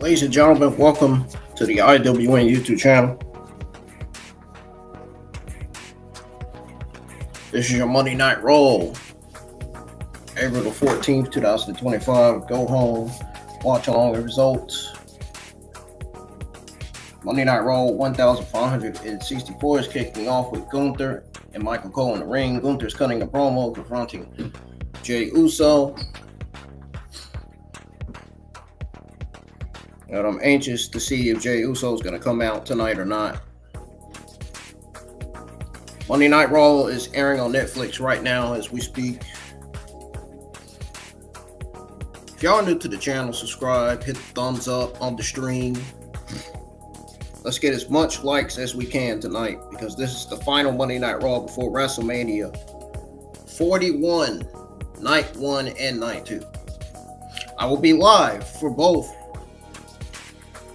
Ladies and gentlemen, welcome to the IWN YouTube channel. This is your Monday Night Raw, April the 14th, 2025. Go home, watch along the results. Monday Night Raw 1564 is kicking off with Gunther and Michael Cole in the ring. Gunther's cutting a promo, confronting Jey Uso. And I'm anxious to see if Jey Uso is going to come out tonight or not. Monday Night Raw is airing on Netflix right now as we speak. If y'all are new to the channel, subscribe, hit the thumbs up on the stream. Let's get as much likes as we can tonight because this is the final Monday Night Raw before WrestleMania 41, Night 1 and Night 2. I will be live for both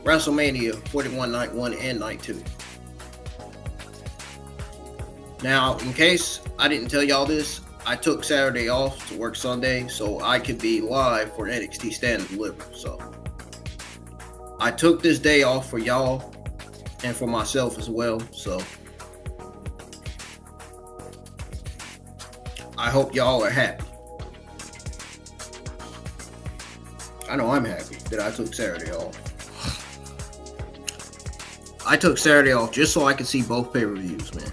WrestleMania 41, Night 1 and Night 2. Now, in case I didn't tell y'all this, I took Saturday off to work Sunday so I could be live for NXT Stand and Deliver. So I took this day off for y'all and for myself as well. So I hope y'all are happy. I know I'm happy that I took Saturday off. I took Saturday off just so I could see both pay-per-views, man.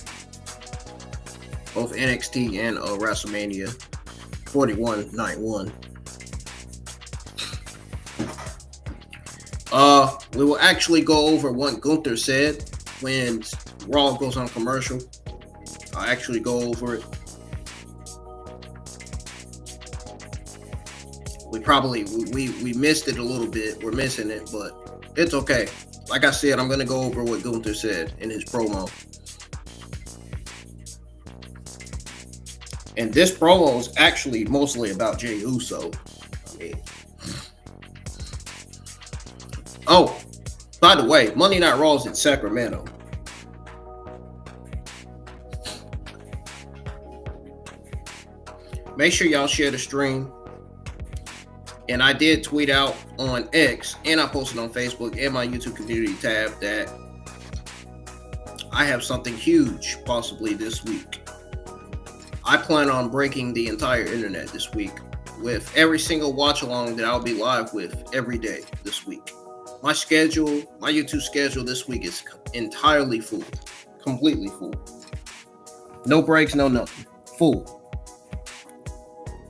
Both NXT and WrestleMania 41 Night 1. We will actually go over what Gunther said when Raw goes on commercial. I'll actually go over it. We missed it a little bit. We're missing it, but it's okay. Like I said, I'm going to go over what Gunther said in his promo. And this promo is actually mostly about Jey Uso. Oh, by the way, Monday Night Raw is in Sacramento. Make sure y'all share the stream. And I did tweet out on X, and I posted on Facebook and my YouTube community tab that I have something huge possibly this week. I plan on breaking the entire internet this week with every single watch along that I'll be live with every day this week. My YouTube schedule this week is entirely full, completely full. No breaks, no nothing, full.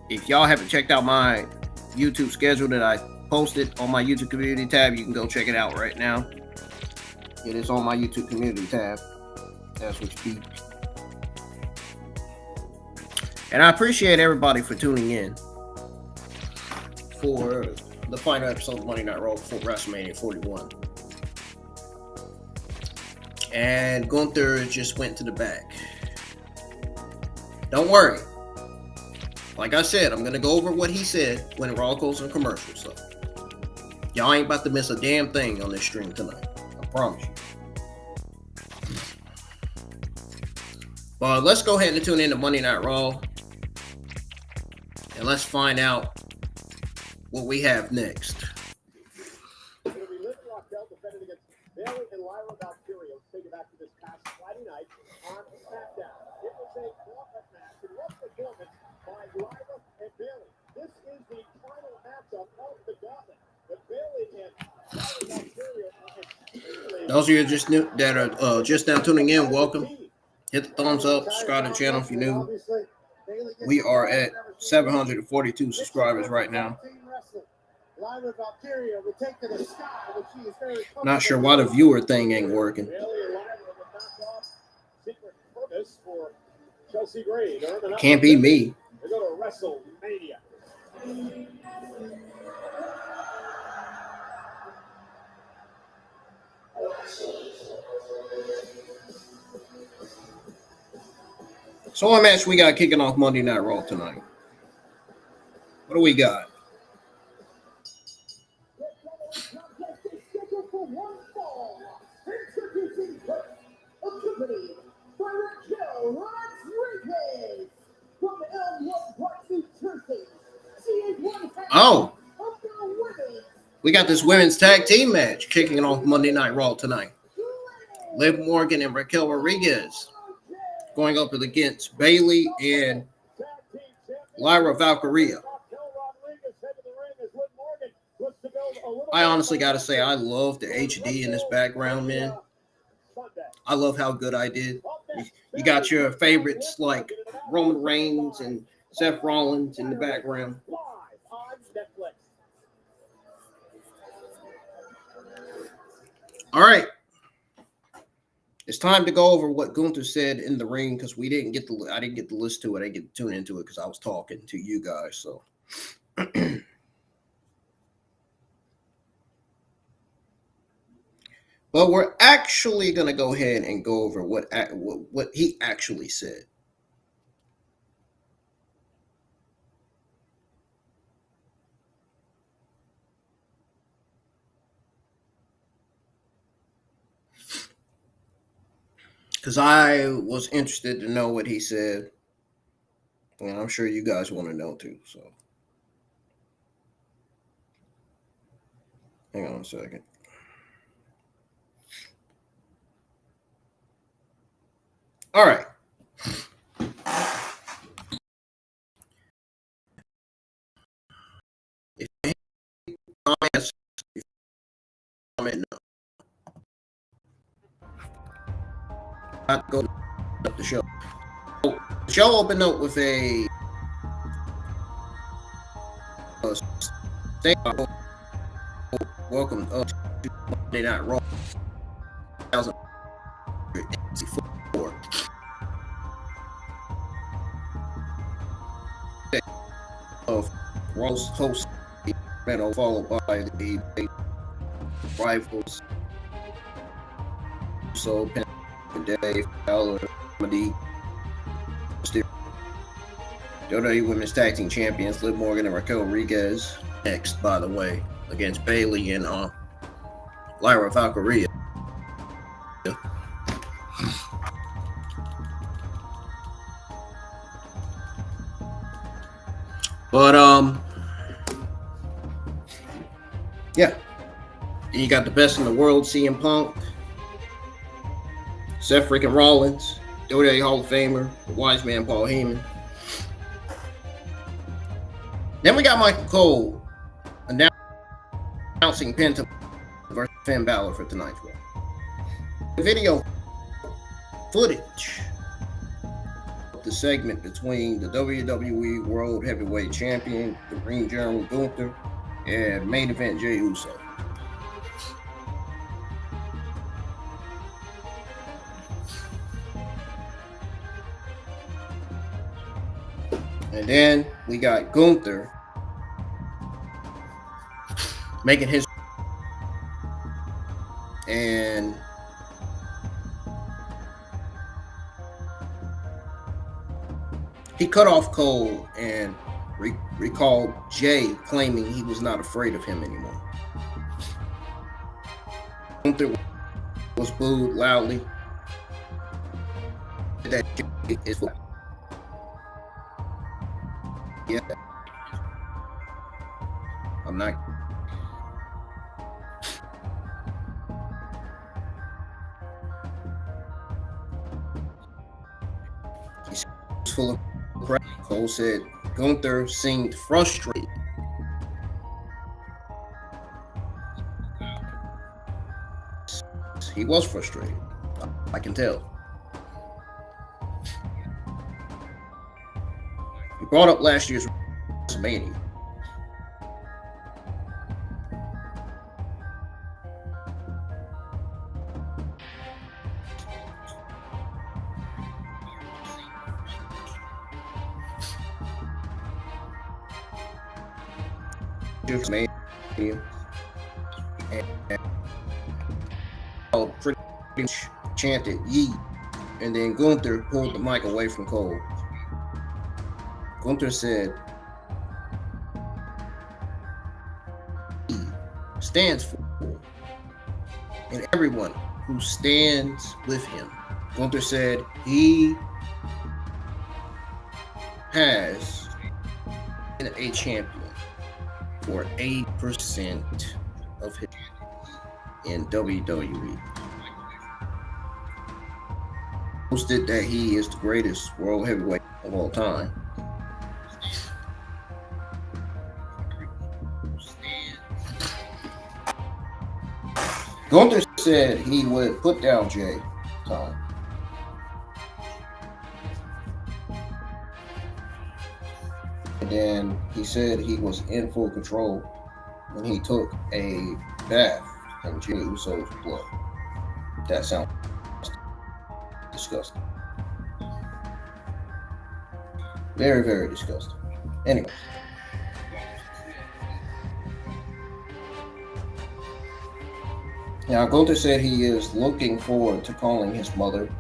If y'all haven't checked out my YouTube schedule that I posted on my YouTube community tab, you can go check it out right now. It is on my YouTube community tab as we speak. And I appreciate everybody for tuning in for the final episode of Monday Night Raw before WrestleMania 41. And Gunther just went to the back. Don't worry. Like I said, I'm going to go over what he said when Raw goes on commercial. So y'all ain't about to miss a damn thing on this stream tonight. I promise you. But let's go ahead and tune in to Monday Night Raw. And let's find out what we have next. Liv Morgan defended against Bayley and take it back to this past Friday night on SmackDown. It was a gauntlet match and what performance by Liv and Bayley. This is the final matchup of the gauntlet. But Bayley and those of you that are just now tuning in, welcome. Hit the thumbs up, subscribe to the channel if you're new. We are at 742 subscribers right now. Not sure why the viewer thing ain't working. Can't be me. They go to WrestleMania. So what match we got kicking off Monday Night Raw tonight? What do we got? Oh, We got this women's tag team match kicking off Monday Night Raw tonight. Liv Morgan and Raquel Rodriguez going up against Bayley and Lyra Valkyria. I honestly got to say, I love the HD in this background, man. I love how good I did. You got your favorites like Roman Reigns and Seth Rollins in the background. All right. It's time to go over what Gunther said in the ring because I didn't get to listen to it. I didn't get to tune into it because I was talking to you guys. So, but we're actually gonna go ahead and go over what he actually said. Because I was interested to know what he said. And I'm sure you guys want to know too. So, hang on a second. All right. If you comments, comment no. Not go up the show. So, the show opened up with a welcome to Monday Night Raw 2004. Of Raw's host battle followed by the rivals. So Dave Fowler, Comedy, WWE Women's Tag Team Champions Liv Morgan and Raquel Rodriguez next, by the way, against Bayley and Lyra Valkyria. But yeah, you got the best in the world, CM Punk, Seth freaking Rollins, WWE Hall of Famer, the wise man Paul Heyman. Then we got Michael Cole announcing Penta versus Finn Balor for tonight's Raw. The video footage of the segment between the WWE World Heavyweight Champion, the Ring General Gunther, and main event Jey Uso. And then we got Gunther making his, and he cut off Cole and recalled Jey, claiming he was not afraid of him anymore. Gunther was booed loudly. That is yeah. I'm not. He's full of crap. Cole said Gunther seemed frustrated. He was frustrated. I can tell. He brought up last year's WrestleMania. And pretty much chanted "Yee," and then Gunther pulled the mic away from Cole. Gunther said, "He stands for, and everyone who stands with him." Gunther said he has been a champion for 8% of his in WWE. Posted that he is the greatest world heavyweight of all time. Gunther said he would put down Jey time. And then he said he was in full control when he took a bath in Jey Uso's blood. That sounds disgusting. Very, very disgusting. Anyway. Now, Gunther said he is looking forward to calling his mother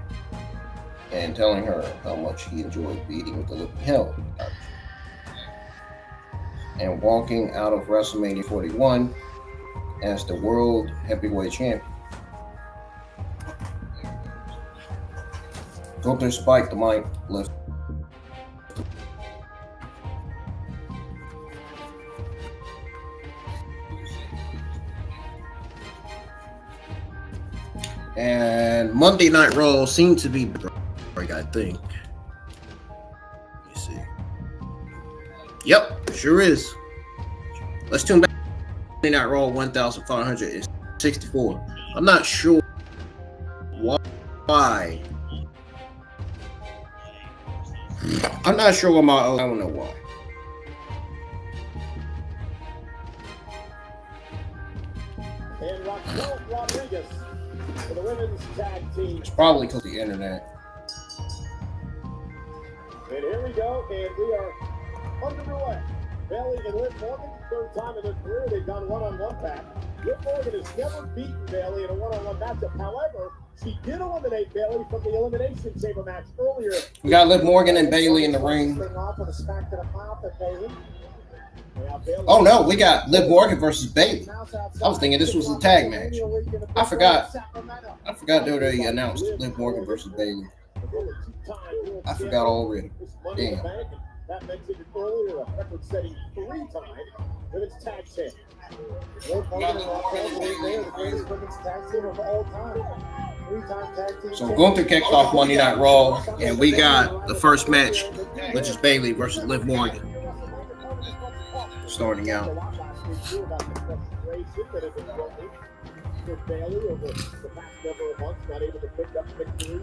and telling her how much he enjoyed beating with the living hell out of her, and walking out of WrestleMania 41 as the World Heavyweight Champion. Gunther spiked the mic, left. And Monday Night Raw seemed to be break, I think. Let me see. Yep, sure is. Let's tune back. Monday Night Raw 1564. I'm not sure why. I'm not sure what I don't know why. And Raquel Rodriguez for the women's tag team. It's probably because of the internet. And here we go, and we are underway. Bayley and Liv Morgan, third time in their career they've done one-on-one back. Liv Morgan has never beaten Bayley in a one-on-one matchup. However, she did eliminate Bayley from the Elimination Chamber match earlier. We got Liv Morgan and Bayley in the ring. Oh no, we got Liv Morgan versus Bayley. I was thinking this was a tag match. I forgot they announced Liv Morgan versus Bayley. I forgot already. Damn. That makes it earlier a record-setting 3-time women's tag champ. Liv Morgan and Raquel, they are the greatest women's tag team of all time. 3-time tag team. So Gunther kicked off Monday Night Raw, and we got the first match, which is Bayley versus Liv Morgan. Starting out.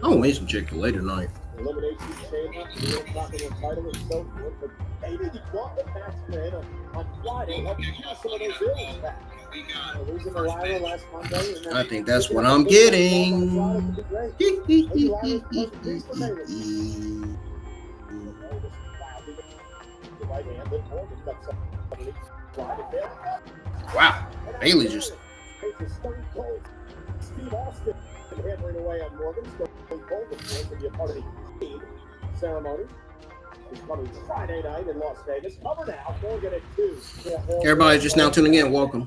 I'm gonna eat some Chick-fil-A tonight. Elimination Chamber, the title is so good, but maybe the gauntlet match man on Friday helped keep some of those ills back. Losing to Lyra last Monday. I think that's what I'm getting. Wow, Bayley just. Steve Austin hammering away on Morgan. Stone Cold is going to be a part of the ceremony. It's coming Friday night in Las Vegas. Cover now. Morgan at 2. Everybody just now tuning in. Welcome.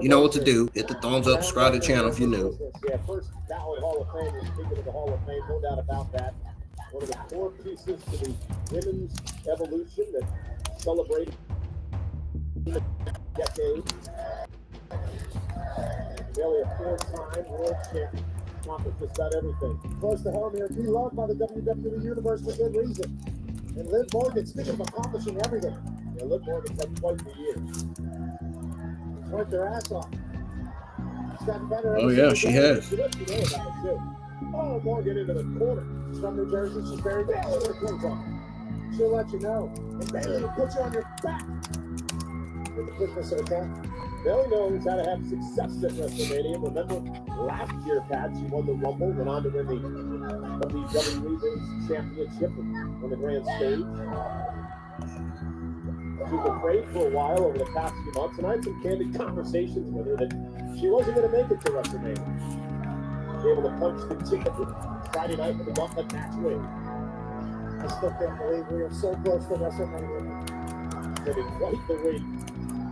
You know what to do. Hit the thumbs up, subscribe to the channel if you're new. Yeah, first ballot Hall of Fame. Speaking of the Hall of Fame, no doubt about that. One of the core pieces to the women's evolution that celebrated decades. Bayley, a 4-time world champion. Accomplished just about everything. Close to home here, beloved by the WWE Universe for good reason. And Liv Morgan, speaking of accomplishing everything. Yeah, Liv Morgan's had quite the year. She's worked their ass off. She's gotten better. Oh, yeah, she has. You know about it, too. Oh, Morgan into the corner. She's from New Jersey. She's very bad. Look at her clothes on. She'll let you know. And Bayley will put you on your back. With the quickness of attack. Bayley knows how to have success at WrestleMania. Remember last year, Pat, she won the Rumble, went on to win the WWE Women's Championship on the grand stage. She was afraid for a while over the past few months, and I had some candid conversations with her that she wasn't going to make it to WrestleMania. Able to punch the ticket Friday night with the gauntlet match win. I still can't believe we are so close to WrestleMania. Getting quite the win.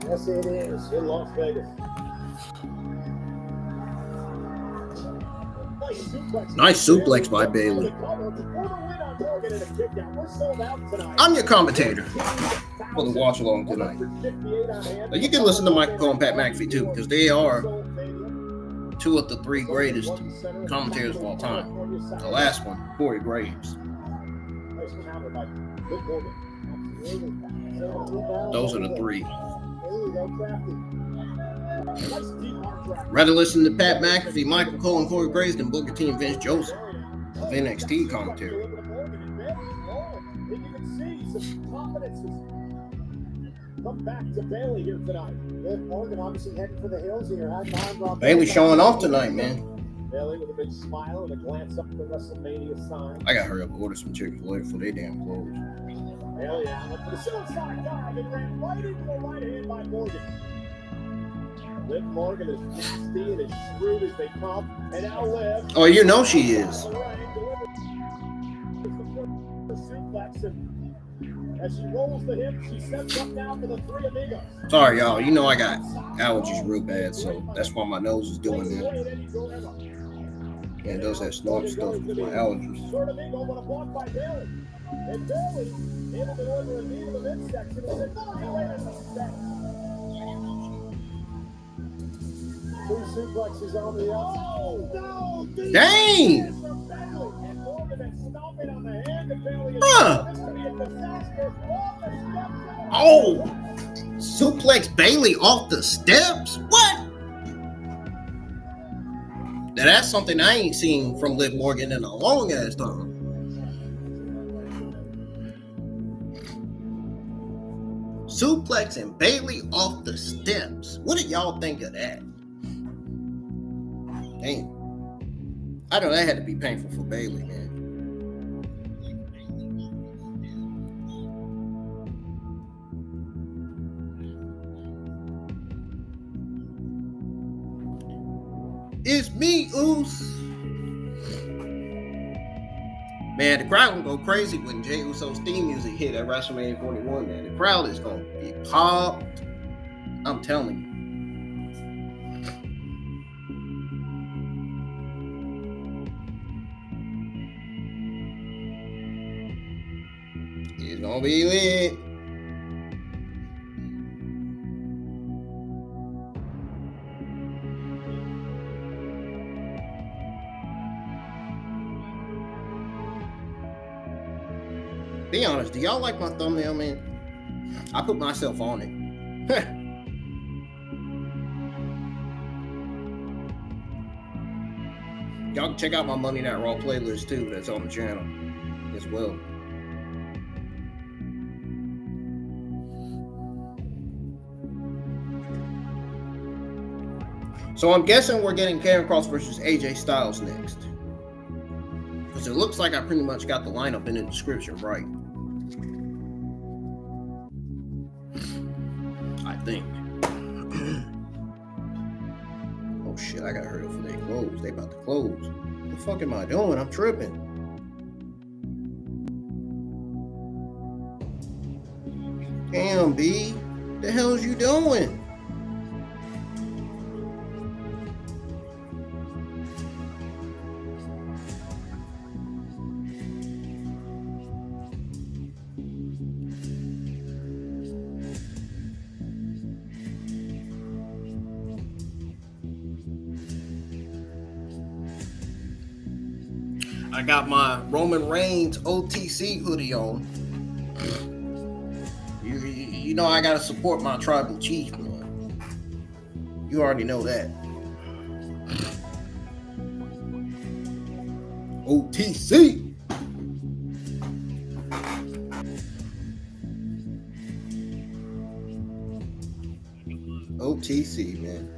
Yes, it is in Las Vegas. Nice suplex by Bayley. I'm your commentator. for the watch along tonight. But you can listen to Michael Cole and Pat McAfee too, because they are two of the three greatest commentators of all time. The last one, Corey Graves. Those are the three. Rather listen to Pat McAfee, Michael Cole, and Corey Graves than Booker T and Vince Joseph of NXT commentary. Come back to Bayley here tonight. Liv Morgan obviously heading for the hills here. Bayley showing off tonight, man. Bayley with a big smile and a glance up at the WrestleMania sign. I gotta hurry up and order some Chick-fil-A before they damn close. Bayley out for the suicide dive and ran right into the right hand by Morgan. Liv Morgan is nasty and as shrewd as they come. And now Liv. Oh, you know she is. As she rolls the hip, she sets up now for the three amigos. Sorry, y'all. You know I got allergies real bad, so that's why my nose is doing that. Yeah, it does that snort stuff with my allergies. Short amigo, but a block by Bayley. And Bayley able to order a knee to the midsection and said, "No, you ain't in the steps." Two suplexes on the outside. Oh, no! Dang! And Morgan is stomping on the hand of Bayley. Oh! Suplex Bayley off the steps? What? Now that's something I ain't seen from Liv Morgan in a long ass time. Suplexing Bayley off the steps. What did y'all think of that? Dang. I know that had to be painful for Bayley, man. It's me, Oos. Man, the crowd gonna go crazy when Jey Uso's theme music hit at WrestleMania 41, man. The crowd is gonna be popped. I'm telling you. It's gonna be lit. Be honest, do y'all like my thumbnail, man? I put myself on it. Y'all can check out my Monday Night Raw playlist too. That's on the channel as well. So I'm guessing we're getting Karrion Kross versus AJ Styles next. Because it looks like I pretty much got the lineup in the description right. I think. Oh shit, I gotta hurry up for they close. They about to close. What the fuck am I doing? I'm tripping. Damn, B. What the hell is you doing? I got my Roman Reigns OTC hoodie on. You know I gotta support my tribal chief, man. You already know that. OTC. OTC, man.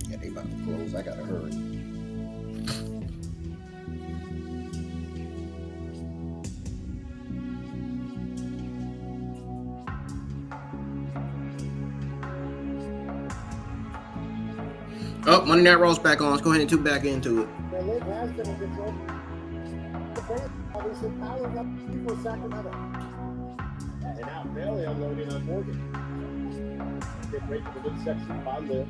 Yeah, they about to close. I gotta hurry. Oh, Monday Night Raw's back on. Let's go ahead and tune back into it. And Liv has been in control. Obviously powering up for Sacramento. And now Bayley unloading on Morgan. Get right to the midsection by Liv.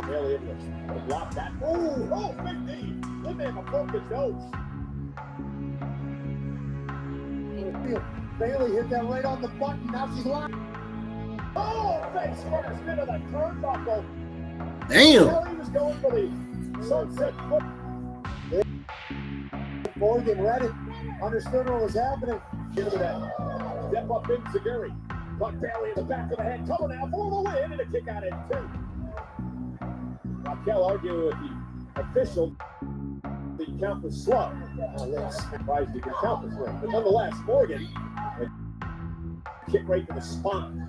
Bayley able to block that. Oh, big knee. Liv had a broken nose. Bayley hit that right on the button. Now she's live. Oh, face first into the turnbuckle. Damn. Bayley was going for the sunset foot. Morgan read it. Understood what was happening. Give it that. Step up in Zaguri. Caught Bayley in the back of the head. Coming out for the win and a kick out at 2. Raquel arguing with the official. The count was slow. Surprised you could count this way. But nonetheless, Morgan kick right to the spine.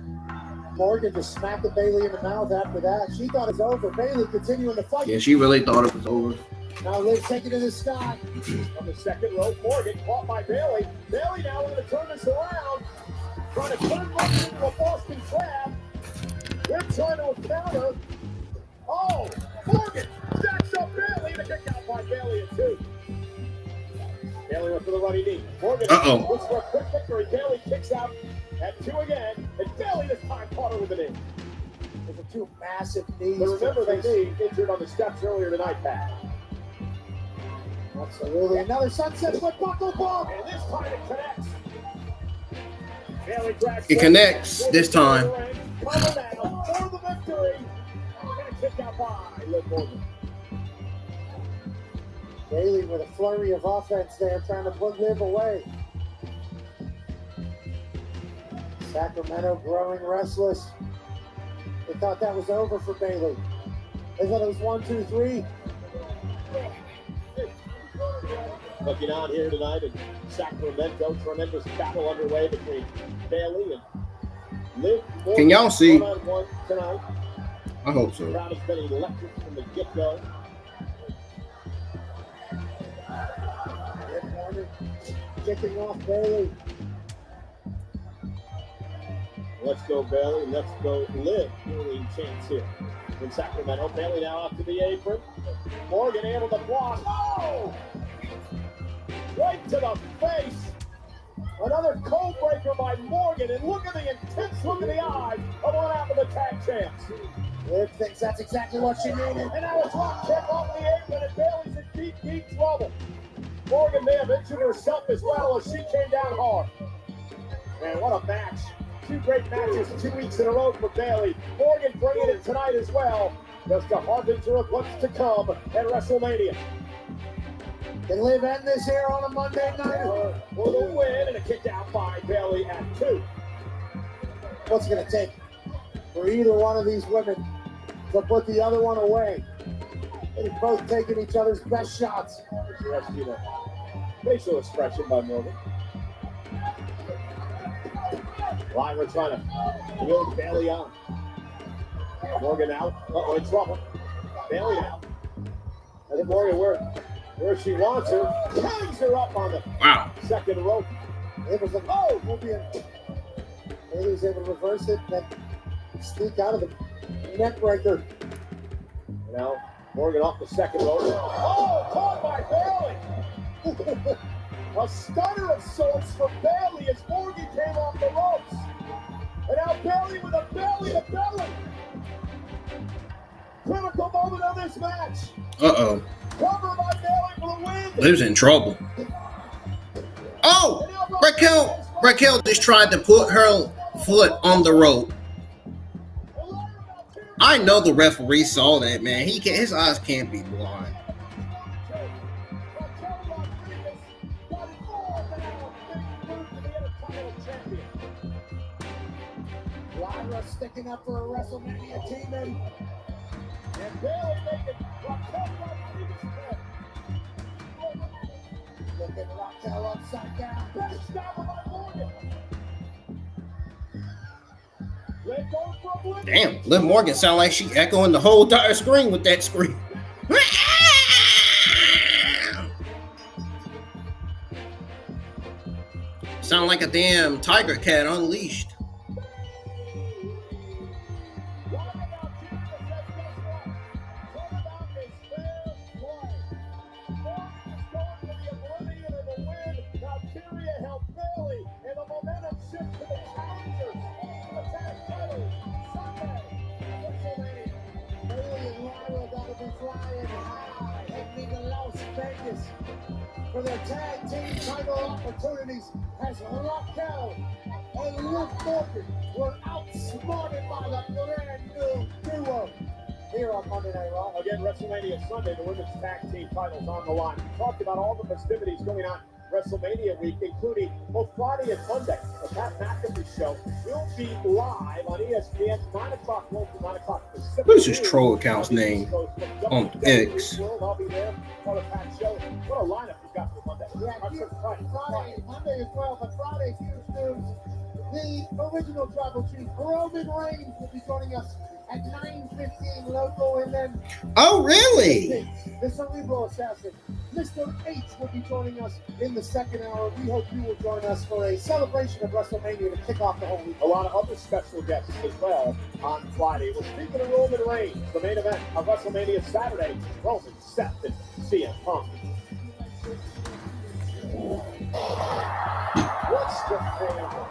Morgan just smacked Bayley in the mouth after that. She thought it was over. Bayley continuing to fight. Yeah, she really thought it was over. Now Liv taking to the sky. On the second rope, Morgan caught by Bayley. Bayley now going to turn this around. Trying to turn Morgan into a Boston Crab. They're trying to counter. Oh, Morgan stacks up Bayley and a kick out by Bayley at 2. Bayley went for the running knee. Morgan looks for a quick victory. Bayley kicks out at 2 again. And Bayley this time caught her with a knee. Those are 2 massive knees. But remember the knee injured on the steps earlier tonight, Pat. Absolutely. Another sunset foot buckle bomb. And this time it connects. Bayley drags it connects this time. Coming down for the victory. And a kick out by Liv Morgan. Bayley with a flurry of offense there, trying to put Liv away. Sacramento growing restless. They thought that was over for Bayley. They thought it was 1, 2, 3. Looking on here tonight in Sacramento, tremendous battle underway between Bayley and Liv Morgan. Can y'all see? One tonight. I hope so. The crowd has been electric from the get-go. Liv Morgan kicking off Bayley. Let's go Bayley, let's go Liv. Early chance here in Sacramento. Bayley now up to the apron. Morgan able to block. Oh! Right to the face. Another cold breaker by Morgan. And look at the intense look in the eyes of one half of the tag champs. Liv thinks that's exactly what she needed. And now a drop kick off the apron, and Bayley's in deep, deep trouble. Morgan may have injured herself as well as she came down hard. Man, what a match. 2 great matches, 2 weeks in a row for Bayley. Morgan bringing it tonight as well. Just a harbinger of what's to come at WrestleMania. Can Liv end this here on a Monday night? For the win and a kick out by Bayley at 2. What's it going to take for either one of these women to put the other one away? They've both taken each other's best shots. Facial expression by Morgan. Lyra trying to wheel Bayley on. Morgan out. In trouble. Bayley out. I think Morgan where she wants her. Hangs her up on the second rope. It was Bayley was able to reverse it and sneak out of the neck breaker. Now Morgan off the second rope. Oh, caught by Bayley. A stunner of sorts for Bayley as Morgan came off the ropes. And now Bayley with a belly to belly. Critical moment of this match. Uh-oh. Cover by Bayley for the win. Liv's in trouble. Oh! Raquel just tried to put her foot on the rope. I know the referee saw that, man. His eyes can't be blind. Lyra sticking up for a WrestleMania teammate. And Bayley making Raquel Rodriguez pay. Looking Raquel upside down. Best stopper by Morgan. Liv goes for a win. Damn, Liv Morgan sound like she echoing the whole entire screen with that scream. Sound like a damn tiger cat unleashed. for their tag team title opportunities as Raquel and Liv Morgan were outsmarted by the brand new duo. Here on Monday Night Raw, again, WrestleMania Sunday, the women's tag team titles on the line. We talked about all the festivities going on WrestleMania week, including both Friday and Monday. The Pat McAfee show will be live on ESPN, 9 o'clock local, 9 o'clock Pacific. What is his troll account's name on X? I'll be there for the Pat show. What a lineup you've got for Monday. Yeah, Friday, Monday as well, but Friday, huge news. The original Tribal Chief, Roman Reigns, will be joining us at 9:15 local, and then really? The Cerebral Assassin, Mr. H, will be joining us in the second hour. We hope you will join us for a celebration of WrestleMania to kick off the whole week. A lot of other special guests as well on Friday. Well, speaking of Roman Reigns, the main event of WrestleMania Saturday, Roman, Seth, and CM Punk. What's the family?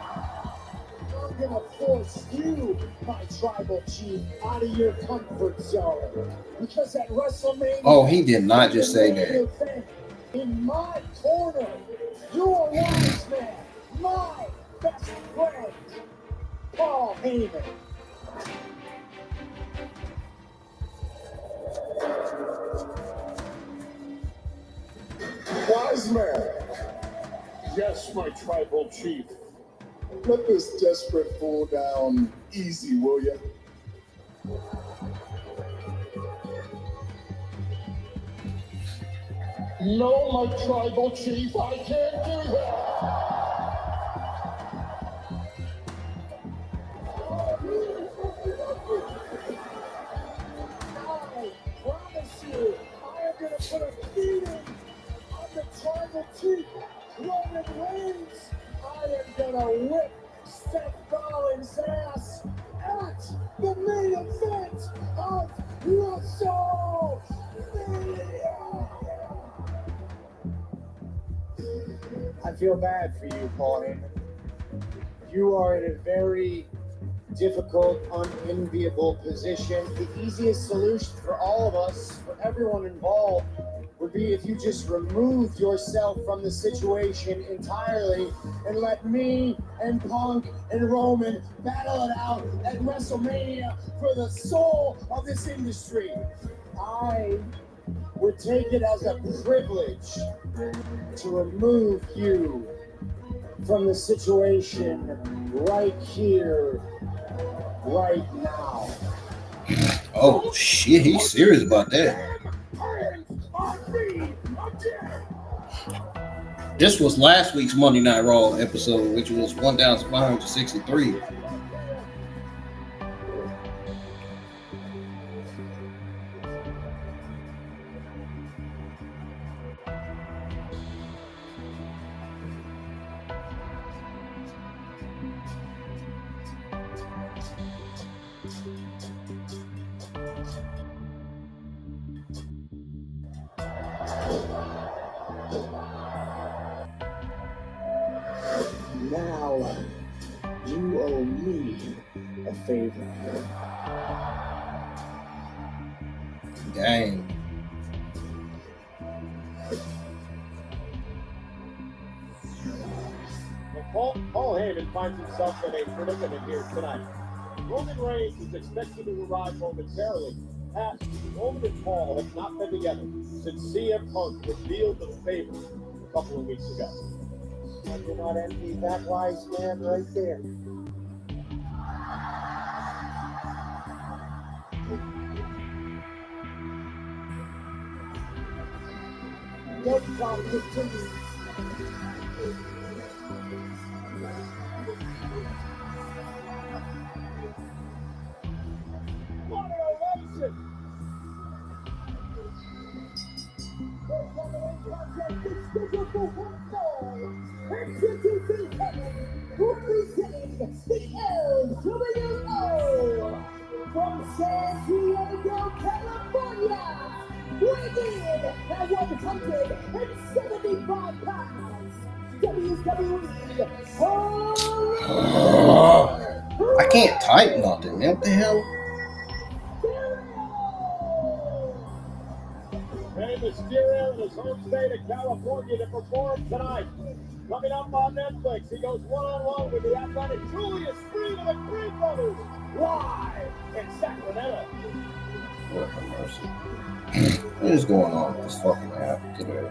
I'm gonna force you, my tribal chief, out of your comfort zone. Because at WrestleMania, oh, he did not just say that. In my corner, your wise man, my best friend, Paul Heyman. Wise man. Yes, my tribal chief. Let this desperate fool down easy, will ya? No, my tribal chief, I can't do that. I promise you, I am going to put a beating on the tribal chief, Roman Reigns. I am going to whip Seth Rollins' ass at the main event of WrestleMania. I feel bad for you, Paul Heyman. You are in a very difficult, unenviable position. The easiest solution for all of us, for everyone involved, would be if you just removed yourself from the situation entirely and let me and Punk and Roman battle it out at WrestleMania for the soul of this industry. I would take it as a privilege to remove you from the situation right here, right now. Oh shit, he's serious about that. This was last week's Monday Night Raw episode, which was 1,563. Now, you owe me a favor. Dang. Paul Heyman finds himself in a predicament here tonight. Roman Reigns is expected to arrive momentarily. Pat, Roman and Paul have not been together since CM Punk revealed the favor a couple of weeks ago. I do not envy that wise man right there. No problem continues. What an ovation! Introducing representing the LWO from San Diego, California, weighing in at 175 pounds, WWE I can't type nothing, man. What the hell? Hey, Mysterio in his home state of California to perform tonight. Coming up on Netflix, he goes one-on-one with the athletic Julius Freed of the Creed Brothers, live in Sacramento. Lord have mercy. What is going on with this fucking app today?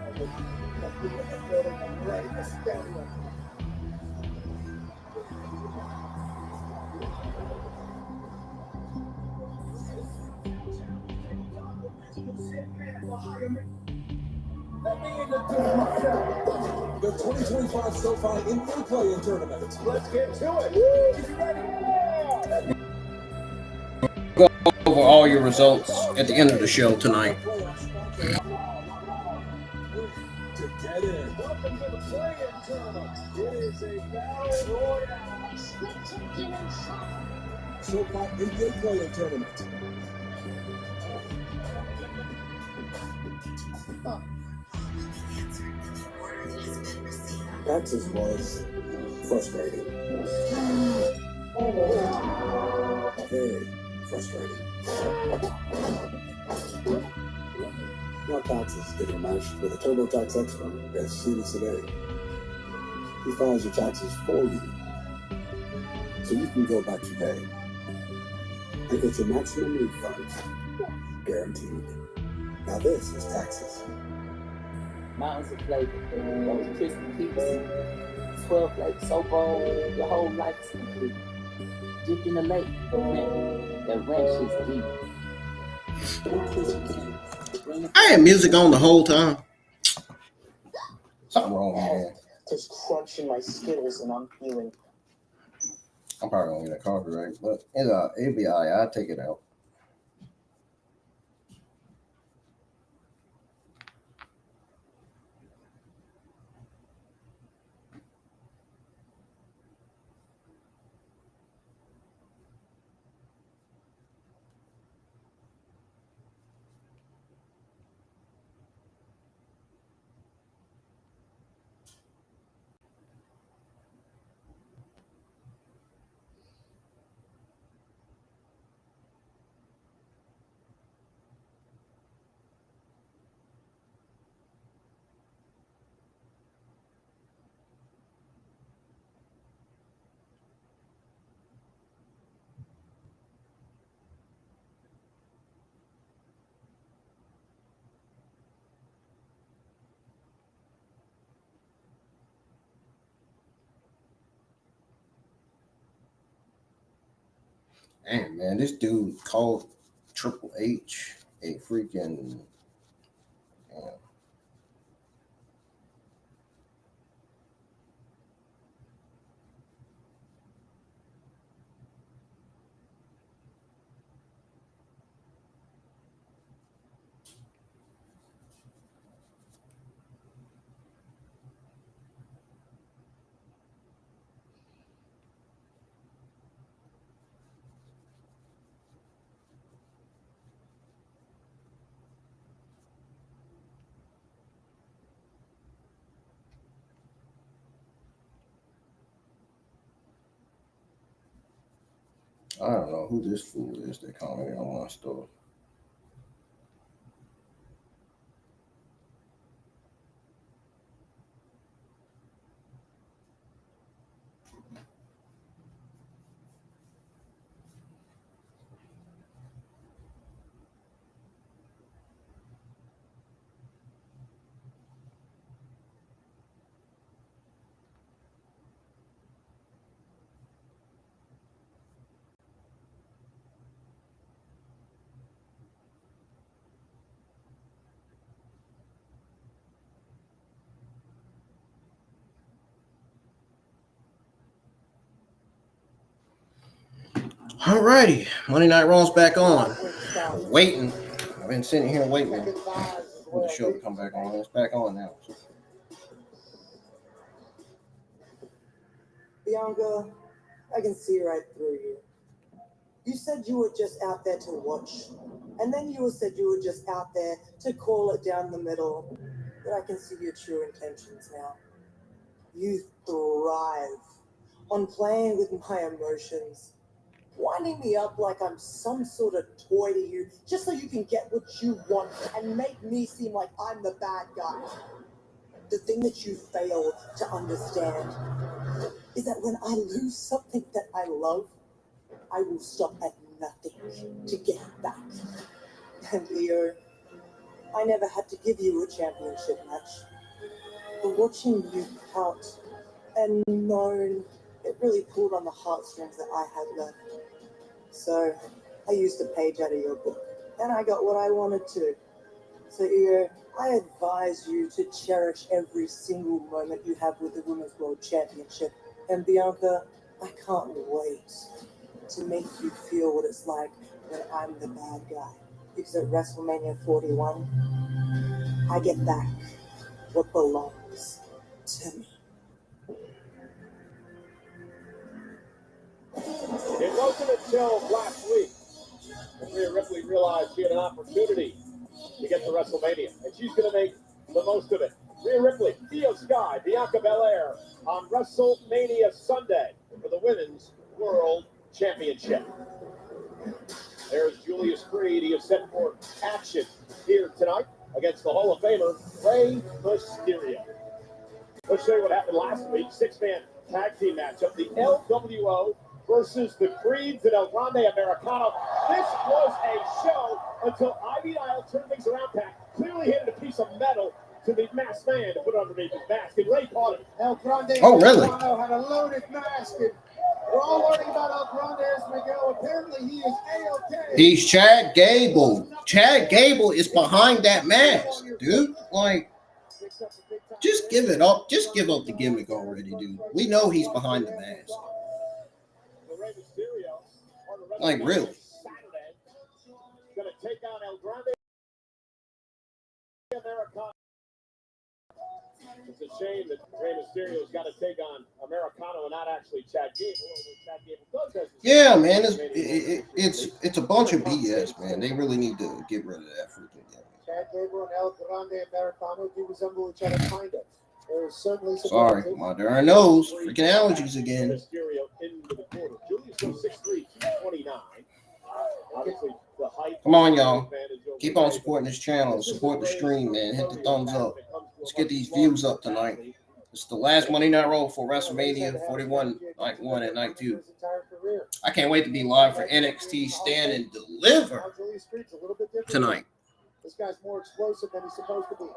The 2025 SoFi in-play play-in tournament. Let's get to it. Woo! You ready? Go over all your results at the end of the show tonight. To get in. Welcome to the play-in tournament. It is a battle royale. SoFi in-play play-in tournament. Texas was frustrating. Very frustrating. Now Texas getting a match with a TurboTax expert as soon as today. He files your taxes for you, so you can go back today and get your maximum refund guaranteed. Now this is Texas. Mountains of flavor, those crispy peaks, 12 flakes so bold, your whole life is complete. Dipped in the lake, that ranch is deep. I had music on the whole time. Something wrong with me. Just crunching my Skittles and I'm feeling. I'm probably gonna get a copyright, but it'll be alright. I'll take it out. Damn, man, this dude called Triple H a freaking. Damn. I don't know who this fool is that commented on my stuff. Alrighty, Monday Night Raw's back on. I'm waiting. I've been sitting here waiting for the show to come back on. It's back on now. Bianca, I can see right through you. You said you were just out there to watch, and then you said you were just out there to call it down the middle. But I can see your true intentions now. You thrive on playing with my emotions, winding me up like I'm some sort of toy to you, just so you can get what you want and make me seem like I'm the bad guy. The thing that you fail to understand is that when I lose something that I love, I will stop at nothing to get it back. And Leo, I never had to give you a championship match. But watching you pout and moan, it really pulled on the heartstrings that I had left. So I used a page out of your book, and I got what I wanted to. So Io, I advise you to cherish every single moment you have with the Women's World Championship. And Bianca, I can't wait to make you feel what it's like when I'm the bad guy. Because at WrestleMania 41, I get back what belongs to me. It wasn't until last week that Rhea Ripley realized she had an opportunity to get to WrestleMania, and she's going to make the most of it. Rhea Ripley, Io Sky, Bianca Belair on WrestleMania Sunday for the Women's World Championship. There's Julius Creed. He is set for action here tonight against the Hall of Famer, Rey Mysterio. Let's show you what happened last week. Six-man tag team matchup. The LWO versus the Creeds and El Grande Americano. This was a show until Ivy Nile turned things around. Pat clearly handed a piece of metal to the masked man to put underneath his mask, and Ray caught it. El Grande really? had a loaded mask, and we're all learning about El Grande as we go. Apparently, he is A-OK. He's Chad Gable. Chad Gable is behind that mask, dude. Like, just give it up. Just give up the gimmick already, dude. We know he's behind the mask. Like, really? Going to take on El Grande Americano. It's a shame that Rey Mysterio's got to take on Americano and not actually Chad Gable. Chad Gable does. Yeah, man, it's a bunch of BS, man. They really need to get rid of that freaking gimmick. Chad Gable and El Grande Americano do resemble each other, kind of. There's certainly some. Sorry, my darn nose. Freaking allergies again. Mysterio into the corner. Julius goes 6'3", 229. Obviously, the height. Come on, y'all. Keep on supporting this channel. Support the stream, man. Hit the thumbs up. Let's get these views up tonight. It's the last Monday Night Raw for WrestleMania 41, night 1 and night 2. I can't wait to be live for NXT Stand and Deliver tonight. This guy's more explosive than he's supposed to be.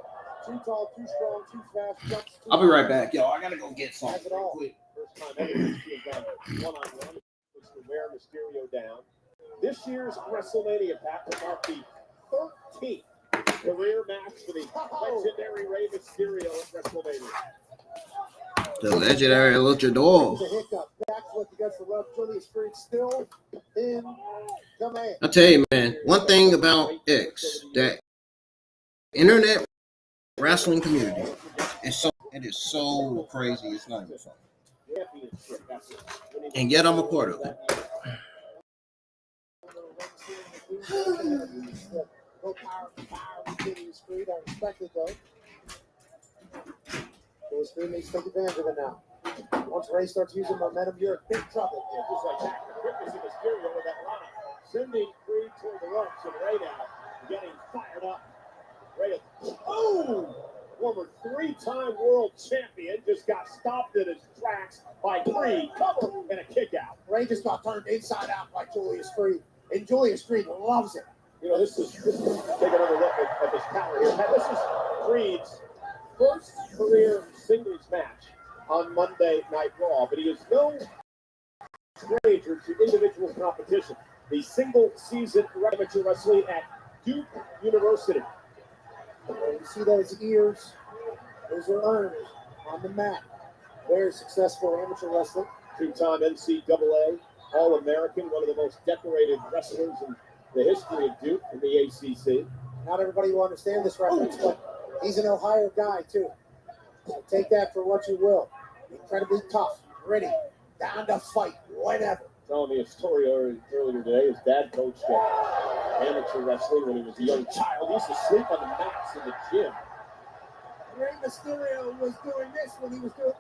Too tall, too strong, too fast. Jumps too I'll be right back, y'all. I gotta go get something real quick. First time ever has gone one-on-one. Looks to wear Mysterio down. This year's WrestleMania pack will mark the 13th career match for the legendary Rey Mysterio at WrestleMania. The legendary luchador. The hiccup. Backflip against the left. Julius Creed still in command. I'll tell you, man, one thing about X, that internet wrestling community is so crazy, it's not even fun. And yet I'm a part of it. I respect it, though. Julius Creed needs to take advantage of it now. Once Rey starts using momentum, you're in big trouble. Just like that, the quickness of Mysterio with that run, sending Creed toward the ropes, and Rey now getting fired up. Rey, former three-time world champion, just got stopped in his tracks by Creed. Cover and a kick out. Rey just got turned inside out by Julius Creed, and Julius Creed loves it. You know, this is take another look at this power here. This is Creed's first career singles match on Monday Night Raw, but he is no stranger to individual competition. The single-season amateur wrestling at Duke University. You see those ears? Those are earned on the mat. Very successful amateur wrestler. Two-time NCAA All-American, one of the most decorated wrestlers in the history of Duke in the ACC. Not everybody will understand this reference, but he's an Ohio guy, too. So take that for what you will. Incredibly tough, gritty, down to fight, whatever. Telling me a story earlier today. His dad coached amateur wrestling when he was a young child. He used to sleep on the mats in the gym. Rey Mysterio was doing this when he was doing...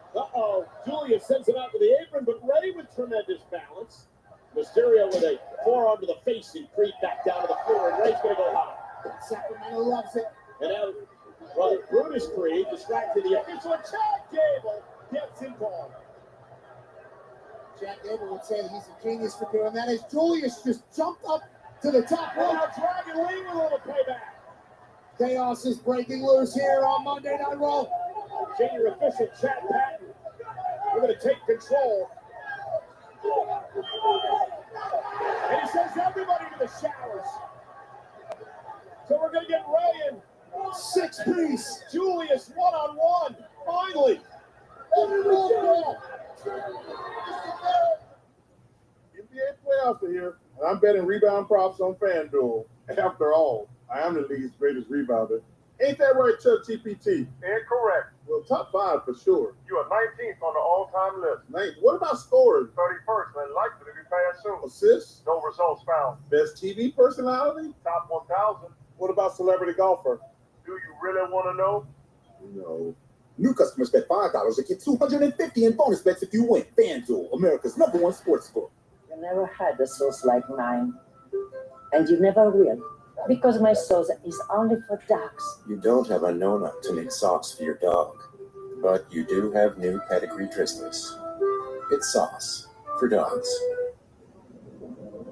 Julius sends it out to the apron, but Rey with tremendous balance Mysterio with a forearm to the face and Creed back down to the floor, and Ray's going to go high. Sacramento loves it. And now, well, Brutus Creed distracted the official, and Chad Gable gets involved. Chad Gable would say that he's a genius for doing that, as Julius just jumped up to the top And rope. now Dragon Lee with a little payback. Chaos is breaking loose here on Monday Night Raw. Senior official Chad Patton, we're going to take control. And he sends everybody to the showers. So we're going to get Ray in. 6-piece. Julius one-on-one, finally. NBA playoffs are here, and I'm betting rebound props on FanDuel. After all, I am the league's greatest rebounder. Ain't that right, Chuck TPT? Incorrect. Well, top 5 for sure. You are 19th on the all-time list. 19th. What about scorers? 31st, and likely to be passed soon. Assists? No results found. Best TV personality? Top 1,000. What about celebrity golfer? Do you really want to know? No. New customers bet $5 and get $250 in bonus bets if you win. FanDuel, America's #1 sportsbook. You never had a sauce like mine. And you never will. Because my sauce is only for dogs. You don't have a Nona to make sauce for your dog, but you do have new pedigree Tristless. It's sauce for dogs.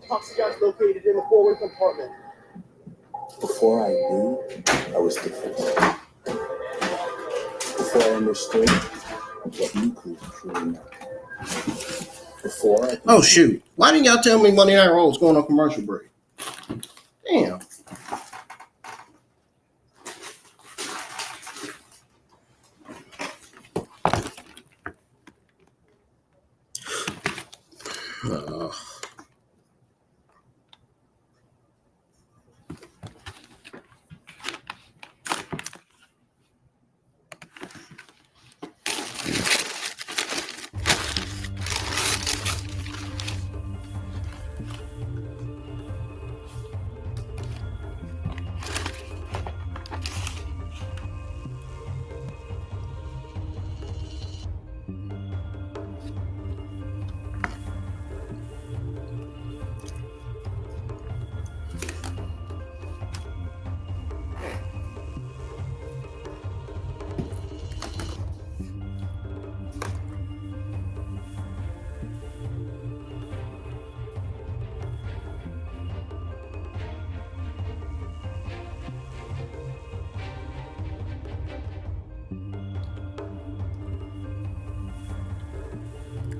Toxicon's located in the forward compartment. Before I knew, I was different. Before I understood what nuclear truly meant. Before I... Oh, shoot. Why didn't y'all tell me Monday Night Raw was going on commercial break? Damn.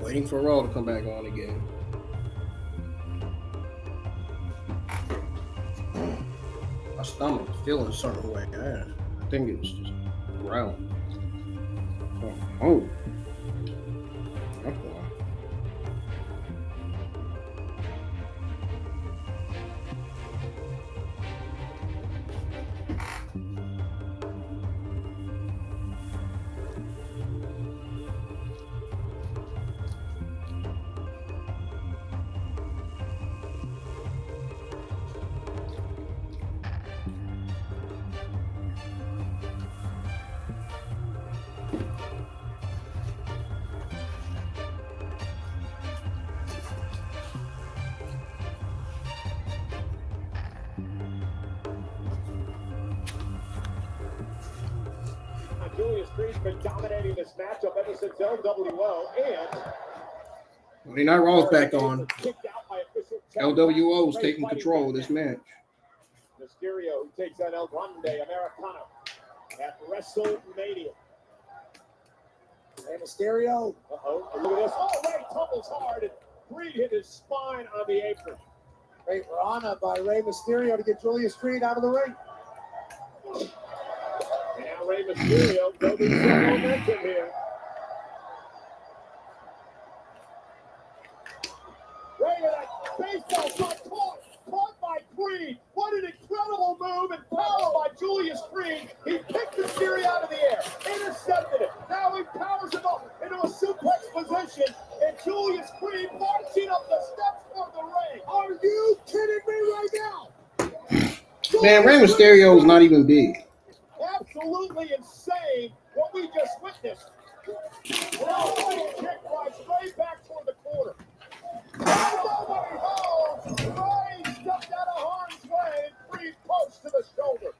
Waiting for Raw to come back on again. My stomach is feeling a certain way. I think it was just round. Oh. That's why. Julius Creed's been dominating this matchup ever since LWO, and Monday Night Raw's back on. LWO's taking control of this match. Mysterio, who takes on El Grande Americano at WrestleMania. Hey, Mysterio. Uh-oh, look at this. Oh, Ray tumbles hard, and Creed hit his spine on the apron. Great rana by Rey Mysterio to get Julius Creed out of the ring. And now Rey Mysterio building some momentum here. Ray with that baseball shot caught by Creed. What an incredible move and power by Julius Creed. He picked Mysterio out of the air, intercepted it. Now he powers him up into a suplex position, and Julius Creed marching up the steps for the ring. Are you kidding me right now? Man, Rey Mysterio is not even big. Absolutely insane what we just witnessed. Well, kick right straight back toward the corner. Ray stepped out of harm's way and Creed post to the shoulder.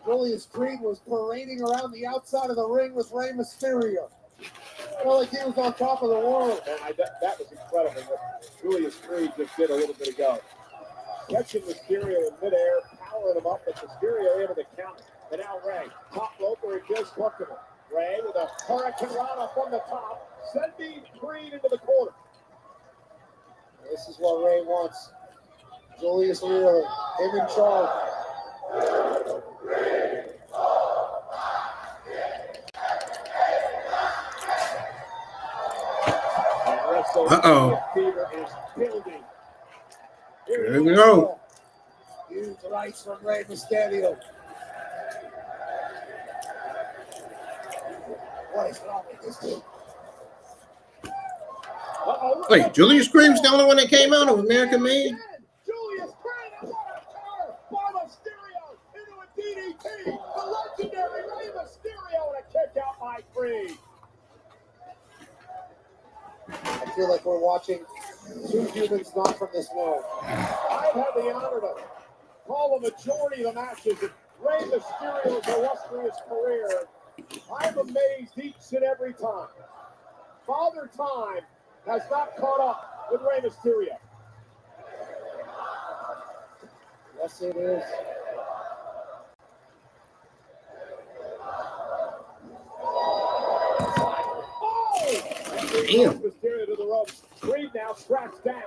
Julius Creed was parading around the outside of the ring with Rey Mysterio. Felt like he was on top of the world. And that was incredible what Julius Creed just did a little bit ago. Catching Mysterio in midair, powering him up, but Mysterio able to counter. And now Ray, top rope where he feels comfortable. Ray with a Hurricane Rana from the top, sending Creed into the corner. This is what Ray wants. Julius Wheeler, him in charge. Uh-oh. Fever is building. Here we go. Huge rights from Rey Mysterio. What is wrong with this dude? Wait, Julius Creed's the only one that came out of American made? Julius Creed, and what a counter by Mysterio into a DDT. The legendary Rey Mysterio and a kick out by Creed. I feel like we're watching two humans not from this world. I've had the honor to call a majority of the matches in Rey Mysterio's illustrious career. I'm amazed each and every time. Father Time has not caught up with Rey Mysterio. Yes, it is. Damn. Mysterio to the ropes. Creed now straps down.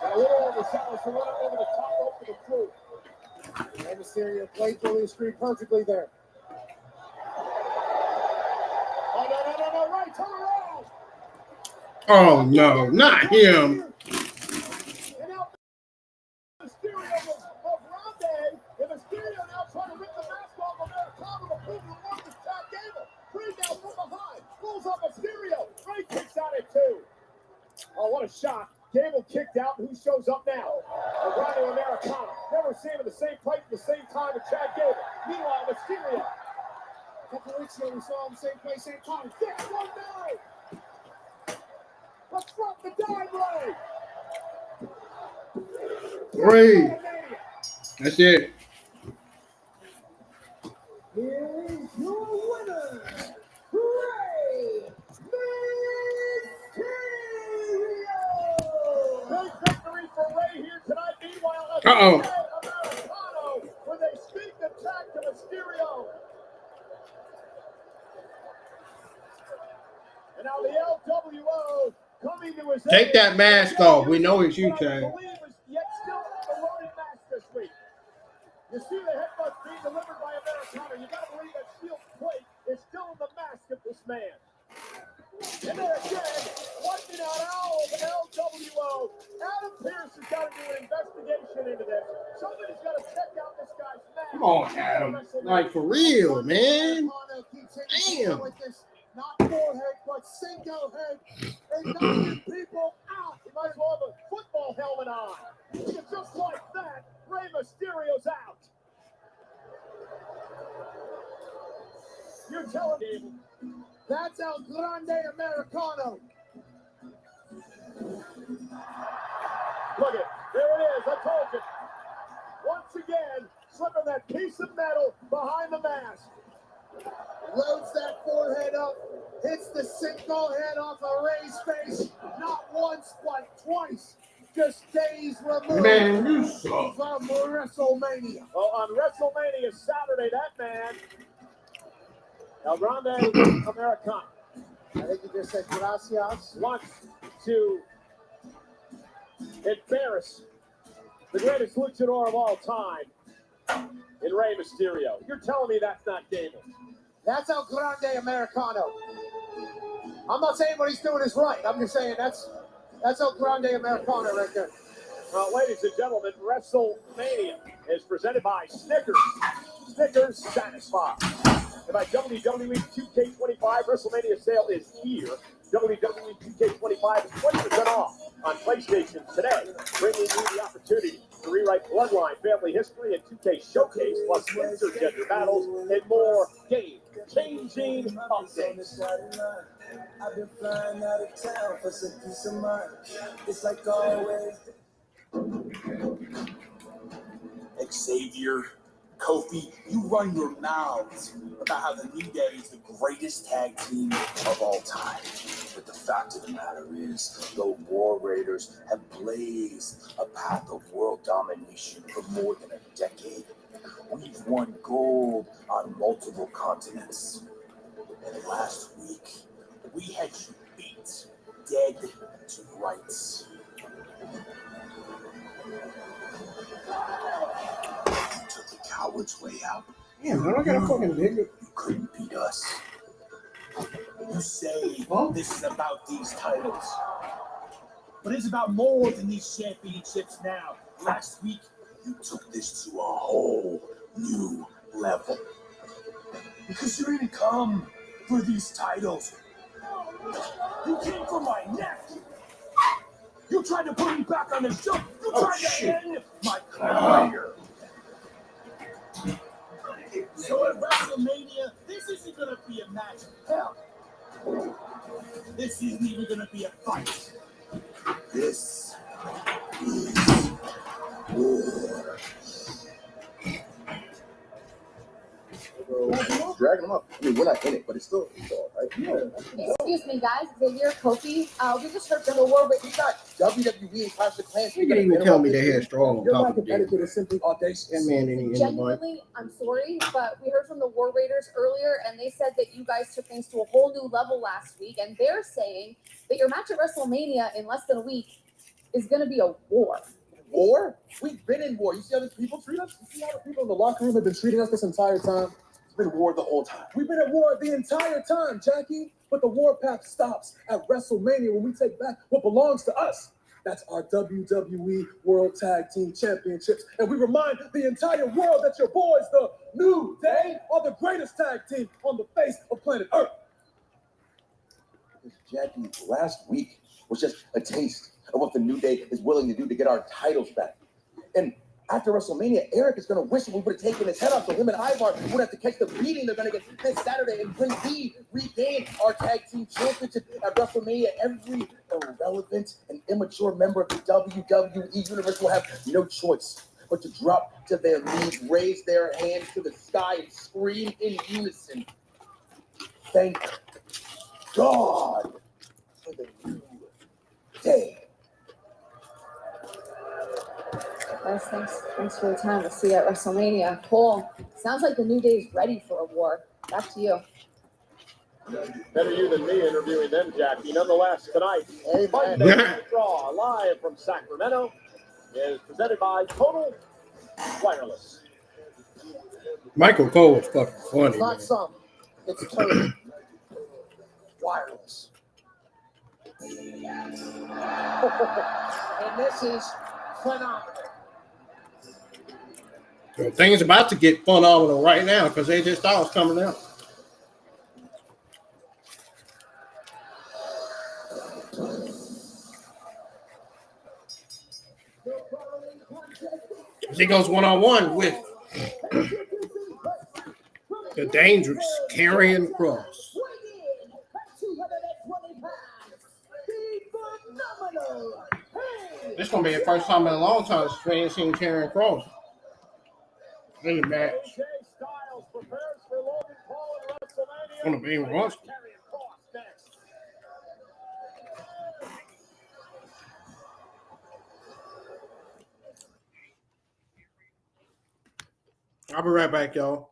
A little overzealous to run over the top rope to the crew. Rey Mysterio played Julius Creed perfectly there. Oh, no, right, turn around. Oh, no, not him. And now Mysterio of Grande. And Mysterio now trying to rip the mask off of Americano to prove the one is Chad Gable. Creed now from behind. Pulls up Mysterio. Ray kicks out at 2. Oh, what a shot. Gable kicked out, and who shows up now? Grande Americano. Never seen him in the same place at the same time with Chad Gable. Meanwhile, Mysterio. A couple weeks ago, we saw him same place, same time. 6-1 now. Let's drop the dive, Ray. Ray. That's it. Here is your winner, Rey Mysterio. Big victory for Ray here tonight. Meanwhile, Uh-oh. with a sneak attack to Mysterio. And now the LWO coming to his Take that mask off. We know it's you, Chad. Chad. I believe is yet still the loaded mask this week. You see the headbutt being delivered by Americano. You gotta believe that steel plate is still in the mask of this man. And then again, wiping out all of LWO. Adam Pearce has got to do an investigation into this. Somebody's got to check out this guy's mask. Come on, Adam. Like, for real, man. Damn. Not forehead, but single head. And knocking people out. He might as well have a football helmet on. Because just like that, Rey Mysterio's out. You're telling me. That's El Grande Americano. Look it. There it is. I told you. Once again, slipping that piece of metal behind the mask. Loads that forehead up. Hits the single head off of Ray's face. Not once, but twice. Just days removed Man, you suck. from WrestleMania. Well, on WrestleMania Saturday, that man, El Grande Americano, I think he just said gracias. wants to embarrass the greatest luchador of all time in Rey Mysterio. You're telling me that's not Gable? That's El Grande Americano. I'm not saying what he's doing is right. I'm just saying that's El Grande Americano right there. Ladies and gentlemen, WrestleMania is presented by Snickers. Snickers satisfy. And by WWE 2K25, WrestleMania sale is here. WWE 2K25 is 20% off on PlayStation today, bringing you the opportunity to rewrite bloodline, family history, and 2K Showcase, plus intergender battles and more game-changing updates. I've been flying out of town for some peace of mind. It's like always. Xavier, Kofi, you run your mouths about how the New Day is the greatest tag team of all time. But the fact of the matter is, the War Raiders have blazed a path of world domination for more than a decade. We've won gold on multiple continents. And last week, we had you beat dead to rights. You took the coward's way out. Yeah, man, I got a fucking nigga. You couldn't beat us. You say this is about these titles. But it's about more than these championships now. Last week, you took this to a whole new level. Because you didn't come for these titles. You came for my neck. You tried to put me back on the show. You tried to end my career. So at WrestleMania, this isn't going to be a match. Hell, this isn't even going to be a fight. This is war. Dragging them up. I mean, we're not in it, but it's all right. Yeah. Excuse me, guys. Xavier, Kofi. We just heard from the War Raiders. WWE and Clash of Clans. You can even tell me they had strong on Your top lack of of the etiquette is simply audacious. That man didn't even Genuinely, I'm sorry, but we heard from the War Raiders earlier, and they said that you guys took things to a whole new level last week, and they're saying that your match at WrestleMania in less than a week is going to be a war. War? We've been in war. You see how these people treat us? You see how the people in the locker room have been treating us this entire time? It's been war the whole time. We've been at war the entire time, Jackie. But the warpath stops at WrestleMania when we take back what belongs to us. That's our WWE World Tag Team Championships. And we remind the entire world that your boys, the New Day, are the greatest tag team on the face of planet Earth. Because Jackie, last week was just a taste of what the New Day is willing to do to get our titles back. And after WrestleMania, Eric is going to wish we would have taken his head off so him and Ivar would have to catch the beating they're going to get this Saturday. And when we regain our tag team championship at WrestleMania, every irrelevant and immature member of the WWE Universe will have no choice but to drop to their knees, raise their hands to the sky, and scream in unison, "Thank God for the New Day." Guys, thanks for the time. We'll see you at WrestleMania. Paul, sounds like the New Day is ready for a war. Back to you. Better you than me interviewing them, Jackie. Nonetheless, tonight, Monday Night Raw, live from Sacramento, is presented by Total Wireless. Michael Cole was fucking funny. It's not some. It's Total Wireless. And this is phenomenal. So things about to get phenomenal right now because they just thought it was coming out. He goes one-on-one with the dangerous Karrion Kross. This is going to be the first time in a long time we ain't seen Karrion Kross in the match. On the main roster. I'll be right back, y'all.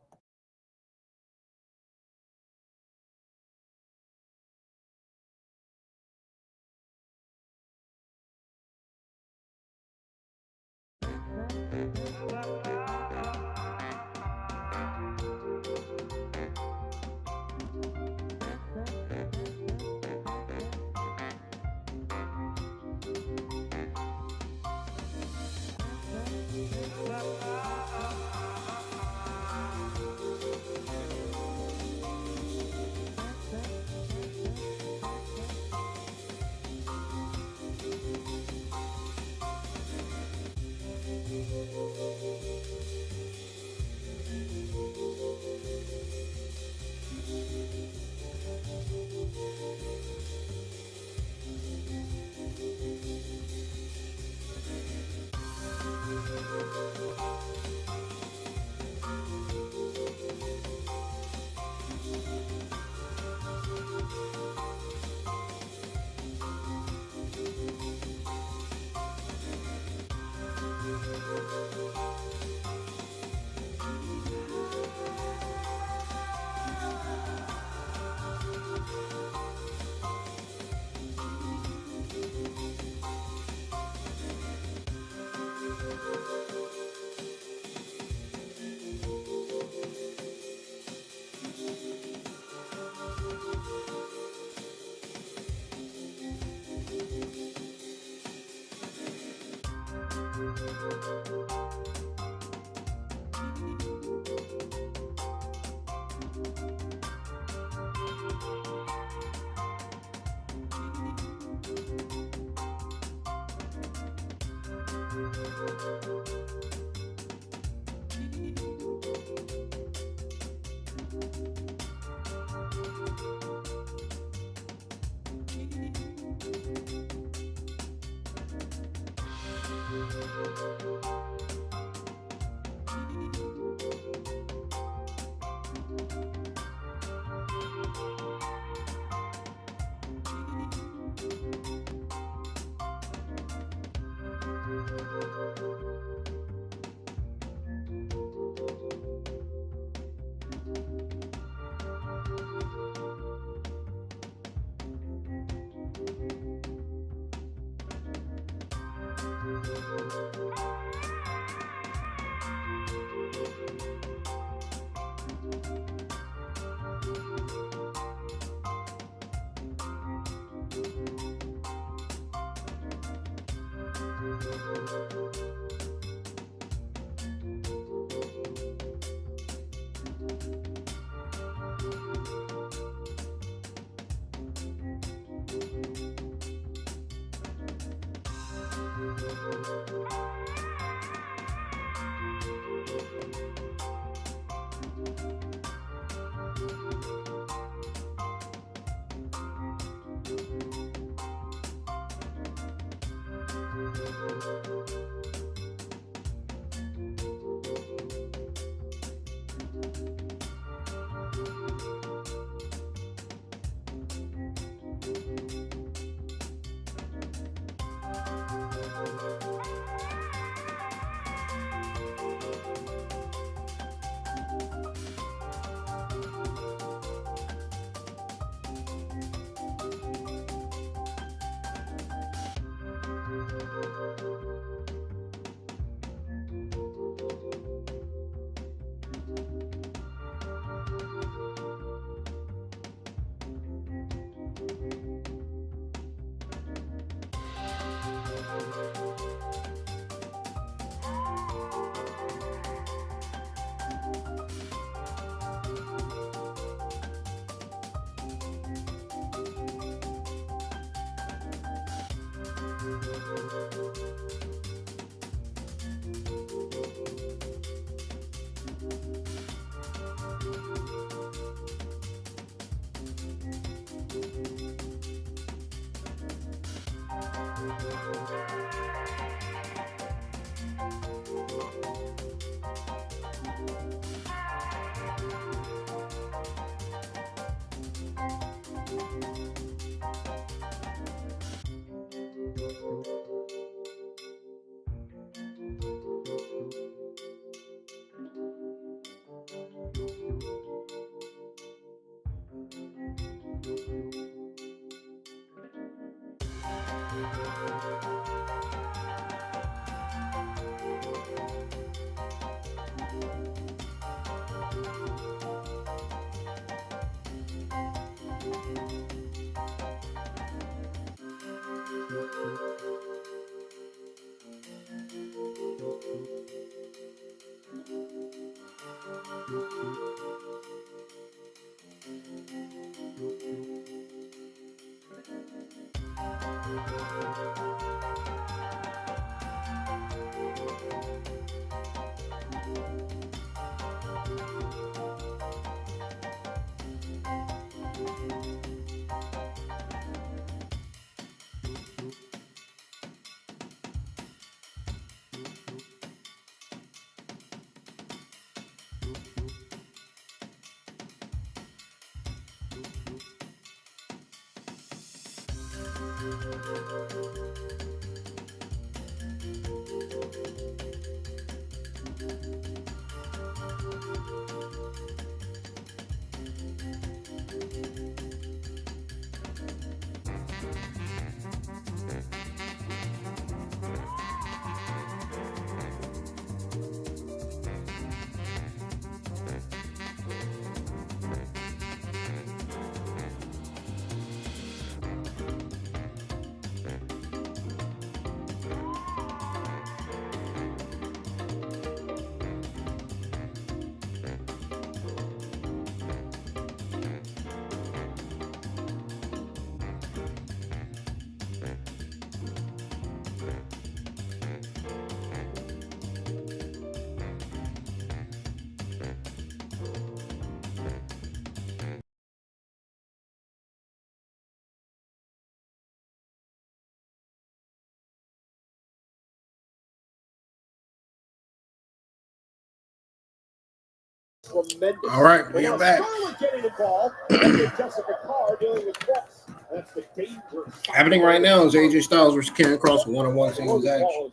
tremendous. All right, we And are now back. Charlotte getting involved. And with Jessica Carr dealing with Kross. That's the danger. Happening right now is AJ Styles versus Karrion Kross for one-on-one singles action.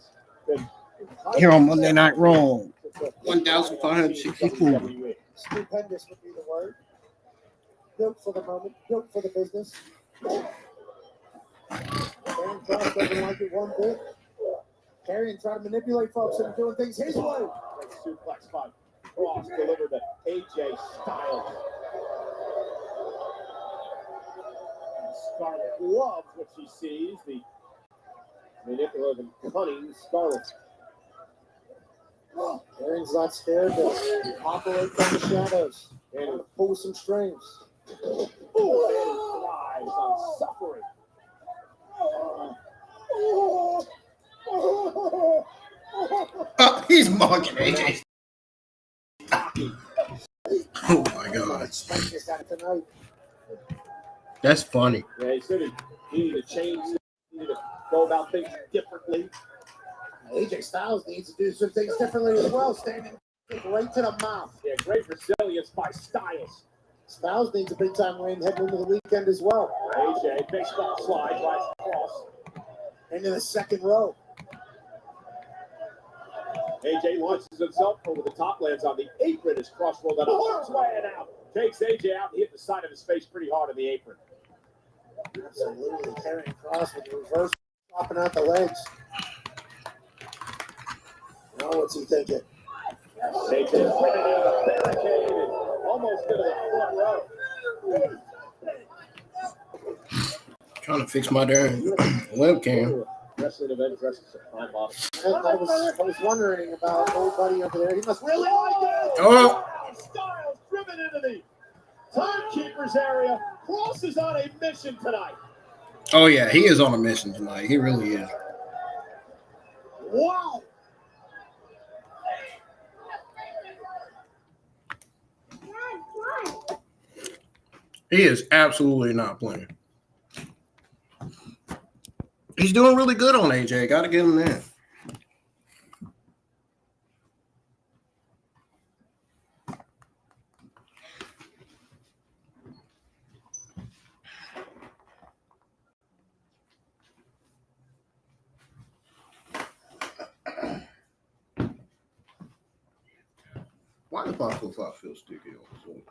Here on Monday Night Raw, 1,564. Stupendous would be the word. Built for the moment, built for the business. Karrion Kross doesn't like it one bit. Karrion trying to manipulate folks into doing things his way. Great suplex by Kross delivered to AJ Styles. And Scarlett loves what she sees. The manipulative and cunning Scarlett. Karrion's not scared to operate from the shadows and pull some strings. Oh, and flies on suffering. Oh, he's mocking AJ. Oh my God. That's funny. Yeah, he said he needed to change, he needed to go about things differently. AJ Styles needs to do some things differently as well, standing right to the mouth. Yeah, great resilience by Styles. Styles needs a big time win heading into the weekend as well. AJ, baseball slide by Kross. Into the second row. AJ launches himself over the top, lands on the apron as Kross rolled out. Arms way out. Takes AJ out and hit the side of his face pretty hard on the apron. Absolutely. Karrion Kross with the reverse, chopping out the legs. Now what's he thinking? AJ spinning into the barricade and almost into the front row. Trying to fix my darn webcam. Wrestling event dresses a prime bottom. I was wondering about old buddy over there. He must really like it. Oh. Styles driven into the timekeeper's area. Kross is on a mission tonight. Oh yeah, he is on a mission tonight. He really is. Wow. He is absolutely not playing. He's doing really good on AJ. Got to give him that. Why does my profile feel sticky on this one?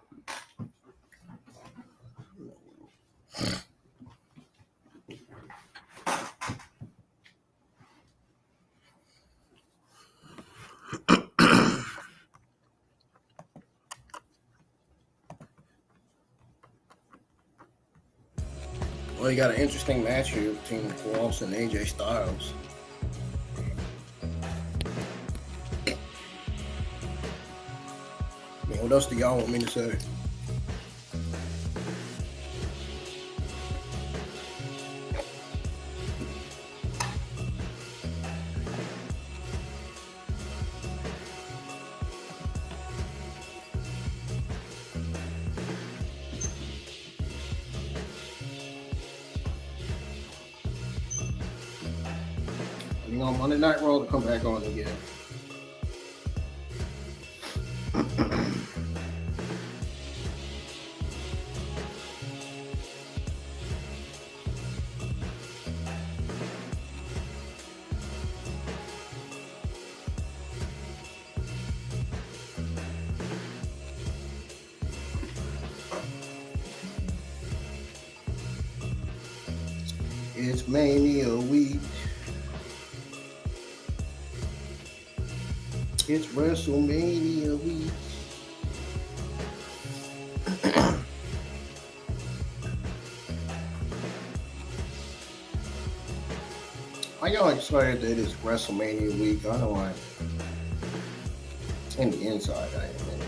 Well, you got an interesting match here between Kross and AJ Styles. I mean, what else do y'all want me to say? You know, Monday Night Raw to come back on again. It's Mania week. It's WrestleMania week. Are y'all excited that it's WrestleMania week? I know I am. In the inside, I am anyway.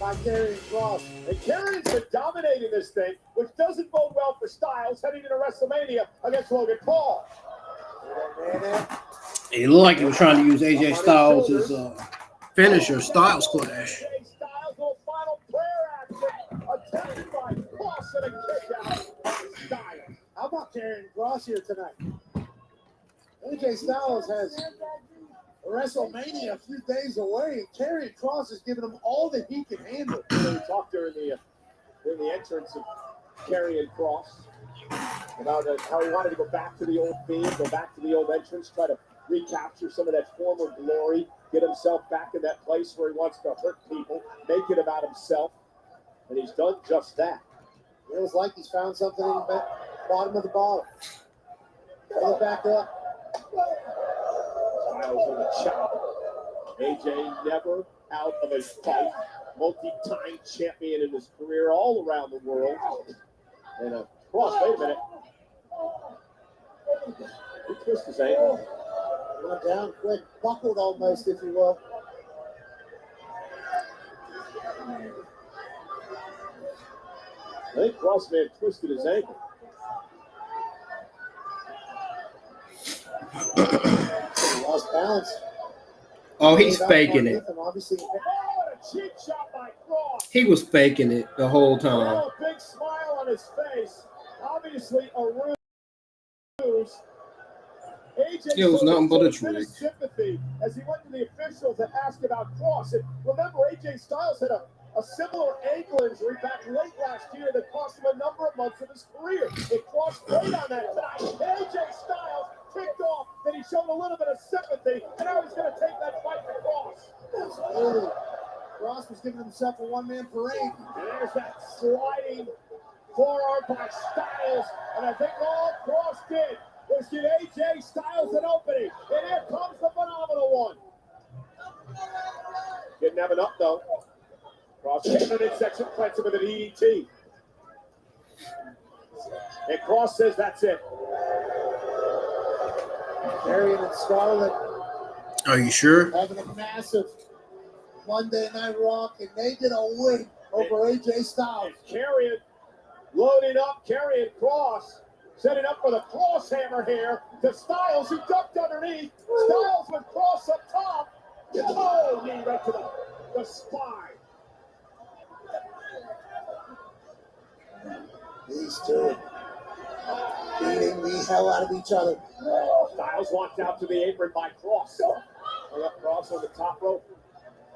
by Karrion Kross. And Karrion's been dominating this thing, which doesn't bode well for Styles heading into WrestleMania against Logan Paul. It looked like he was trying to use AJ Styles as a finisher, Styles Clash. AJ Styles will final prayer action, attempted by Kross and a kick out by Styles. How about Karrion Kross here tonight? AJ Styles has WrestleMania a few days away, and Karrion Kross is giving him all that he can handle. We talked during the entrance of Karrion Kross about how he wanted to go back to the old theme, go back to the old entrance, try to recapture some of that former glory, get himself back in that place where he wants to hurt people, make it about himself, and he's done just that. Feels like he's found something in the bottom of the bottle. Pull it back up. Styles on the chop. AJ never out of a fight. Multi-time champion in his career all around the world. And Kross, wait a minute. He twisted his ankle. Went down quick, buckled almost, if you will. I think Kross may have twisted his ankle. He lost balance. Oh, he's faking it. Obviously, Oh, what a cheap shot by Kross. He was faking it the whole time. Now a big smile on his face. Obviously a ruse. AJ It was nothing but a showed bit of trick. sympathy as he went to the officials and asked about Kross. And remember, AJ Styles had a similar ankle injury back late last year that cost him a number of months of his career. And Kross played on that tonight. AJ Styles kicked off, then he showed a little bit of sympathy, and now he's going to take that fight to Kross. absolutely. Kross was giving himself a one-man parade. And there's that sliding forearm by Styles, and I think all Kross did was give AJ Styles an opening, and here comes the phenomenal one. Didn't have enough though. Kross came in section, plants him with an EDT. And Kross says that's it. Karrion and Scarlett Are you sure? having a massive Monday Night Raw, and they did a win over AJ Styles. Karrion loading up, Karrion Kross, setting up for the cross hammer here to Styles, who ducked underneath. Styles with Kross up top. Oh, knee right to the spine. These two beating the hell out of each other. Styles walked out to the apron by Kross. Hung up Kross on the top rope.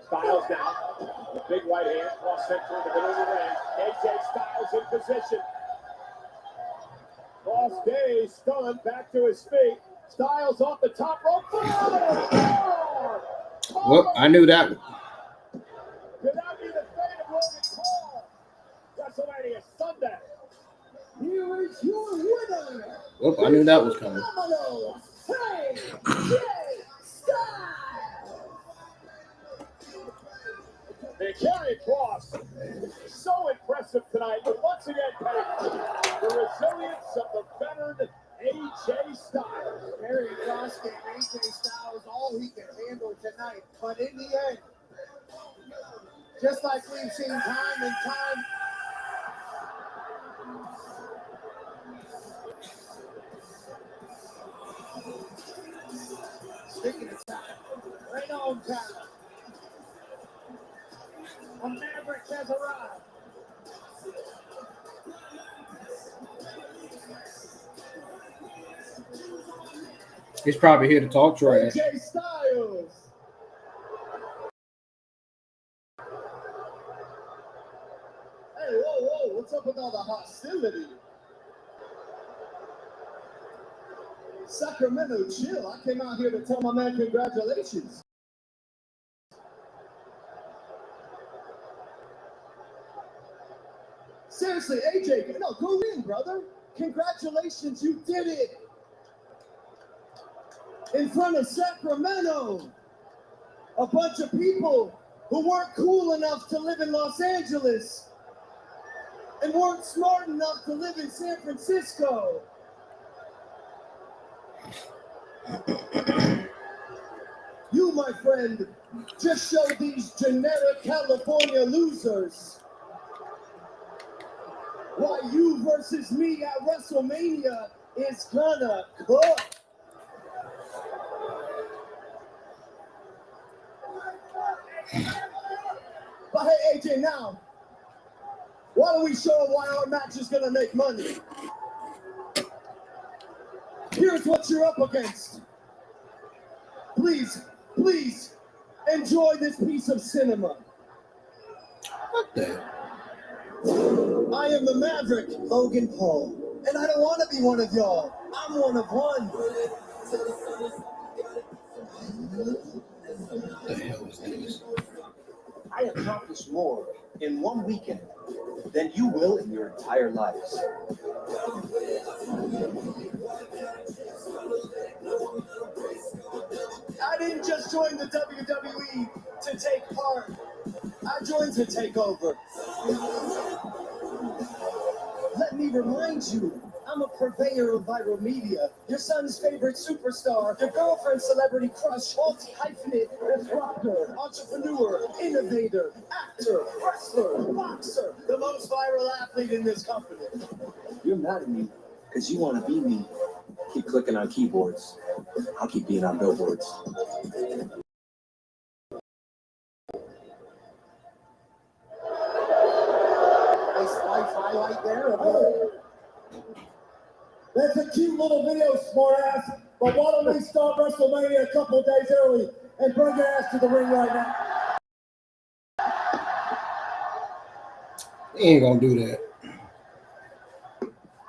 Styles now, the big right hand, Kross center in the middle of the ring. AJ Styles in position. Kross dazed, stunned, back to his feet. Styles off the top rope. Well, I knew that. Could that be the fate of Logan Paul? WrestleMania Sunday. Here is your winner. Well, I knew that was coming. Phenomenal AJ Styles. And Karrion Kross, so impressive tonight, but once again, the resilience of the veteran AJ Styles. Karrion Kross gave AJ Styles all he could handle tonight, but in the end, just like we've seen time and time, speaking of time, right on time, a Maverick has arrived. He's probably here to talk trash. AJ Styles. Hey, whoa, what's up with all the hostility? Sacramento, chill. I came out here to tell my man congratulations. Seriously, AJ, no, go in, brother. Congratulations, you did it. In front of Sacramento. A bunch of people who weren't cool enough to live in Los Angeles and weren't smart enough to live in San Francisco. You, my friend, just showed these generic California losers why you versus me at WrestleMania is gonna cook. But hey, AJ, now, why don't we show them why our match is gonna make money? Here's what you're up against. Please, please, enjoy this piece of cinema. What the? I am the Maverick, Logan Paul, and I don't want to be one of y'all. I'm one of one. What the hell is this? I accomplished more in one weekend than you will in your entire lives. I didn't just join the WWE to take part. I joined to take over. Let me remind you, I'm a purveyor of viral media, your son's favorite superstar, your girlfriend's celebrity crush, multi-hyphenate, disruptor, entrepreneur, innovator, actor, wrestler, boxer, the most viral athlete in this company. You're mad at me because you want to be me. Keep clicking on keyboards. I'll keep being on billboards. Nice life highlight there. That's a cute little video, smartass. But why don't we start WrestleMania a couple days early and bring your ass to the ring right now? He ain't gonna do that.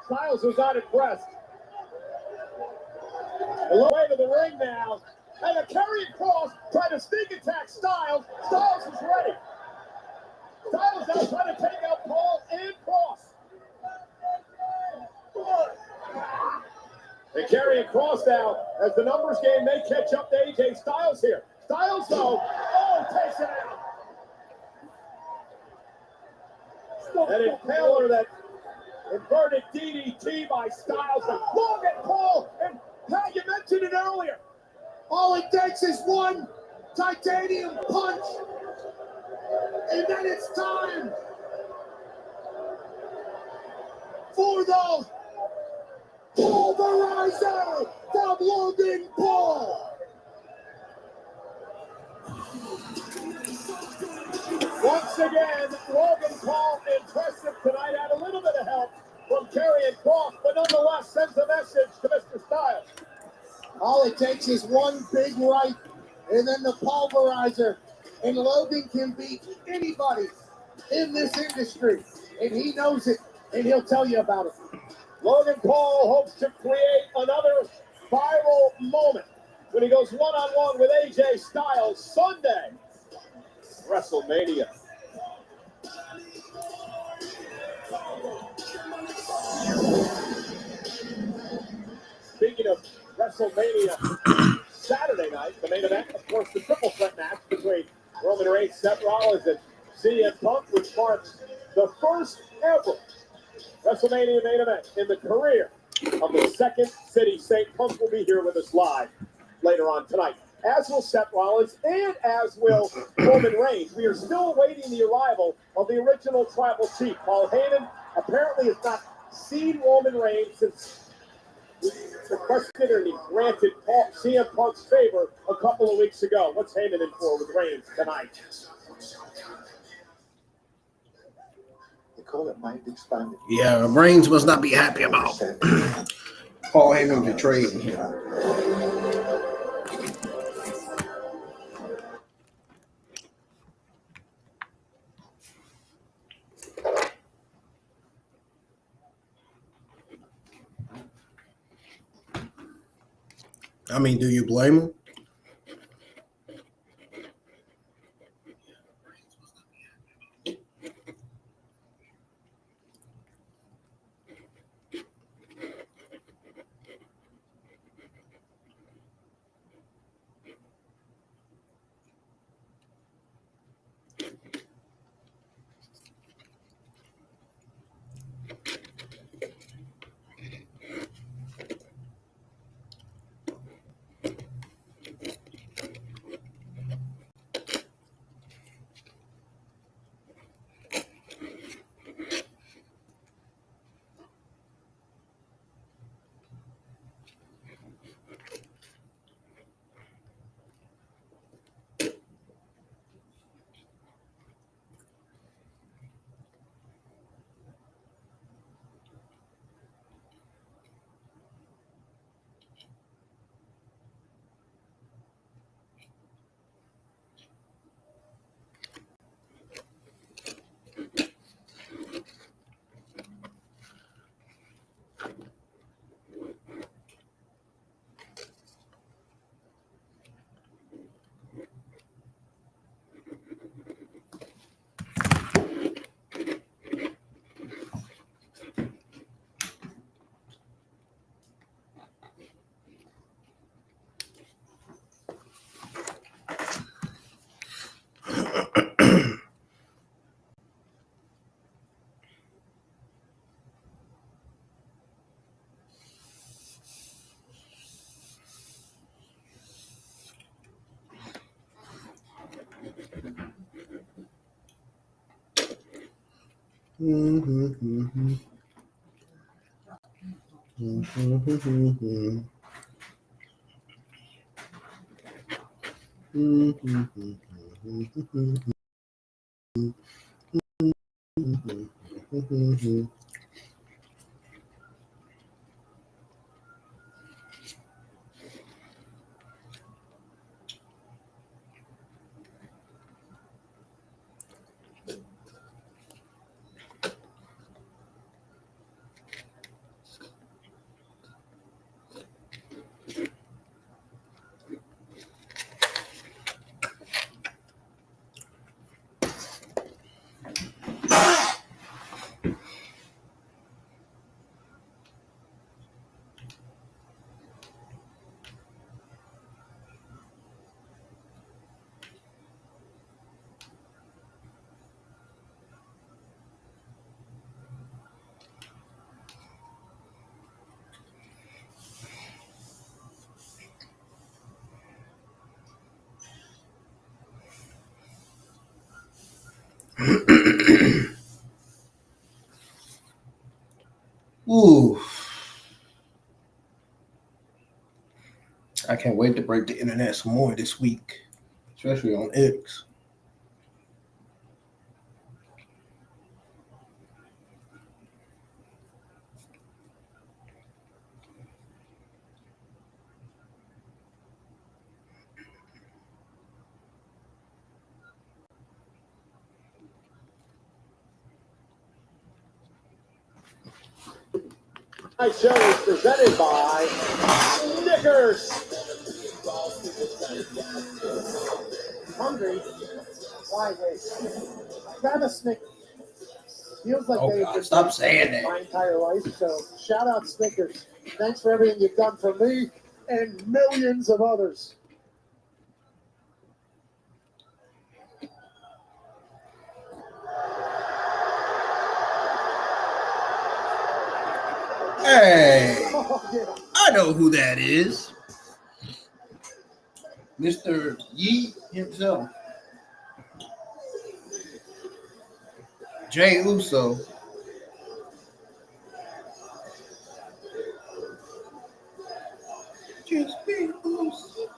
Styles was not impressed. A little way to the ring now. And a Karrion Kross trying to sneak attack Styles. Styles is ready. Styles now trying to take out Paul and Kross. And Karrion Kross now, as the numbers game may catch up to AJ Styles here. Styles though, takes it out. An impaler, that inverted DDT by Styles. And Logan Paul, and how you mentioned it earlier. All it takes is one titanium punch, and then it's time for the pulverizer from Logan Paul. Once again, Logan Paul impressive tonight. Had a little bit of help from Karrion Kross, but nonetheless sends a message to Mr. Styles. All it takes is one big right, and then the pulverizer, and Logan can beat anybody in this industry, and he knows it, and he'll tell you about it. Logan Paul hopes to create another viral moment when he goes one-on-one with AJ Styles Sunday, WrestleMania. Speaking of WrestleMania, Saturday night, the main event, of course, the triple threat match between Roman Reigns, Seth Rollins, and CM Punk, which marks the first ever WrestleMania main event in the career of the Second City Saint. Punk will be here with us live later on tonight, as will Seth Rollins and as will Roman Reigns. We are still awaiting the arrival of the original tribal chief. Paul Heyman apparently has not seen Roman Reigns since requested and he granted CM Punk's favor a couple of weeks ago. What's Heyman in for with Reigns tonight? They call it mind expanded. Yeah, Reigns must not be happy about Paul Heyman betrayed him. I mean, do you blame him? Ooh. I can't wait to break the internet some more this week, especially on X. Tonight's show is presented by Snickers. Hungry? Why this? Grab a Snickers. Feels like Oh, they've God, been stop doing saying that. my entire life. So shout out Snickers. Thanks for everything you've done for me and millions of others. Hey, Oh, yeah. I know who that is. Mr. Yee himself. Jey Uso. Just be Uso.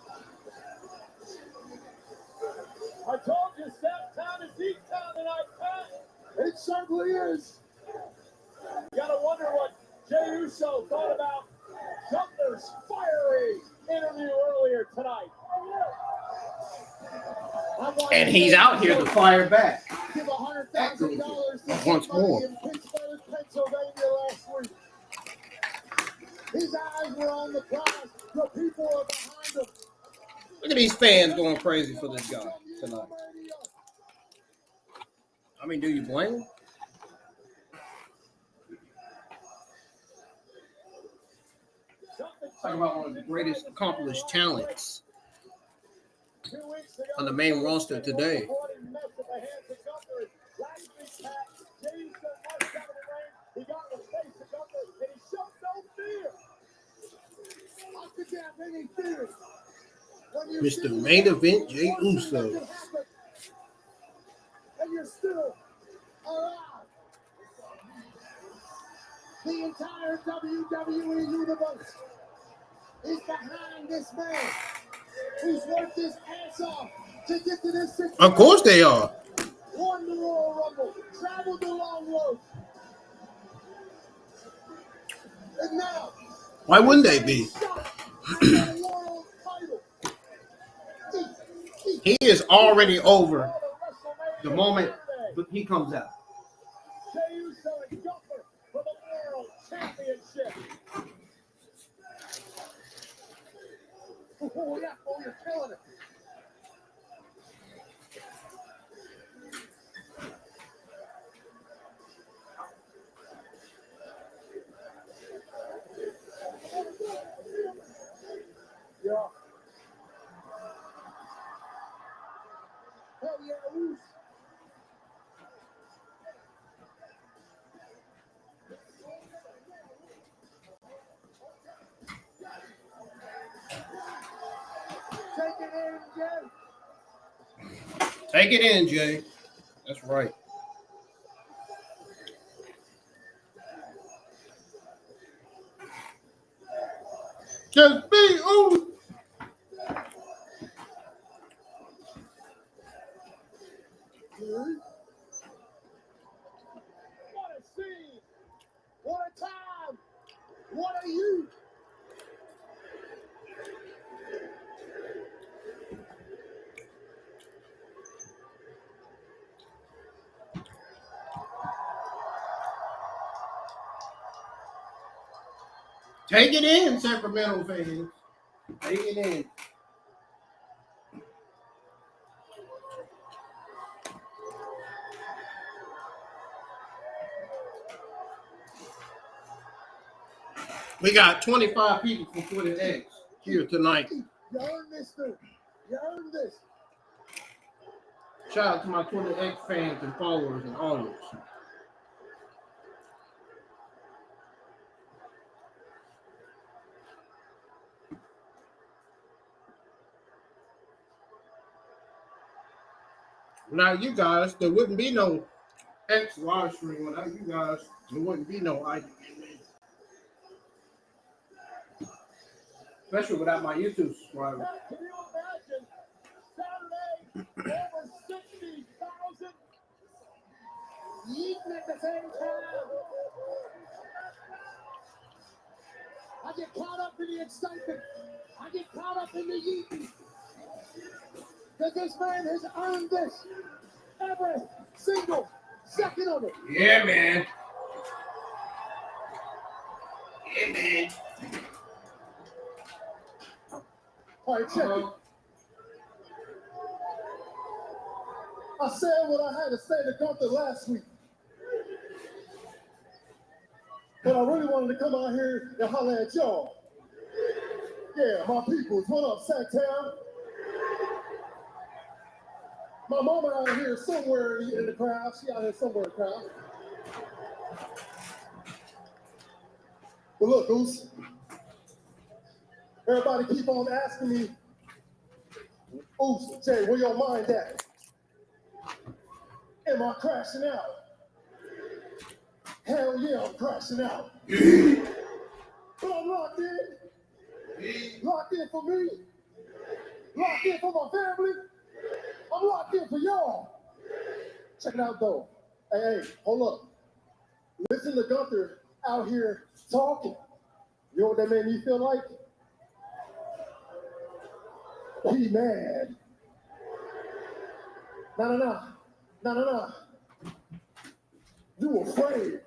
I told you, Seth, town is deep town tonight, Pat. It certainly is. You gotta wonder what Jey Uso thought about Gunther's fiery interview earlier tonight. And he's out here to fire back. Give $100,000 to Once more. in Pittsburgh, Pennsylvania last week. His eyes were on the prize. The people are behind him. Look at these fans going crazy for this guy tonight. I mean, do you blame him? Talk about one of the greatest accomplished talents on the main roster today. Mr. Main Event Jey Uso. And you're still alive. The entire WWE universe is behind this man who's worked his ass off to get to this situation. Of course they are. Won the Royal Rumble, traveled the long road. And now, Why wouldn't they be? world title. He is already over the moment he comes out. Jey Uso and Gunther for the World Championship. Oh, yeah, oh, you're killing it. Yeah. Hell yeah, Uso. Take it in, Jay. That's right. Just be Uso. What a scene! What a time! What a youth! Take it in, Sacramento fans. Take it in. We got 25 people from Twitter X here tonight. You earned this, dude. You earned this. Shout out to my Twitter X fans and followers and audience. Without you guys, there wouldn't be no X live stream. Without you guys, there wouldn't be no IGN. Especially without my YouTube subscribers. Can you imagine Saturday over 60,000 eating at the same time? I get caught up in the excitement. I get caught up in the eating. Because this man has earned this every single second of it. Yeah, man. Yeah, man. All right, check it. I said what I had to say to Gunther last week. But I really wanted to come out here and holler at y'all. Yeah, my peoples. What up, Sacktown? My mama out here somewhere in the crowd. She out here somewhere in the crowd. But look, Goose. Everybody keep on asking me, Oos, Jay, where your mind at? Am I crashing out? Hell yeah, I'm crashing out. But I'm locked in. Locked in for me. Locked in for my family. I'm locked in for y'all. Check it out, though. Hey, hold up. Listen to Gunther out here talking. You know what that made me feel like? He mad. No. You afraid.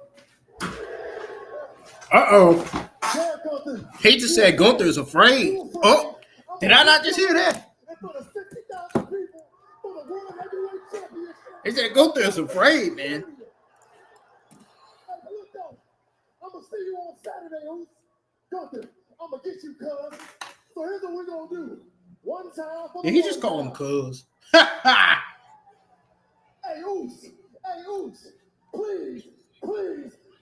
Uh-oh. Yeah, Gunther. He just said Gunther is afraid. Oh, did I not just hear that? And for the 60,000 people, for the World Heavyweight Championship. He said Gunther is afraid, man. Hey, look though. I'm going to see you on Saturday, Oos. Gunther, I'm going to get you, cuz. So here's what we're going to do. One time for the Yeah, he just called him cuz. Hey, Oos. Hey, Oos. Please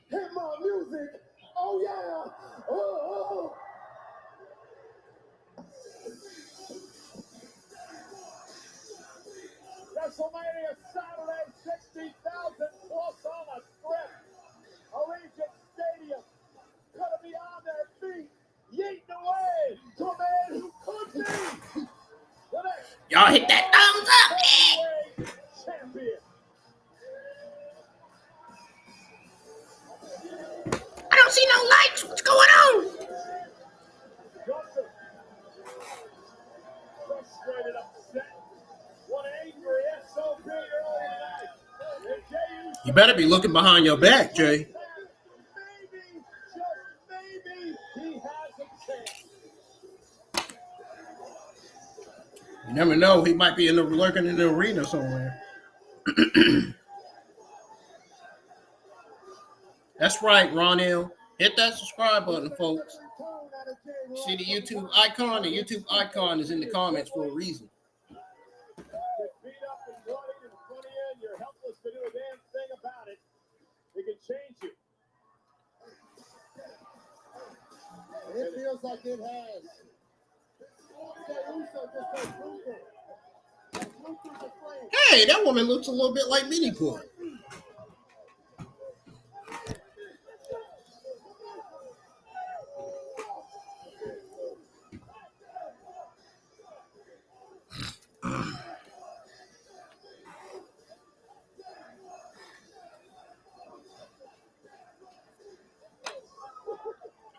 hit my music. Oh, yeah. Oh. WrestleMania Saturday, 60,000 plus on a strip. Allegiant Stadium. Gonna be on their feet. Yeeting away to a man who could be the next Y'all hit that thumbs up. heavyweight champion. I don't see no lights. What's going on? Gunther, frustrated, upset. One angry SOB early tonight. And Jey Uso, You better be looking behind your back, Jay. maybe, just maybe, he has a chance. You never know. He might be lurking in the arena somewhere. That's right, Ronell. Hit that subscribe button, folks. See the YouTube icon? The YouTube icon is in the comments for a reason. Get beat up and bloodied in front of you, and you're helpless to do a damn thing about it. It can change you. And it feels like it has. Jey Uso just goes Luther. Like Luther's afraid. Hey, that woman looks a little bit like Minnie Boy.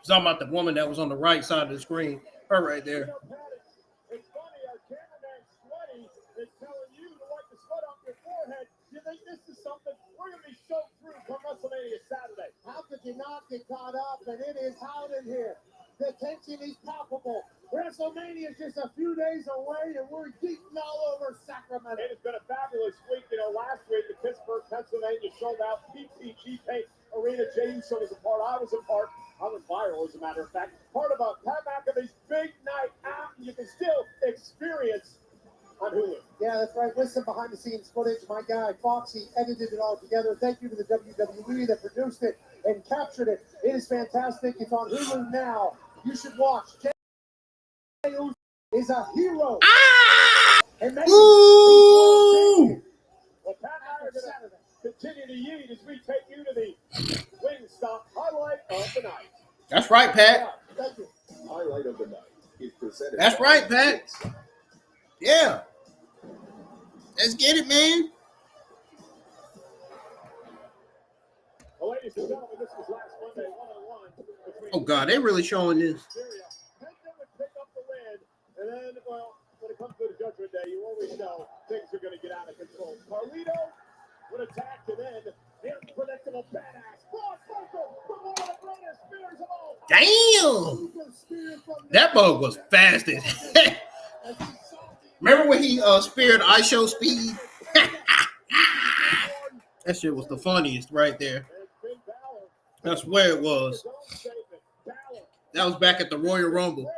Talking about the woman that was on the right side of the screen. Her right there. It's funny, our cameraman Sweaty is telling you to wipe the sweat off your forehead. You think this is something we're going to be soaked through come WrestleMania Saturday? How could you not get caught up? And it is hot in here. The tension is palpable. WrestleMania is just a few days away, and we're geeking all over Sacramento. It has been a fabulous week. You know, last week the Pittsburgh, Pennsylvania sold out PPG Paint Arena. Jey Uso was a part. I was a part. I was viral, as a matter of fact. Part of a Pat McAfee's big night out, and you can still experience on Hulu. Yeah, that's right. With some behind-the-scenes footage, my guy Foxy edited it all together. Thank you to the WWE that produced it and captured it. It is fantastic. It's on Hulu now. You should watch. Jey Uso is a hero. And Ooh! Well, Pat and I are going to continue to yeet as we take you to the Wingstop highlight of the night. That's right, Pat. Thank you. Highlight of the night is presented. That's right, Pat. Yeah. Let's get it, man. Well, ladies and gentlemen, this was last Monday, 1-on-1. Oh, God, they really showing this. Penta would pick up the win, and then, well, when it comes to the Judgment Day, you always know things are going to get out of control. Carlito would attack, and then the unpredictable badass Kross from one of the greatest spears of all time. Damn. That bug was fast as heck. Remember when he speared ISO Speed? That shit was the funniest right there. That's where it was. That was back at the Royal Rumble.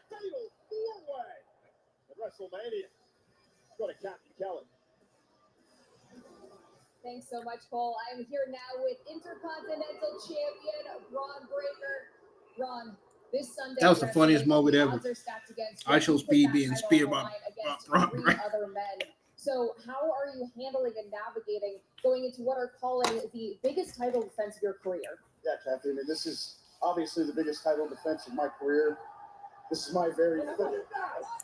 Fatal four-way at WrestleMania. Go to Captain Kelly. Thanks so much, Cole. I am here now with Intercontinental Champion Braun Breaker. Braun, this Sunday. That was the funniest moment ever. Odds are stacked against I show Speed being speared by Braun Breaker. Other men. So, how are you handling and navigating going into what are calling the biggest title defense of your career? Yeah, Captain. I mean, this is obviously the biggest title defense of my career. This is my very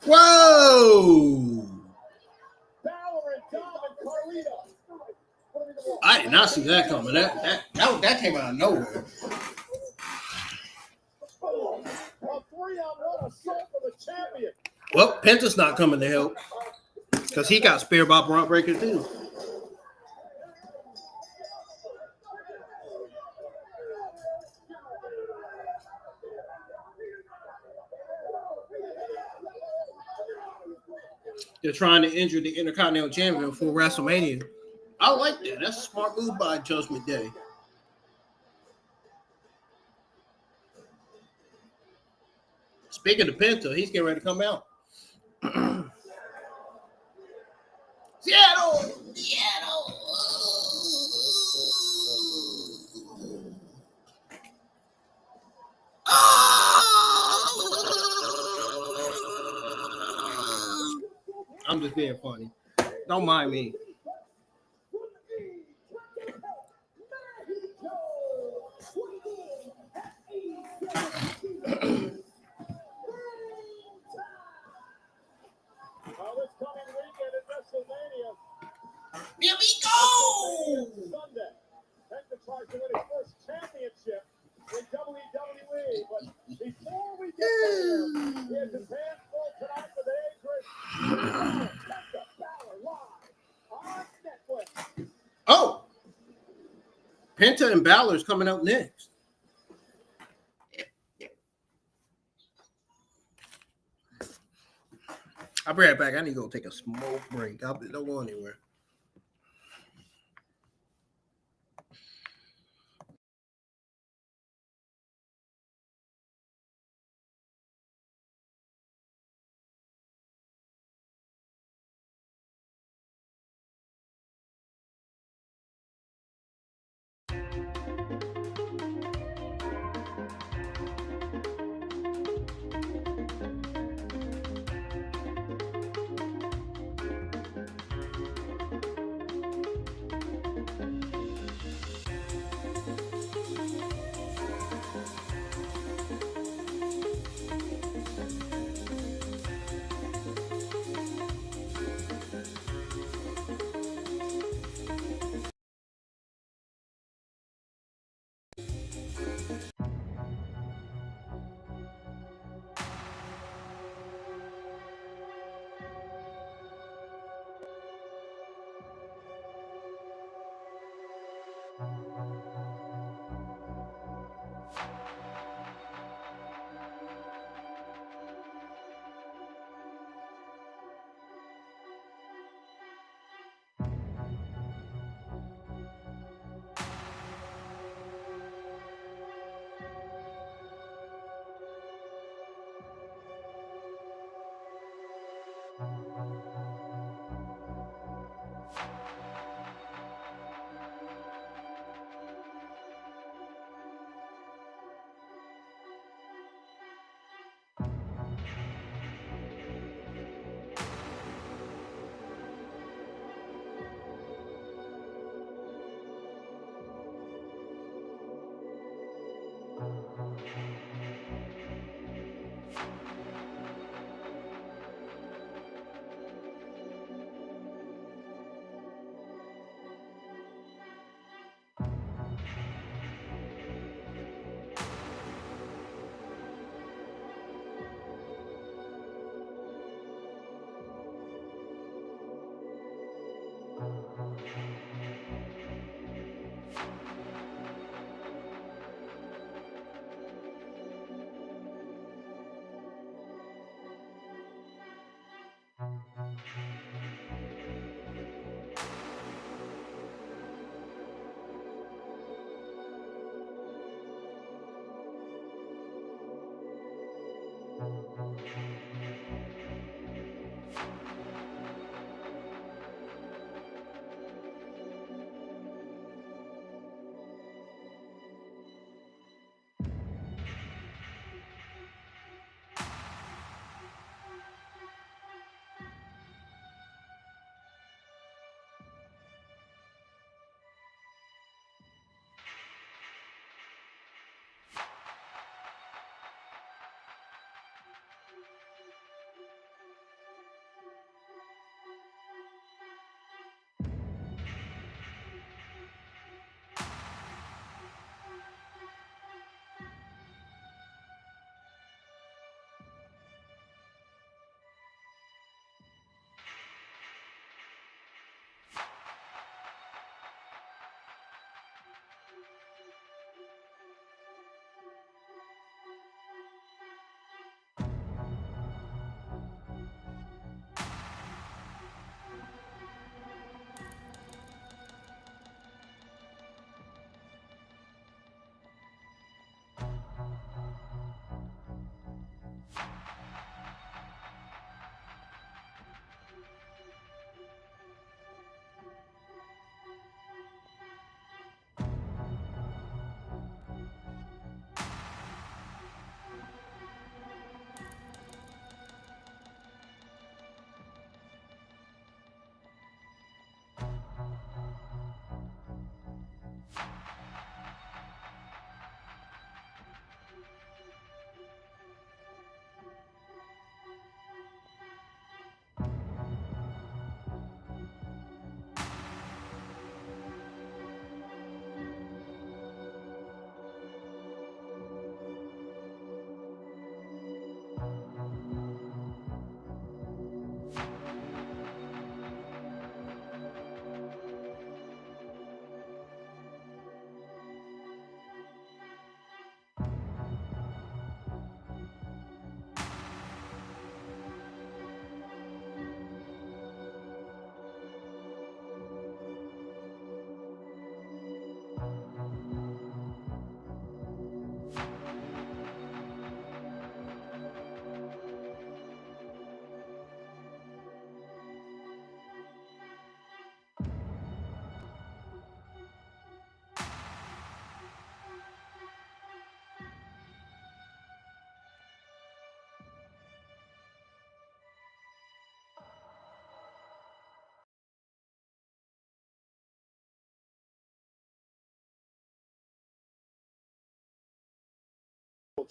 Whoa! Balor and Dom and Carlito. I did not see that coming. That came out of nowhere. A 3-on-1 assault for the champion. Well, Penta's not coming to help because he got speared by Braun Breaker too. They're trying to injure the Intercontinental Champion for WrestleMania. I like that. That's a smart move by Judgment Day. Speaking of Penta, he's getting ready to come out. Seattle! I'm just being funny. Don't mind me. Here we go! Sunday. Penta tries to win his first championship in WWE, but before we get there, he has his hands full tonight with Penta Balor live on Netflix. Oh! Penta and Balor's coming up next. I'll be right back. I need to go take a smoke break. Don't go anywhere.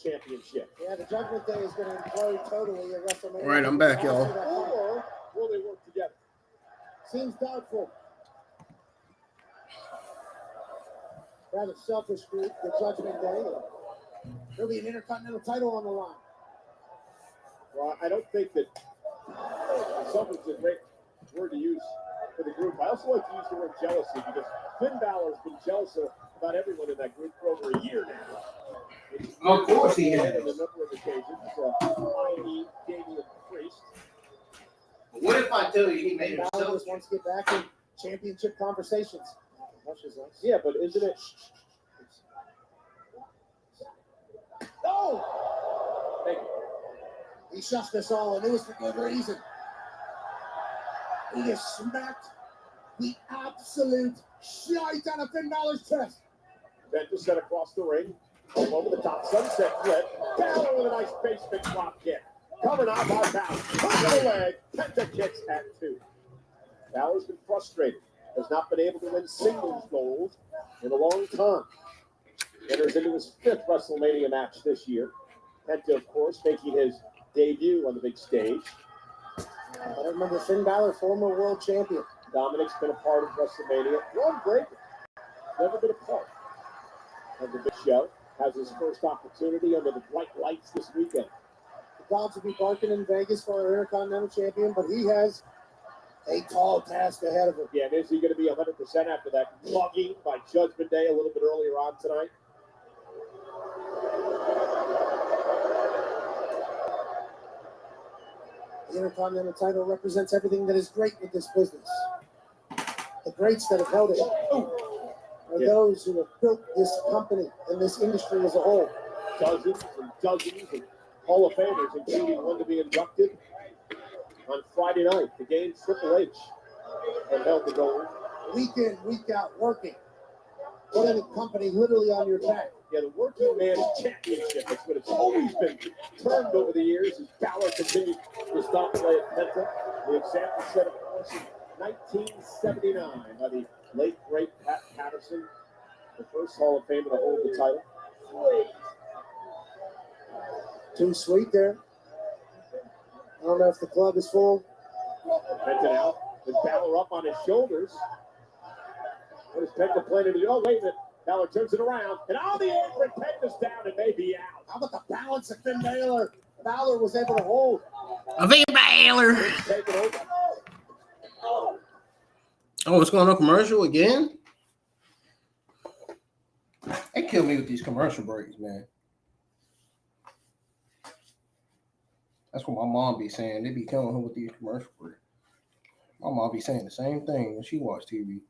Championship. Yeah, the Judgment Day is going to implode totally at WrestleMania. All right, I'm back, y'all. Or will they work together? Seems doubtful. Rather selfish group, the Judgment Day. There'll be an Intercontinental title on the line. Well, I don't think that selfish is a great word to use for the group. I also like to use the word jealousy because Finn Balor's been jealous about everyone in that group for over a year now. Of course he has. On a number of occasions, i.e. Damian Priest. What if I tell you he made Balor himself? just wants to get back in championship conversations. Yeah, but isn't it? Oh! Thank you. He shuts us all, and it was for good reason. He just smacked the absolute shite out of Finn Balor's chest. Then to set across the ring, over the top, sunset flip. Balor with a nice basement drop kick. Covered out by Balor. Hook of the leg. Penta kicks at 2. Balor's been frustrated. Has not been able to win singles gold in a long time. Enters into his 5th WrestleMania match this year. Penta, of course, making his debut on the big stage. I remember Finn Balor, former world champion. Dominic's been a part of WrestleMania. Ron Breaker, never been a part of the big show. Has his first opportunity under the bright lights this weekend. The dogs will be barking in Vegas for our Intercontinental champion, but he has a tall task ahead of him. Yeah, and is he going to be 100% after that mugging by Judgment Day a little bit earlier on tonight? The Intercontinental title represents everything that is great with this business. The greats that have held it are those who have built this company and this industry as a whole. Dozens and dozens of Hall of Famers, including one to be inducted on Friday night. The game Triple H have held the gold. Week in, week out, working. Putting the company literally on your back. Yeah, the Working Man's Championship. That's what it's always been termed over the years as Balor continued to stop play at Penta. The example set, of course, in 1979 by the late, great Pat Patterson, the first Hall of Famer to hold the title. Too sweet there. I don't know if the club is full. Penta now with Balor up on his shoulders. What is Penta planning to do? Oh, wait a minute. Balor turns it around. And on the apron, Penta's down and may be out. How about the balance of Finn Balor? Balor was able to hold. Finn Balor. Take it over. Oh, it's going on commercial again? They kill me with these commercial breaks, man. That's what my mom be saying. They be killing her with these commercial breaks. My mom be saying the same thing when she watch TV.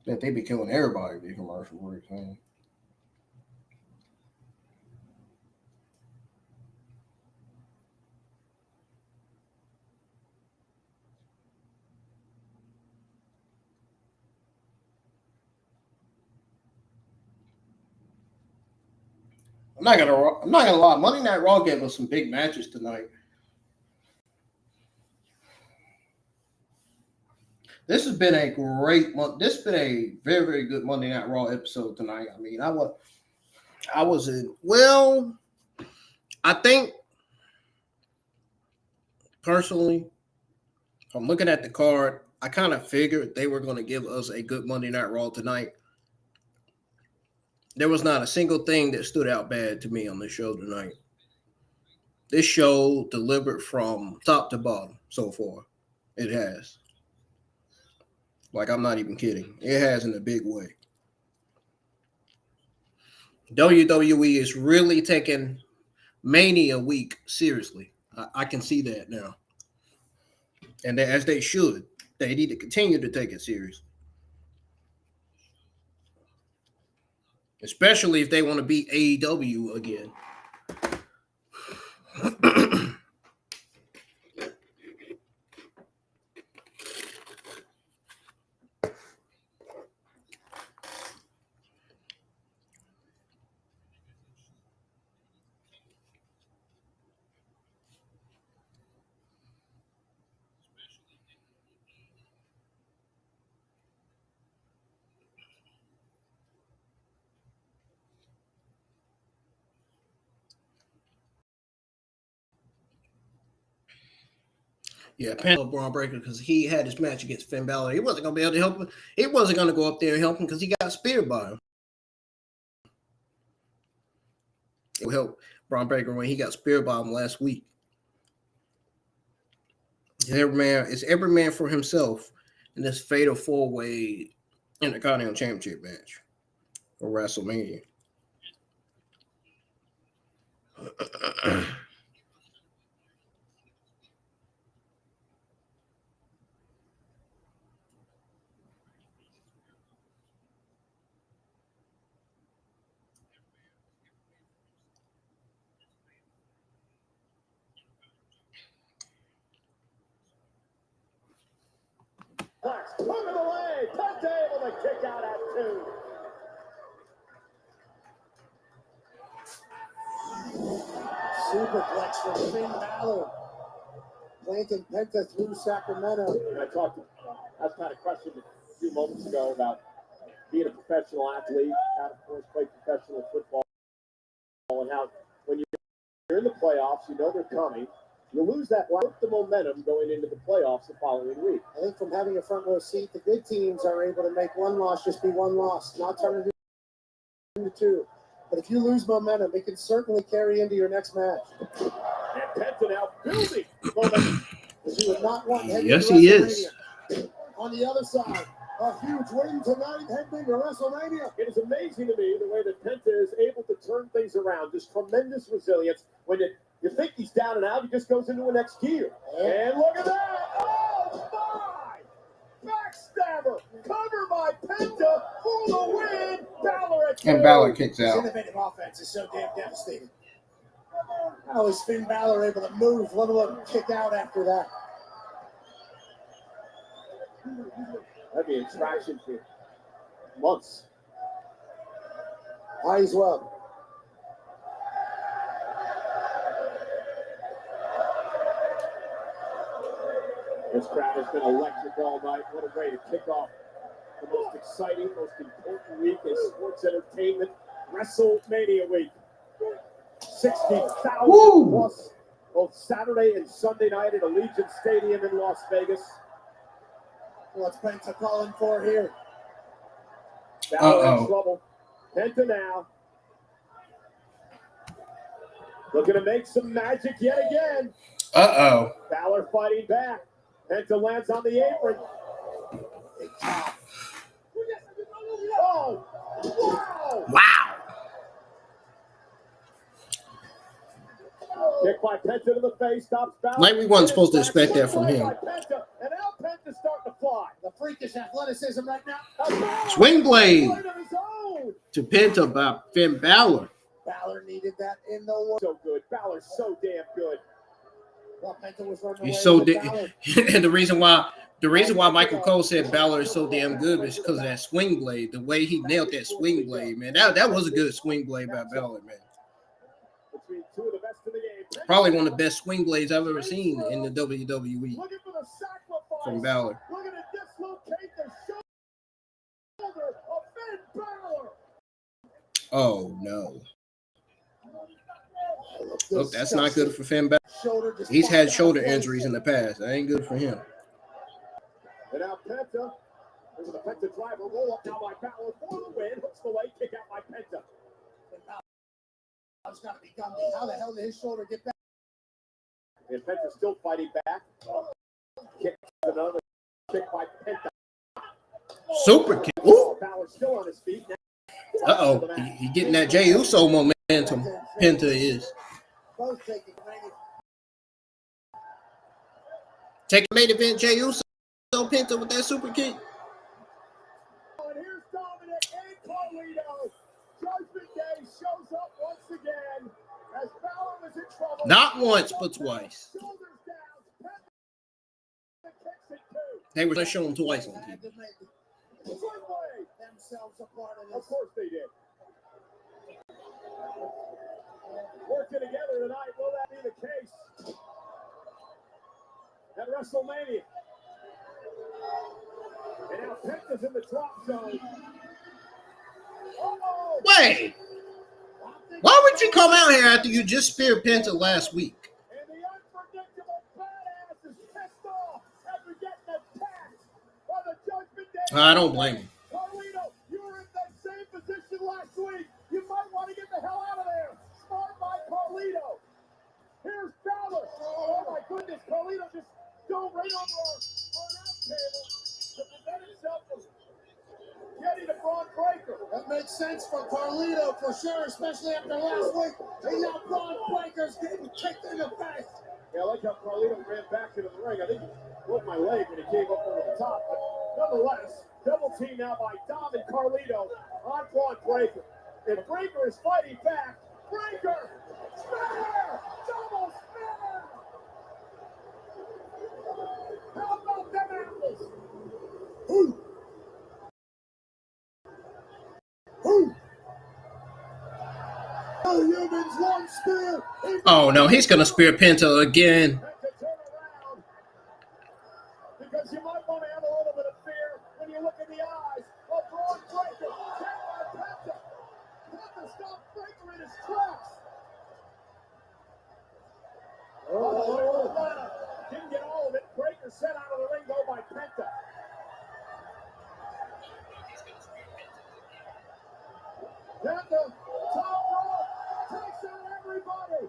That they be killing everybody with these commercial breaks, man. I'm not gonna lie. Monday Night Raw gave us some big matches tonight. This has been a great month. This has been a very, very good Monday Night Raw episode tonight. I mean, I think personally, if I'm looking at the card, I kind of figured they were going to give us a good Monday Night Raw tonight. There was not a single thing that stood out bad to me on this show tonight. This show delivered from top to bottom so far. It has. Like, I'm not even kidding. It has in a big way. WWE is really taking Mania Week seriously. I can see that now. And as they should. They need to continue to take it seriously. Especially if they want to beat AEW again. Yeah, Penta Braun Breaker, because he had his match against Finn Balor. He wasn't going to be able to help him. He wasn't going to go up there and help him because he got speared by him. It will help Braun Breaker when he got speared by him last week. It's every man for himself in this fatal four-way Intercontinental Championship match for WrestleMania. Hook of the leg. Penta able to kick out at 2. Superplex from Finn Balor. Planting Penta through Sacramento. And I asked Pat a question a few moments ago about being a professional athlete. Pat, of course, played professional football, and how when you're in the playoffs, you know they're coming. You lose that the momentum going into the playoffs the following week. I think from having a front row seat, the good teams are able to make one loss just be one loss, not turn it into 2. But if you lose momentum, it can certainly carry into your next match. And Penta now building momentum. Because you would not want Yes, he is. On the other side, a huge win tonight, heading to WrestleMania. It is amazing to me the way that Penta is able to turn things around. Just tremendous resilience. When you think he's down and out, he just goes into a next gear. And look at that! Oh, my! Backstabber! Cover by Penta for the win! Balor at And Balor kicks His out. innovative offense is so damn devastating. How is Finn Balor able to move, let alone kick out after that? That'd be a attraction for months. Eyes well. This crowd has been electric all night. What a way to kick off the most exciting, most important week in sports entertainment, WrestleMania week. 60,000 plus both Saturday and Sunday night at Allegiant Stadium in Las Vegas. What's Penta calling for here? Balor in trouble. Penta now. Looking to make some magic yet again. Balor fighting back. Penta lands on the apron. Oh! Wow! Wow! Kick by Penta to the face, stops Balor. Like we weren't supposed to expect that from him. And now Penta's starting to fly. The freakish athleticism right now. Swing blade to Penta by Finn Balor. Balor needed that in the world. So good. Balor's so damn good. Well, Penta was running He's away so with Balor. and the reason why Michael Cole said Balor is so damn good is because of that swing blade. The way he nailed that swing blade, man. That was a good swing blade by Balor, man. Between two of the best in the game. Probably one of the best swing blades I've ever seen in the WWE Looking for the sacrifice. from Balor. Looking to dislocate the shoulder of Finn Balor. Oh no. Look, that's not good for Finn Balor. He's had shoulder injuries in the past. That ain't good for him. And now Penta. There's an effective driver. Roll up now by Balor for the win. Hooks the leg. Kick out by Penta. It's got to be GUNTHER. How the hell did his shoulder get back? And Penta's still fighting back. Kick another kick by Penta. Super kick. Ooh. Balor still on his feet now. He getting that Jey Uso momentum. Penta is. Both taking Take the main event, Jey Uso, Penta with that super kick. And here's Dominic and Carlito. Judgment Day shows up once again as Balor was in trouble. Not once, but twice. Shoulders down. Penta kicks it too. They were shown twice on TV. themselves a part of this. Of course they did. Working together tonight, will that be the case? At WrestleMania. And now Penta's in the drop zone. Uh-oh. Wait. Why would you come out here after you just speared Penta last week? And the unpredictable badass is pissed off after getting attacked by the Judgment Day. I don't blame him. Carlito, you were in that same position last week. You might want to get the hell out of there. Smart by Carlito. Here's Balor. Oh my goodness, Carlito just dove right over our announce table to prevent himself from getting a Braun Breaker. That makes sense for Carlito for sure, especially after last week. He's now Braun Breaker's getting kicked in the face. Yeah, I like how Carlito ran back into the ring. I think he broke my leg when he came up over the top. But nonetheless, double team now by Dom and Carlito on Braun Breaker. And Breaker is fighting back. Breaker! Spear! Double spear! How about them apples? Who? Oh, humans, one spear. Oh no, he's gonna spear Penta again. Because you might want to have a little bit of fear when you look in the eyes of Braun Breaker. Check by Penta. Penta stopped Breaker in his tracks. Oh, didn't get all of it. Breaker set out of the ring though by Penta. Penta, top rope, takes out everybody.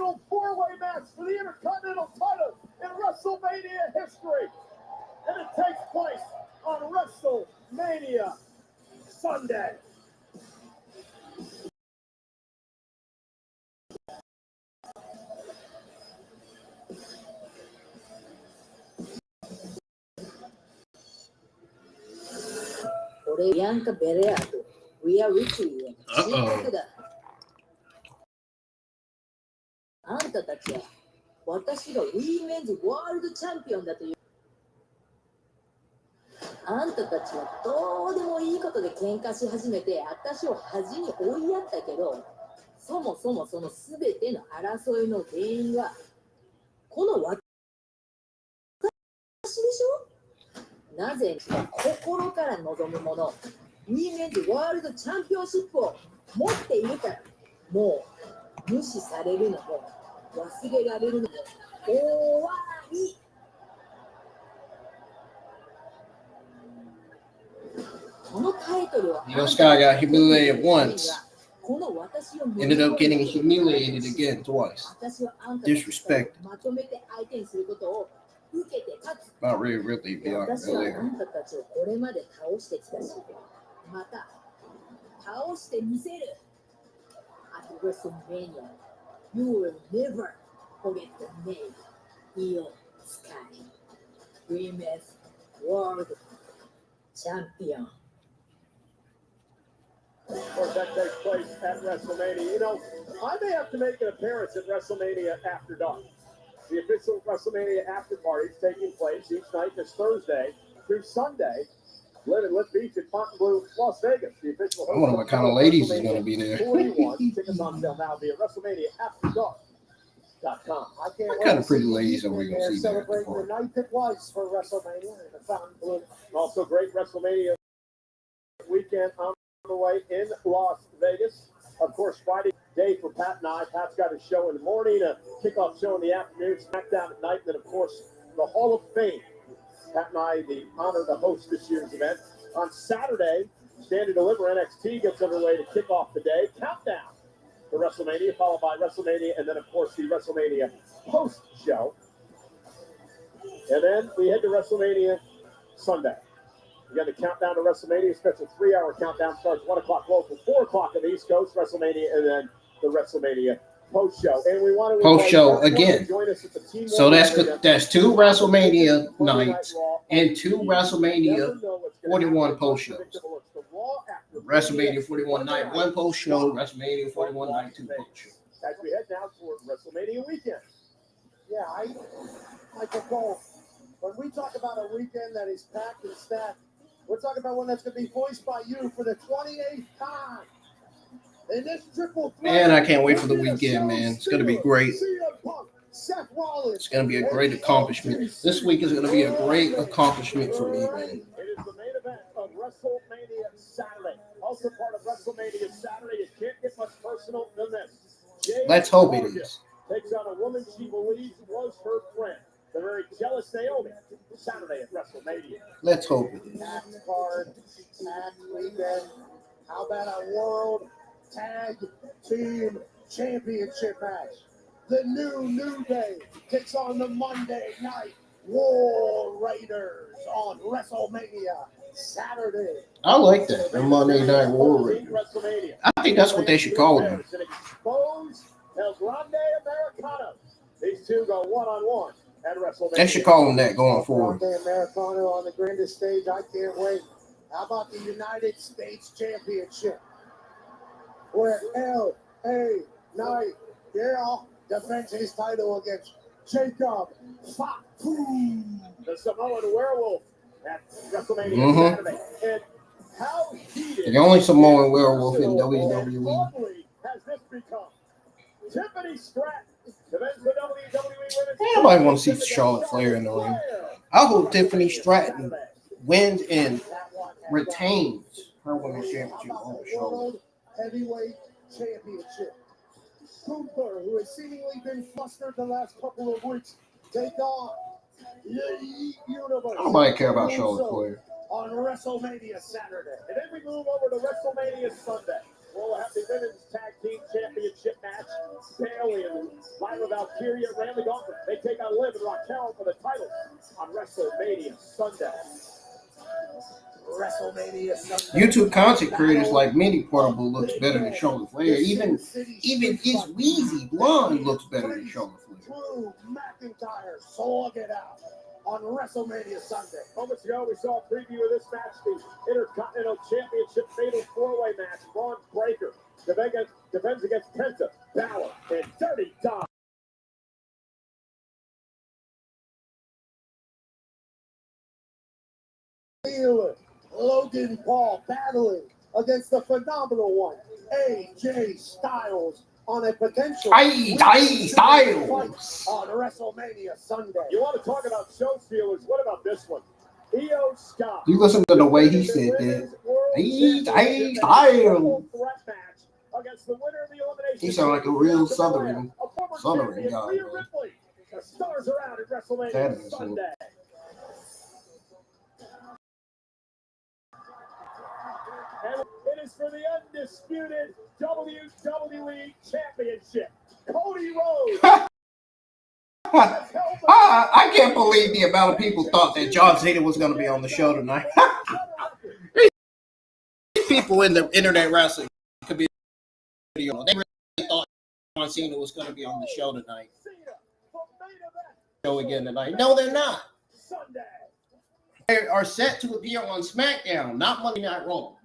fatal four-way match for the Intercontinental title in WrestleMania history. And it takes place on WrestleMania Sunday. Bianca Belair, Rhea Ripley、新国だ。あんたたちは私がウィメンズワールドチャンピオンだという。あんたたちはどうでもいいことで喧嘩し始めて私を恥に追いやったけど、そもそもその全ての争いの原因はこの私でしょ。なぜ心から望むもの、ウィメンズワールドチャンピオンシップを持っているから、もう無視されるのも忘れられるのも終わり。このタイトルは Sky got humiliated once. Ended up getting humiliated again twice. Disrespect. Not really beyond Belair. これまで倒してきたし、また倒してみせる。At WrestleMania, you will never forget the name Io Sky, Women's World Champion. Of course, that takes place at WrestleMania. You know, I may have to make an appearance at WrestleMania After Dark. The official WrestleMania after party is taking place each night this Thursday through Sunday. Live in Live Beach at Fontainebleau, Las Vegas. The official I wonder what kind of ladies is going to be there. 41 tickets on sale now via WrestleManiaAfterDark.com. I can't What kind of pretty ladies are we going to see there? Celebrating the night that was for WrestleMania in the Fontainebleau. Also, great WrestleMania weekend on the way in Las Vegas. Of course, Friday day for Pat and I. Pat's got a show in the morning, a kickoff show in the afternoon, SmackDown at night, and then, of course, the Hall of Fame. Pat and I, the honor to host this year's event. On Saturday, Stand and Deliver NXT gets underway to kick off the day. Countdown to WrestleMania, followed by WrestleMania, and then, of course, the WrestleMania post-show. And then we head to WrestleMania Sunday. We got the countdown to WrestleMania, special 3-hour countdown, starts 1 o'clock local, 4 o'clock on the East Coast, WrestleMania, and then the WrestleMania post-show. And we want to Post-show again. So that's 2 WrestleMania nights and 2 WrestleMania 41 post-shows. WrestleMania 41 night, 1 post-show, WrestleMania 41 night, 2 post-shows. As we head now toward WrestleMania weekend. Yeah, Michael Cole, when we talk about a weekend that is packed and stacked, we're talking about one that's going to be voiced by you for the 28th time. In this triple threat, Man, I can't wait for the weekend, man. It's going to be great. Seth Rollins. It's going to be a great accomplishment. This week is going to be a great accomplishment for me, man. It is the main event of WrestleMania Saturday. Also part of WrestleMania Saturday. It can't get much personal than this. Let's hope it is. Takes on a woman she believes was her friend. The very jealous Naomi. Saturday at WrestleMania. Let's hope it is. Packed card, packed weekend. How about a World Tag Team Championship match? The New Day takes on the Monday Night War Raiders on WrestleMania Saturday. I like that. The Monday Night War Raiders. I think that's what they should call them. Exposed El Grande Americano. These two go one-on-one at WrestleMania. They should call them that going forward. Grande Americano on the grandest stage. I can't wait. How about the United States Championship? Where L.A. Knight, defends his title against Jacob Fatu, the Samoan werewolf at WrestleMania Saturday. And how heated The only Samoan werewolf in WWE. has this become? Tiffany Stratton defends the WWE Women's Nobody want to see Charlotte Flair in the ring. I hope Tiffany Stratton wins and retains her women's championship on the show. World Heavyweight Championship. Gunther, who has seemingly been flustered the last couple of weeks, take on the Universe. Nobody care about Charlotte Flair. On WrestleMania Saturday. And then we move over to WrestleMania Sunday. We'll have the Women's Tag Team Championship match. Bayley and Karrion ran the gauntlet. They take on Liv and Raquel for the titles on WrestleMania Sunday. WrestleMania Sunday. YouTube content creators like Mini Portable looks better than Charlotte Flair. Even his Wheezy blonde looks better than Charlotte Flair. Drew McIntyre slug it out on WrestleMania Sunday. Moments ago, we saw a preview of this match, the Intercontinental Championship Fatal 4-Way match. Braun Breaker defends against Penta, Balor, and Dirty Dom. Logan Paul battling against the phenomenal one, AJ Styles, on a potential Styles on WrestleMania Sunday. You want to talk about show stealers? What about this one? Io Scott. You listen to the way he said that. Styles. Against the winner of the elimination. He sound like a real Southern guy. Ripley. The stars are out at WrestleMania Sunday. And it is for the undisputed WWE Championship. Cody Rhodes. I can't believe the amount of people thought that John Cena was going to be on the show tonight. People in the internet wrestling community, they really thought John Cena was going to be on the show tonight. Show again tonight. No, they're not. They are set to appear on SmackDown, not Monday Night Raw.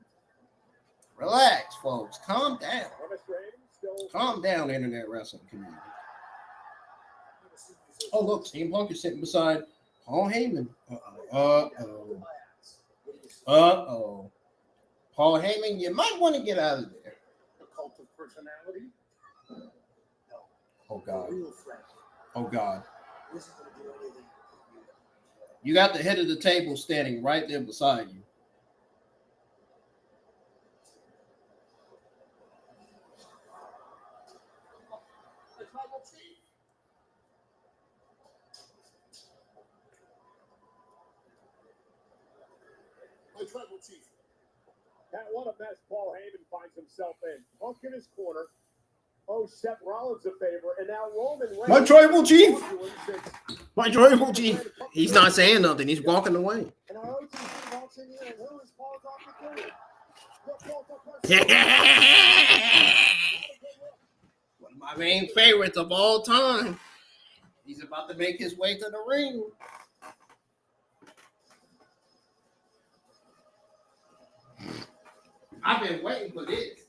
Relax, folks. Calm down. Calm down, internet wrestling community. Oh, look, CM Punk is sitting beside Paul Heyman. Uh-oh. Paul Heyman, you might want to get out of there. The cult of personality. Oh, God. Oh, God. You got the head of the table standing right there beside you. My tribal chief. Pat, what a mess Paul Heyman finds himself in. Punk in his corner. Oh, Seth Rollins a favor, and now Roman Reigns. My tribal chief. My tribal chief. He's not saying nothing. He's walking away. And our OTC walks in here, and who is Paul talking to? One of my main favorites of all time. He's about to make his way to the ring. I've been waiting for this.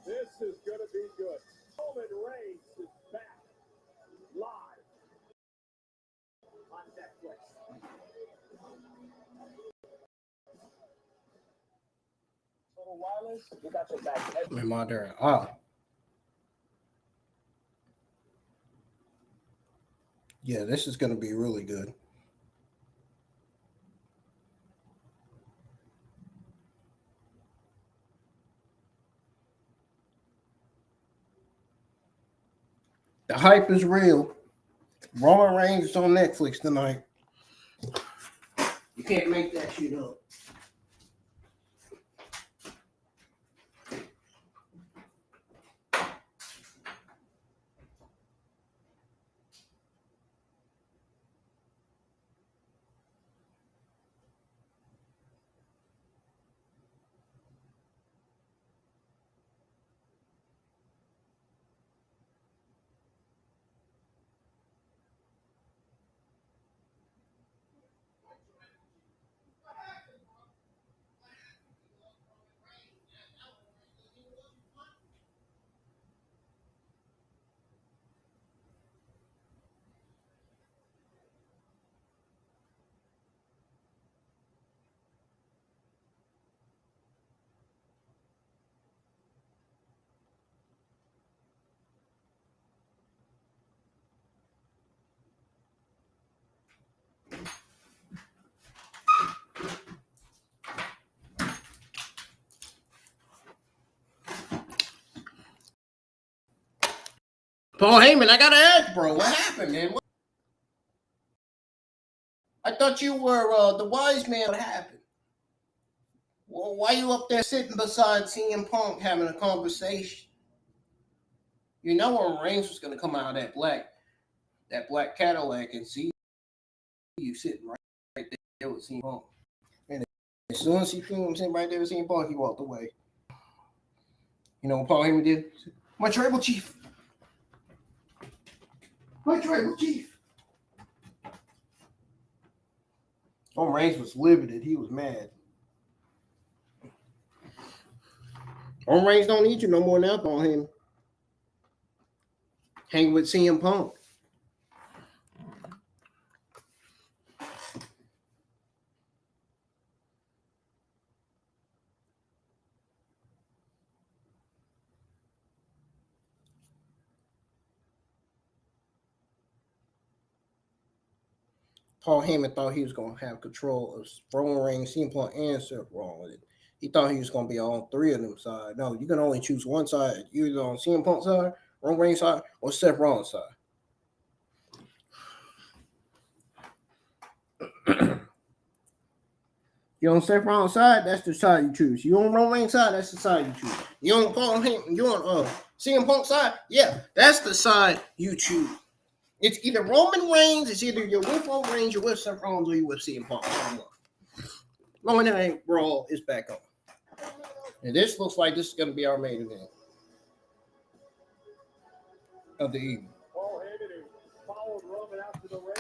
This is going to be good. Roman Reigns is back live on Netflix. Total Wireless, we got your back. My mother. Oh. Yeah, this is going to be really good. The hype is real. Roman Reigns is on Netflix tonight. You can't make that shit up. Paul Heyman, I gotta ask, bro, what happened, man? I thought you were the wise man. What happened? Well, why you up there sitting beside CM Punk having a conversation? You know when Reigns was gonna come out of that black Cadillac and see you sitting right there with CM Punk. And as soon as he seen him sitting right there with CM Punk, he walked away. You know what Paul Heyman did? My tribal chief. My tribal chief. Roman Reigns was livid. He was mad. Roman Reigns don't need you no more now, Paul Heyman. Hang with CM Punk. Paul Heyman thought he was going to have control of Roman Reigns, CM Punk, and Seth Rollins. He thought he was going to be on three of them sides. No, you can only choose one side. You're either on CM Punk side, Roman Reigns side, or Seth Rollins side. You're on Seth Rollins' side, that's the side you choose. You're on Roman Reigns' side, that's the side you choose. You're on Paul Heyman, you're on CM Punk side, yeah, that's the side you choose. It's either Roman Reigns, it's either you're with Roman Reigns, you're with Seth Rollins, or you're with CM Punk. Monday Night Raw is back on. And this looks like this is going to be our main event of the evening. Paul Heyman followed Roman out to the ring.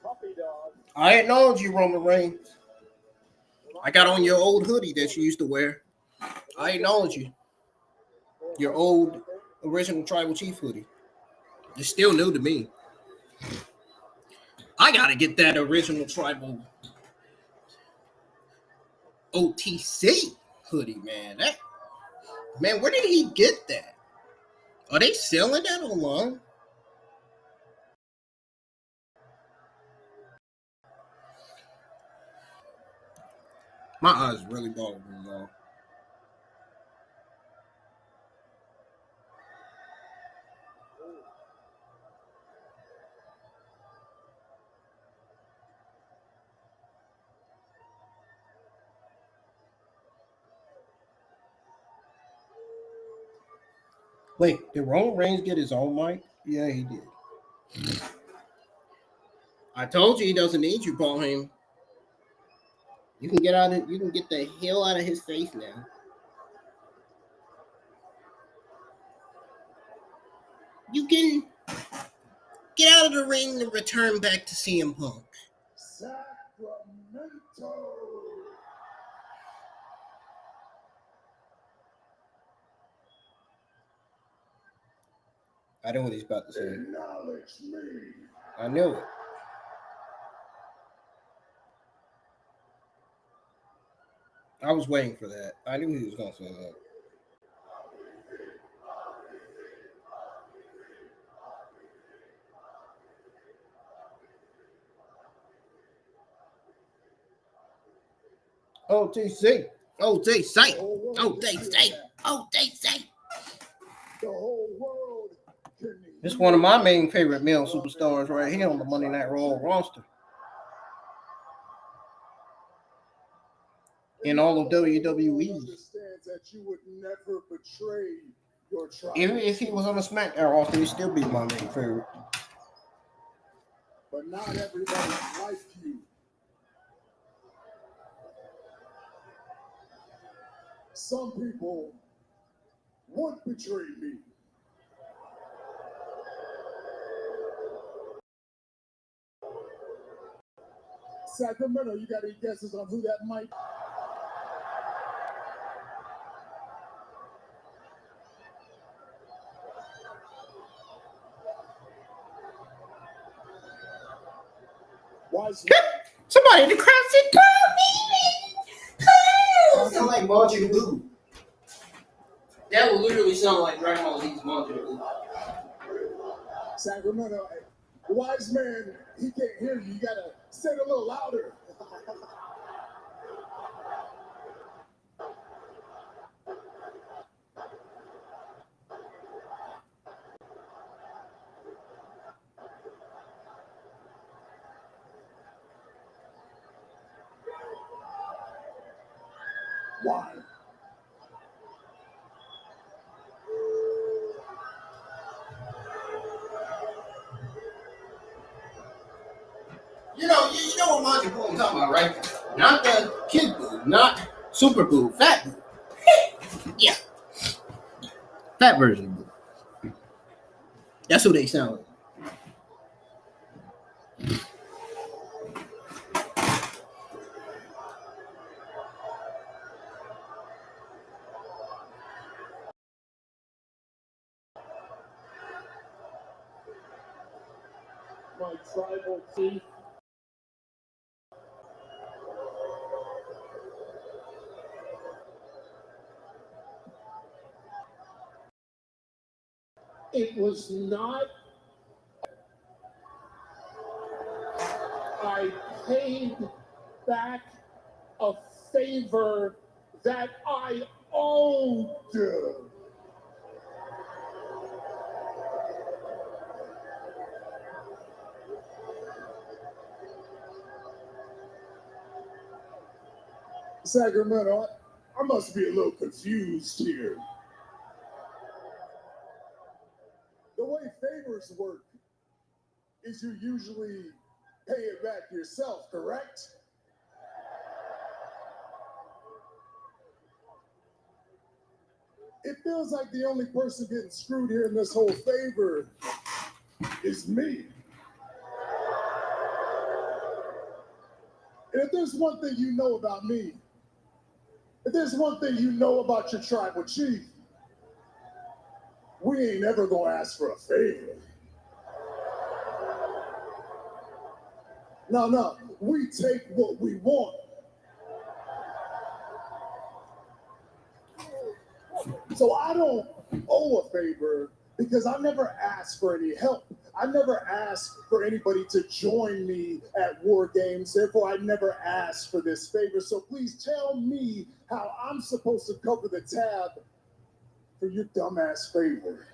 Puppy dog. I acknowledge you, Roman Reigns. I got on your old hoodie that you used to wear. I acknowledge you. Your old original Tribal Chief hoodie. It's still new to me. I got to get that original Tribal OTC hoodie, man. Man, where did he get that? Are they selling that online? My eyes really bothering me, though. Wait, did Roman Reigns get his own mic? Yeah, he did. I told you he doesn't need you, Paul Heyman. You can get the hell out of his face now. You can get out of the ring and return back to CM Punk. Sacramento. I know what he's about to say. Acknowledge me. I knew it. I was waiting for that. I knew he was going to say that. OTC. OTC. OTC. OTC. The whole world. This is one of my main favorite male superstars right here on the Monday Night Raw roster. In all of WWE. That you would never betray your tribe. Even if he was on the SmackDown roster, he'd still be my main favorite. But not everybody's like you. Some people would betray me. Sacramento, you got any guesses on who that might be? Somebody in the crowd said, "That sound like Marjorie Blue." That would literally sound like Dragon Ball Z's Marjorie Blue. Sacramento, wise man, he can't hear you. You gotta say it a little louder. Why? You know what Monty Boo I'm talking about, right? Not the kid boo, not super boo, fat boo. Yeah. Fat version of boo. That's who they sound like. My tribal chief. It was not. I paid back a favor that I owed. Sacramento, I must be a little confused here. The way favors work is you usually pay it back yourself, correct? It feels like the only person getting screwed here in this whole favor is me. And if there's one thing you know about me, if there's one thing you know about your tribal chief, we ain't ever gonna ask for a favor. No, we take what we want. So I don't owe a favor because I never asked for any help. I never asked for anybody to join me at War Games. Therefore, I never asked for this favor. So please tell me how I'm supposed to cover the tab for your dumbass favor.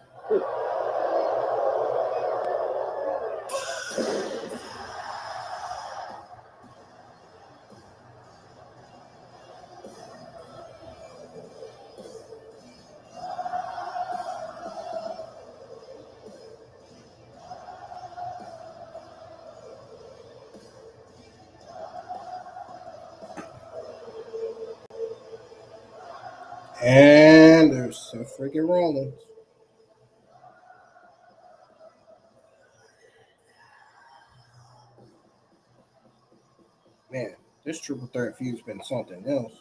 And there's Seth freaking Rollins. Man, this triple threat feud's been something else.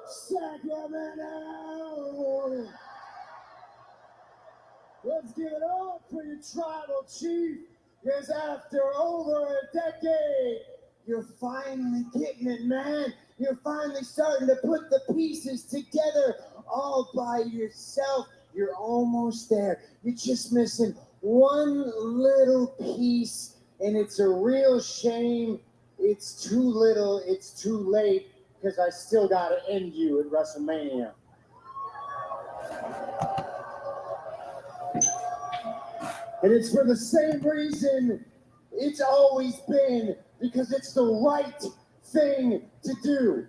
Sacramento! Let's give it up for your tribal chief, because after over a decade, you're finally getting it, man. You're finally starting to put the pieces together all by yourself. You're almost there. You're just missing one little piece, and it's a real shame. It's too little, it's too late, because I still got to end you at WrestleMania. And it's for the same reason it's always been, because it's the right thing to do.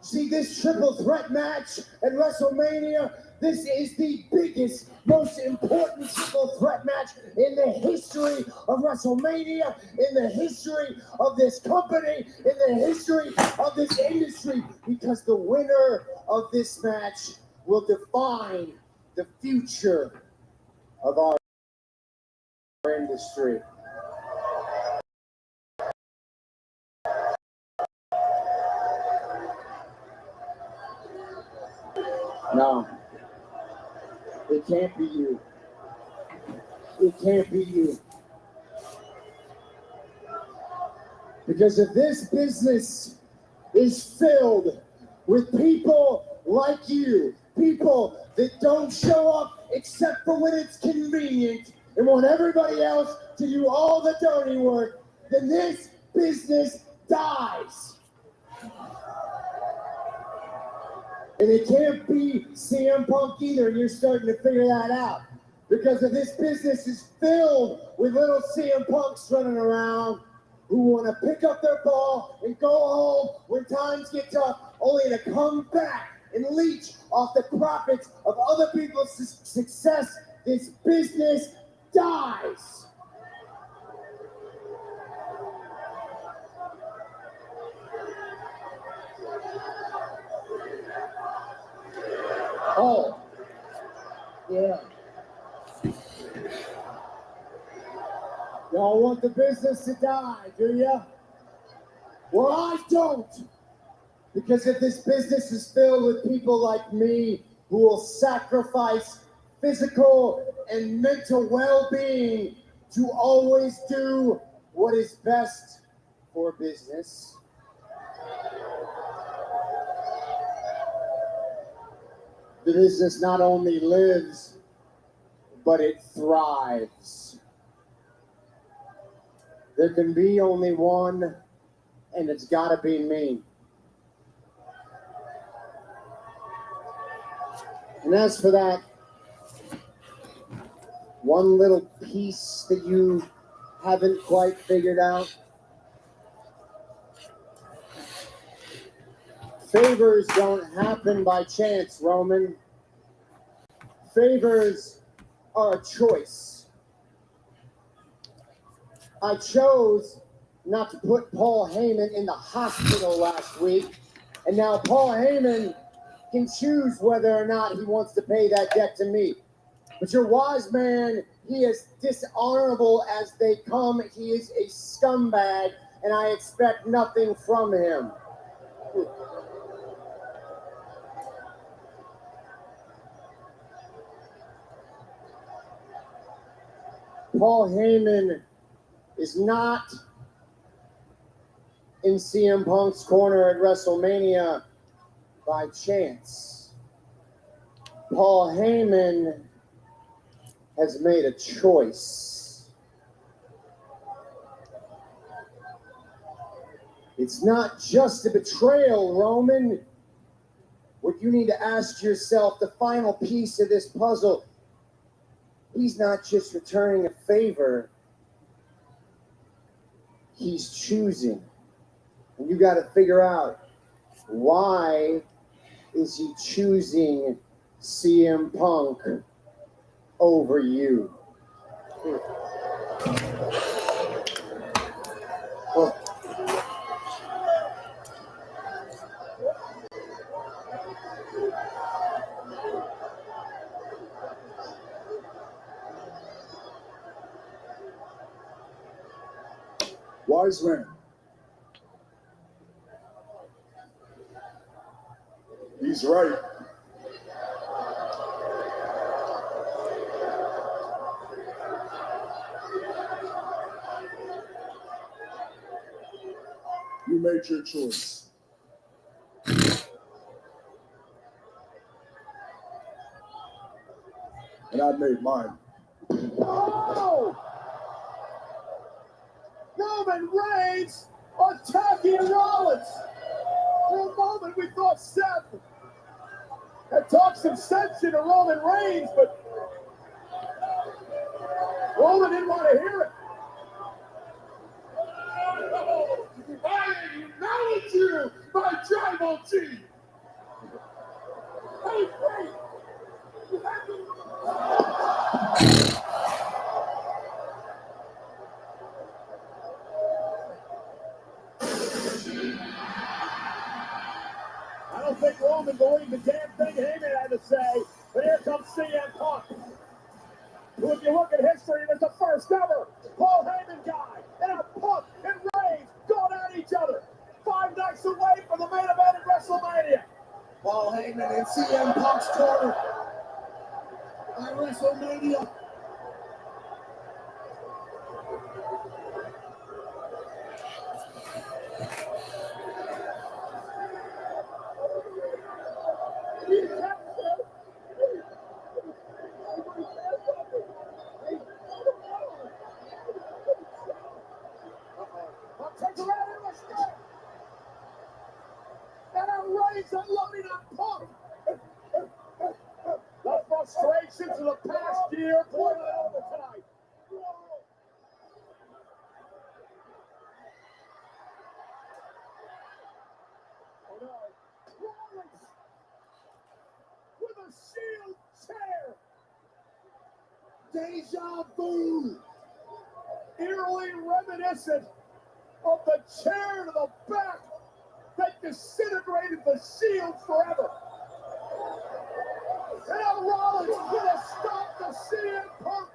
See, this triple threat match at WrestleMania, this is the biggest, most important triple threat match in the history of WrestleMania, in the history of this company, in the history of this industry, because the winner of this match will define the future of our industry. No, it can't be you. It can't be you. Because if this business is filled with people like you, people that don't show up except for when it's convenient and want everybody else to do all the dirty work, then this business dies. And it can't be CM Punk either, and you're starting to figure that out. Because if this business is filled with little CM Punks running around who want to pick up their ball and go home when times get tough, only to come back and leech off the profits of other people's success, this business dies. Oh, yeah. Y'all want the business to die, do ya? Well, I don't. Because if this business is filled with people like me who will sacrifice physical and mental well-being to always do what is best for business, the business not only lives, but it thrives. There can be only one, and it's gotta be me. And as for that one little piece that you haven't quite figured out, favors don't happen by chance, Roman. Favors are a choice. I chose not to put Paul Heyman in the hospital last week, and now Paul Heyman can choose whether or not he wants to pay that debt to me. But your wise man, he is dishonorable as they come. He is a scumbag, and I expect nothing from him. Paul Heyman is not in CM Punk's corner at WrestleMania by chance. Paul Heyman has made a choice. It's not just a betrayal, Roman. What you need to ask yourself, the final piece of this puzzle, he's not just returning a favor, he's choosing. And you got to figure out, why is he choosing CM Punk over you? Oh. Wise man. He's right. You made your choice. And I made mine. Oh! Roman Reigns attacking Rollins. For a moment, we thought Seth had talked some sense into Roman Reigns, but Roman didn't want to hear it. I acknowledge you, my tribal chief. say. But here comes CM Punk, who, if you look at history, was the first ever Paul Heyman guy and a Punk and Reigns going at each other. 5 nights away from the main event at WrestleMania. Paul Heyman in CM Punk's corner at WrestleMania. Takes him out in the strip. And a Reigns unloading on Punk. The frustrations of the past year boiling over tonight. Oh no. Rollins with a shield chair. Deja vu. Eerily reminiscent of the chair to the back that disintegrated the Shield forever. And now Rollins with a stop to CM Punk.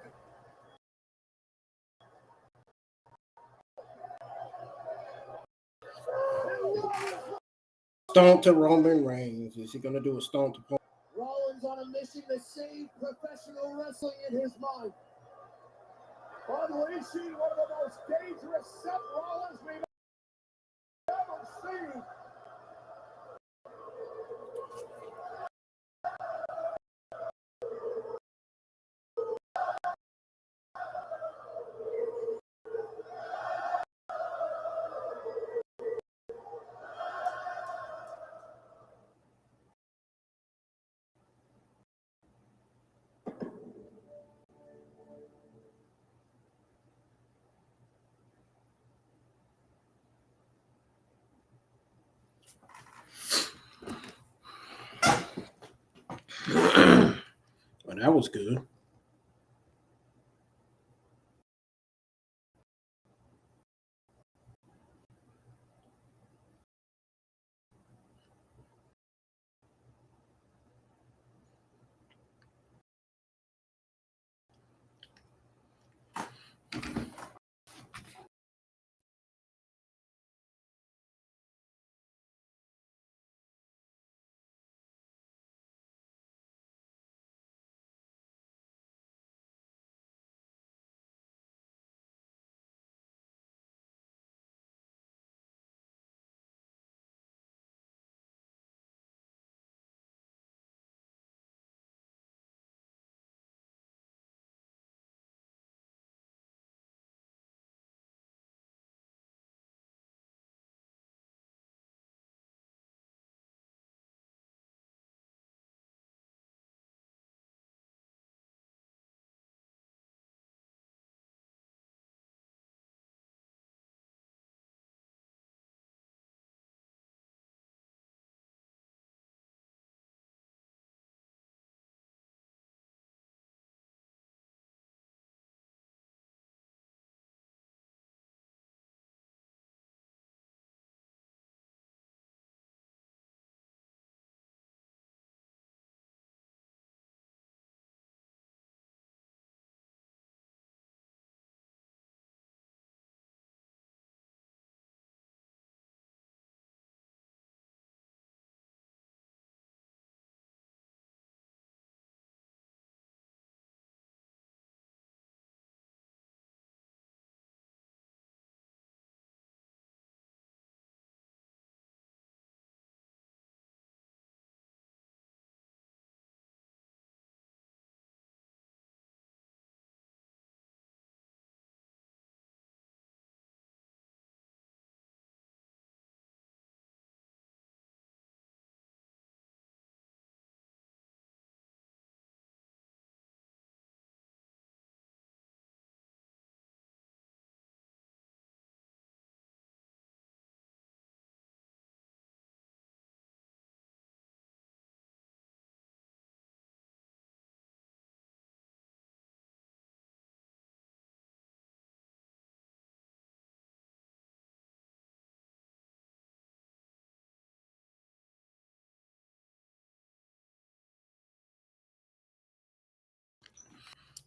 Stomp to Roman Reigns. Is he going to do a stomp to Punk? Rollins on a mission to save professional wrestling in his mind. Unleashing one of the most dangerous Seth Rollins we've ever seen. Well, that was good.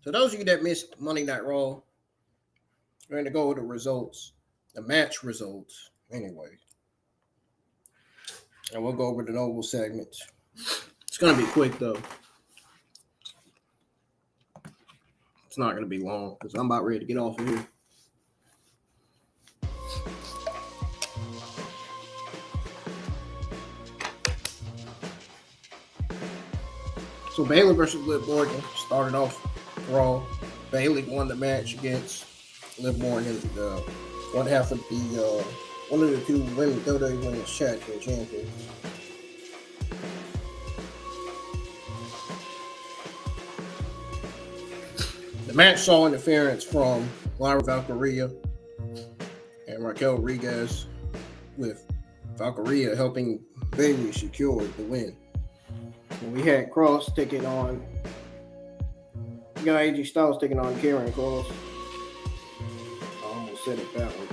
So those of you that missed Monday Night Raw, we're going to go over the results, the match results, anyway. And we'll go over the noble segments. It's going to be quick, though. It's not going to be long because I'm about ready to get off of here. So Bayley versus Liv Morgan started off Raw. Bayley won the match against Liv Morgan, one half of the one of the two women WWE Women's Tag Team Champions. The match saw interference from Lyra Valkyria and Raquel Rodriguez, with Valkyria helping Bayley secure the win. And we had Kross taking on, we got AJ Styles taking on Karrion Kross. I almost said it backwards.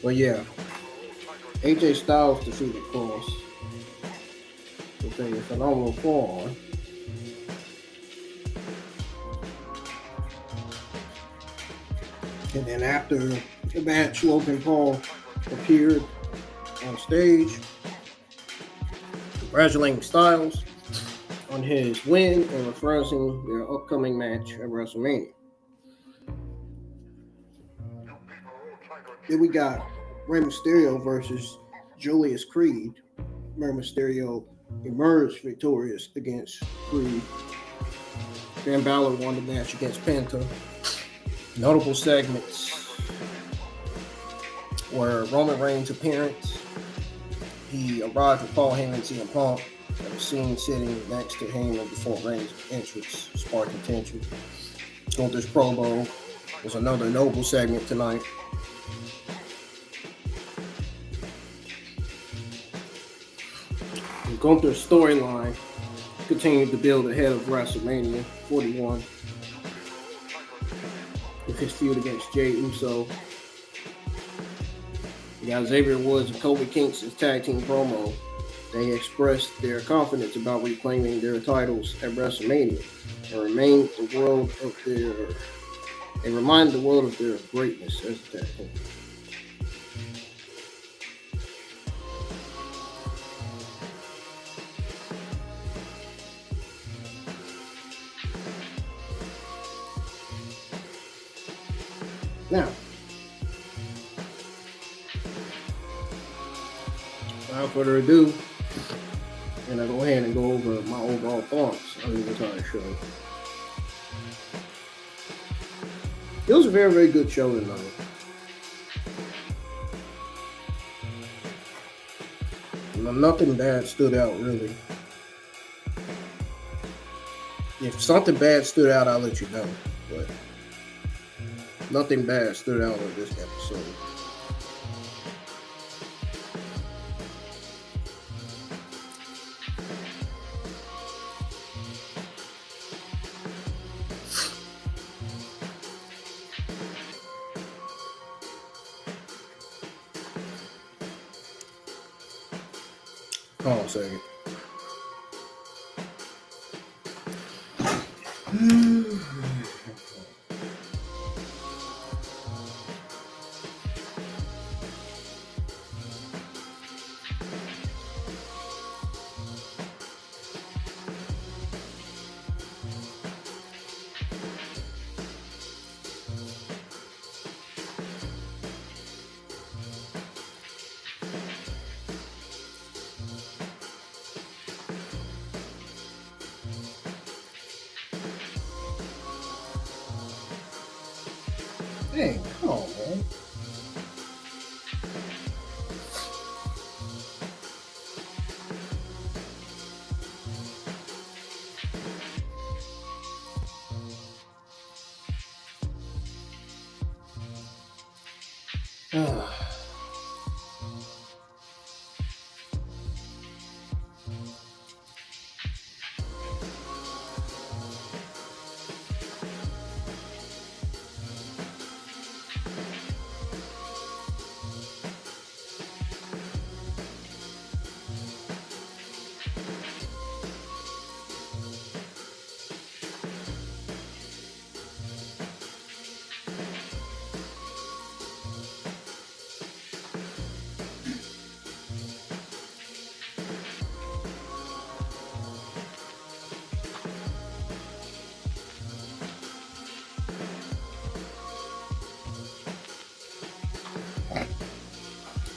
Well, yeah, AJ Styles defeated Kross with a phenomenal forearm. And then after the match, Logan Paul appeared on stage, congratulating Styles on his win and referencing their upcoming match at WrestleMania. Then we got Rey Mysterio versus Julius Creed. Rey Mysterio emerged victorious against Creed. Finn Balor won the match against Penta. Notable segments were Roman Reigns' appearance. He arrived with Paul Heyman and CM Punk and was seen sitting next to Heyman before Reigns' entrance, sparking tension. Gunther's promo was another notable segment tonight. Gunther's storyline continued to build ahead of WrestleMania 41 with his feud against Jey Uso. We got Xavier Woods and Kofi Kingston's tag team promo. They expressed their confidence about reclaiming their titles at WrestleMania and reminded the world of their greatness as a tag team. Now, without further ado, and I'll go ahead and go over my overall thoughts on the entire show. It was a very, very good show tonight. Nothing bad stood out, really. If something bad stood out, I'll let you know. But nothing bad stood out on this episode. Hold on a second. Hey, come on, man.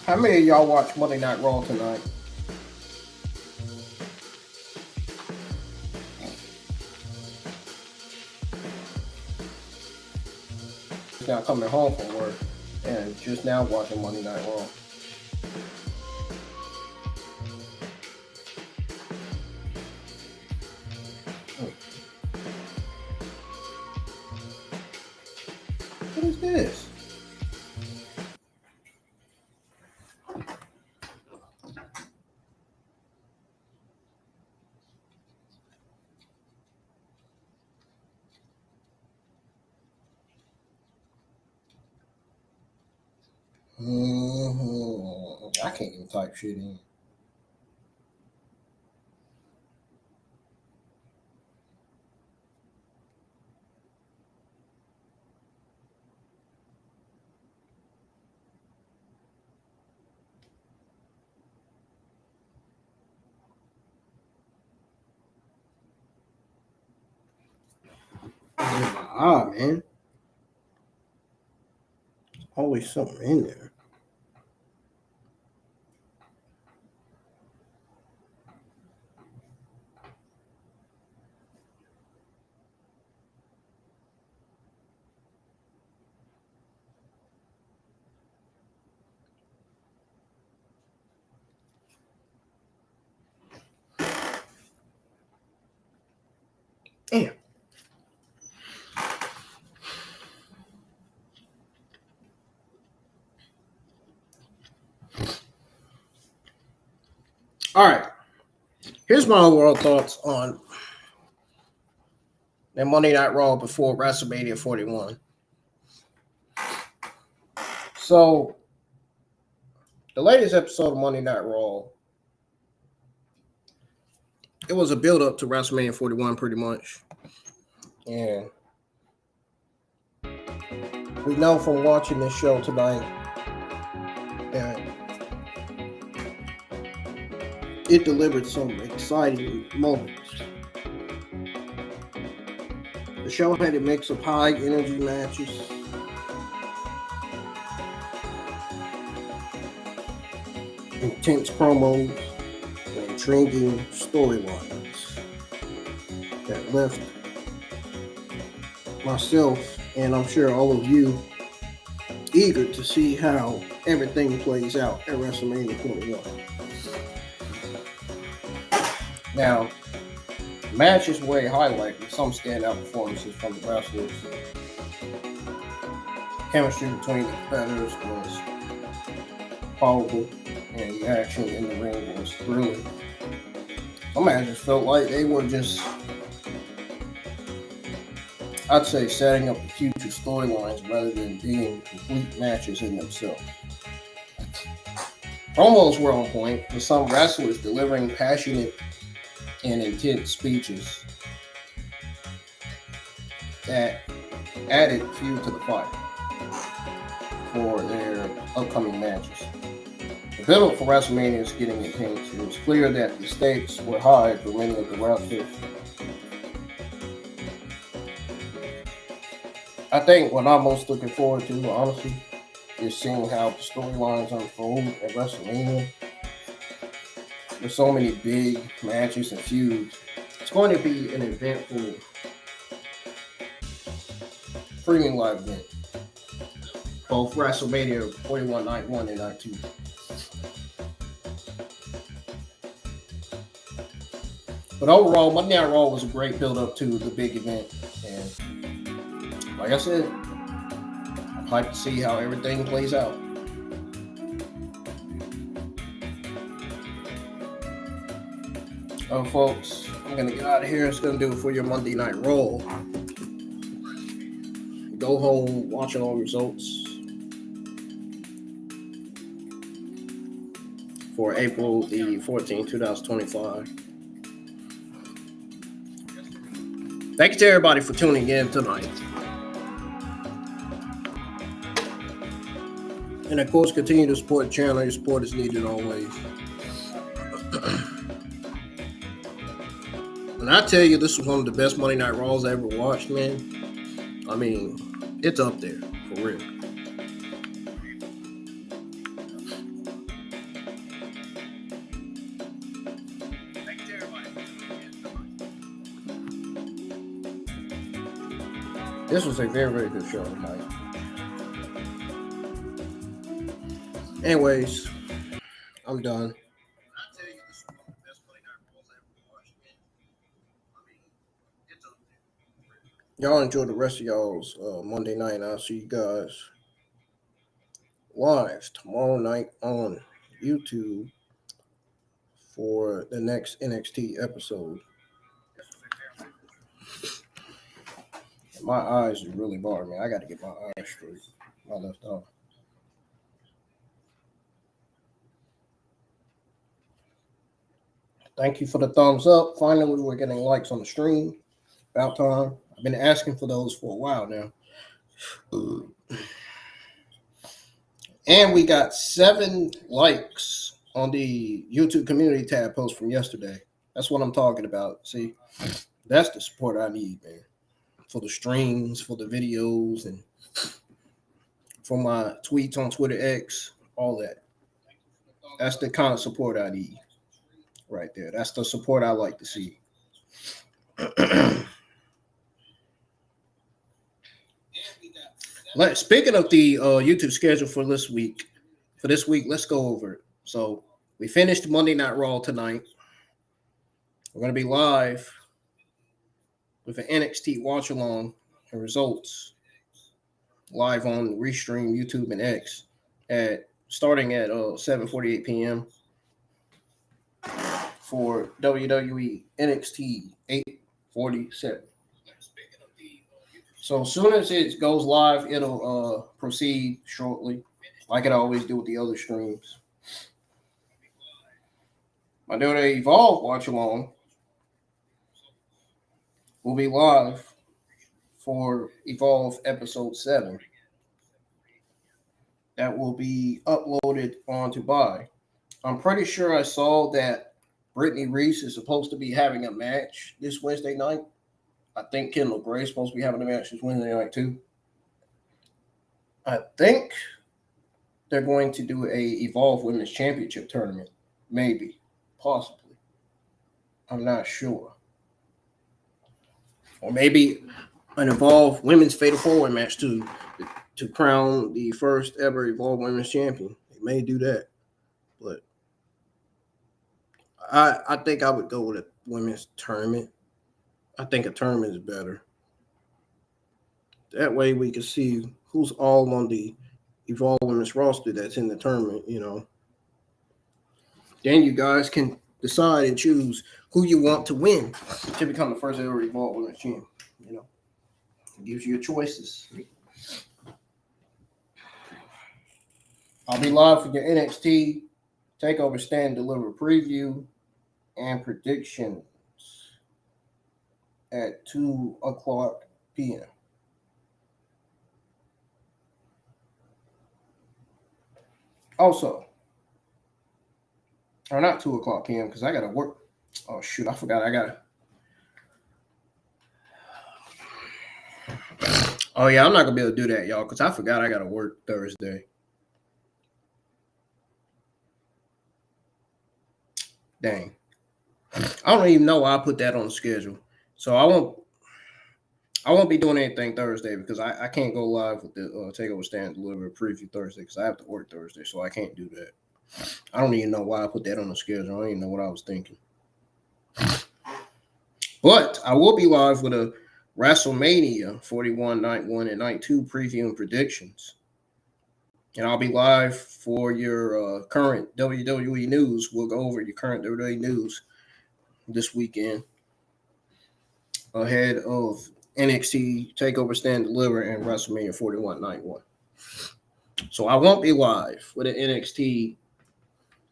How many of y'all watch Monday Night Raw tonight? Now coming home from work and just now watching Monday Night Raw. What is this? I can't even type shit in. Man. There's always something in there. Damn. All right. Here's my overall thoughts on the Monday Night Raw before WrestleMania 41. So, the latest episode of Monday Night Raw, it was a build-up to WrestleMania 41 pretty much. And we know from watching this show tonight that it delivered some exciting moments. The show had a mix of high-energy matches, intense promos, and intriguing storylines that left myself, and I'm sure all of you, eager to see how everything plays out at WrestleMania 41. Now, matches were a highlight with some standout performances from the wrestlers. Chemistry between the competitors was powerful, and the action in the ring was thrilling. Some matches felt like they were just, I'd say, setting up the future storylines rather than being complete matches in themselves. Promos were on point, with some wrestlers delivering passionate and intense speeches that added fuel to the fire for their upcoming matches. The build for WrestleMania is getting intense. It was clear that the stakes were high for many of the wrestlers. I think what I'm most looking forward to, honestly, is seeing how the storylines unfold at WrestleMania. There's so many big matches and feuds. It's going to be an eventful premium live event. Both WrestleMania 41 Night 1 and Night 2. But overall, Monday Night Raw was a great build-up to the big event. And like I said, I'm hyped to see how everything plays out. Oh, folks, I'm going to get out of here. It's going to do it for your Monday Night Raw. Go home, watch all results for April the 14th, 2025. Thank you to everybody for tuning in tonight. And of course, continue to support the channel. Your support is needed always. And I tell you, this was one of the best Monday Night Raws I ever watched, man. I mean, it's up there, for real. This was a very, very good show tonight. Anyways, I'm done. Y'all enjoy the rest of y'all's Monday night. I'll see you guys live tomorrow night on YouTube for the next NXT episode. My eyes are really bothering me. I got to get my eyes straight. My left eye. Thank you for the thumbs up. Finally, we're getting likes on the stream. About time. I've been asking for those for a while now. And we got 7 likes on the YouTube community tab post from yesterday. That's what I'm talking about. See, that's the support I need, man. For the streams, for the videos, and for my tweets on Twitter X, all that. That's the kind of support I need right there. That's the support I like to see. Speaking of the YouTube schedule for this week, let's go over it. So we finished Monday Night Raw tonight. We're going to be live with an NXT Watch Along and results live on Restream, YouTube, and X starting at 7:48 p.m. for WWE NXT 847. So as soon as it goes live, it'll proceed shortly, like it always do with the other streams. My WWE Evolve Watch Along will be live for Evolve Episode 7. That will be uploaded onto Buy. I'm pretty sure I saw that Brittany Reese is supposed to be having a match this Wednesday night. I think Kendall Gray is supposed to be having a match this Wednesday night too. I think they're going to do a Evolve Women's Championship tournament. Maybe. Possibly. I'm not sure. Or maybe an Evolve Women's Fatal 4-Way match to crown the first ever Evolve Women's Champion. They may do that. But I think I would go with a women's tournament. I think a tournament is better. That way we can see who's all on the Evolve Women's roster that's in the tournament, you know. Then you guys can decide and choose who you want to win to become the first ever Evolve Women's Champion, you know. It gives you choices. I'll be live for your NXT TakeOver Stand Deliver preview and predictions at 2:00 p.m. Also, or not 2:00 p.m. because I got to work. Oh, shoot. I forgot. Oh, yeah. I'm not going to be able to do that, y'all, because I forgot I got to work Thursday. Dang. I don't even know why I put that on the schedule. So I won't be doing anything Thursday because I can't go live with the TakeOver Stand Deliver preview Thursday because I have to work Thursday, so I can't do that. I don't even know why I put that on the schedule. I don't even know what I was thinking. But I will be live with a WrestleMania 41 Night 1 and Night 2 preview and predictions. And I'll be live for your current WWE news. We'll go over your current WWE news this weekend ahead of NXT TakeOver Stand Deliver and WrestleMania 41 Night 1. So I won't be live with an NXT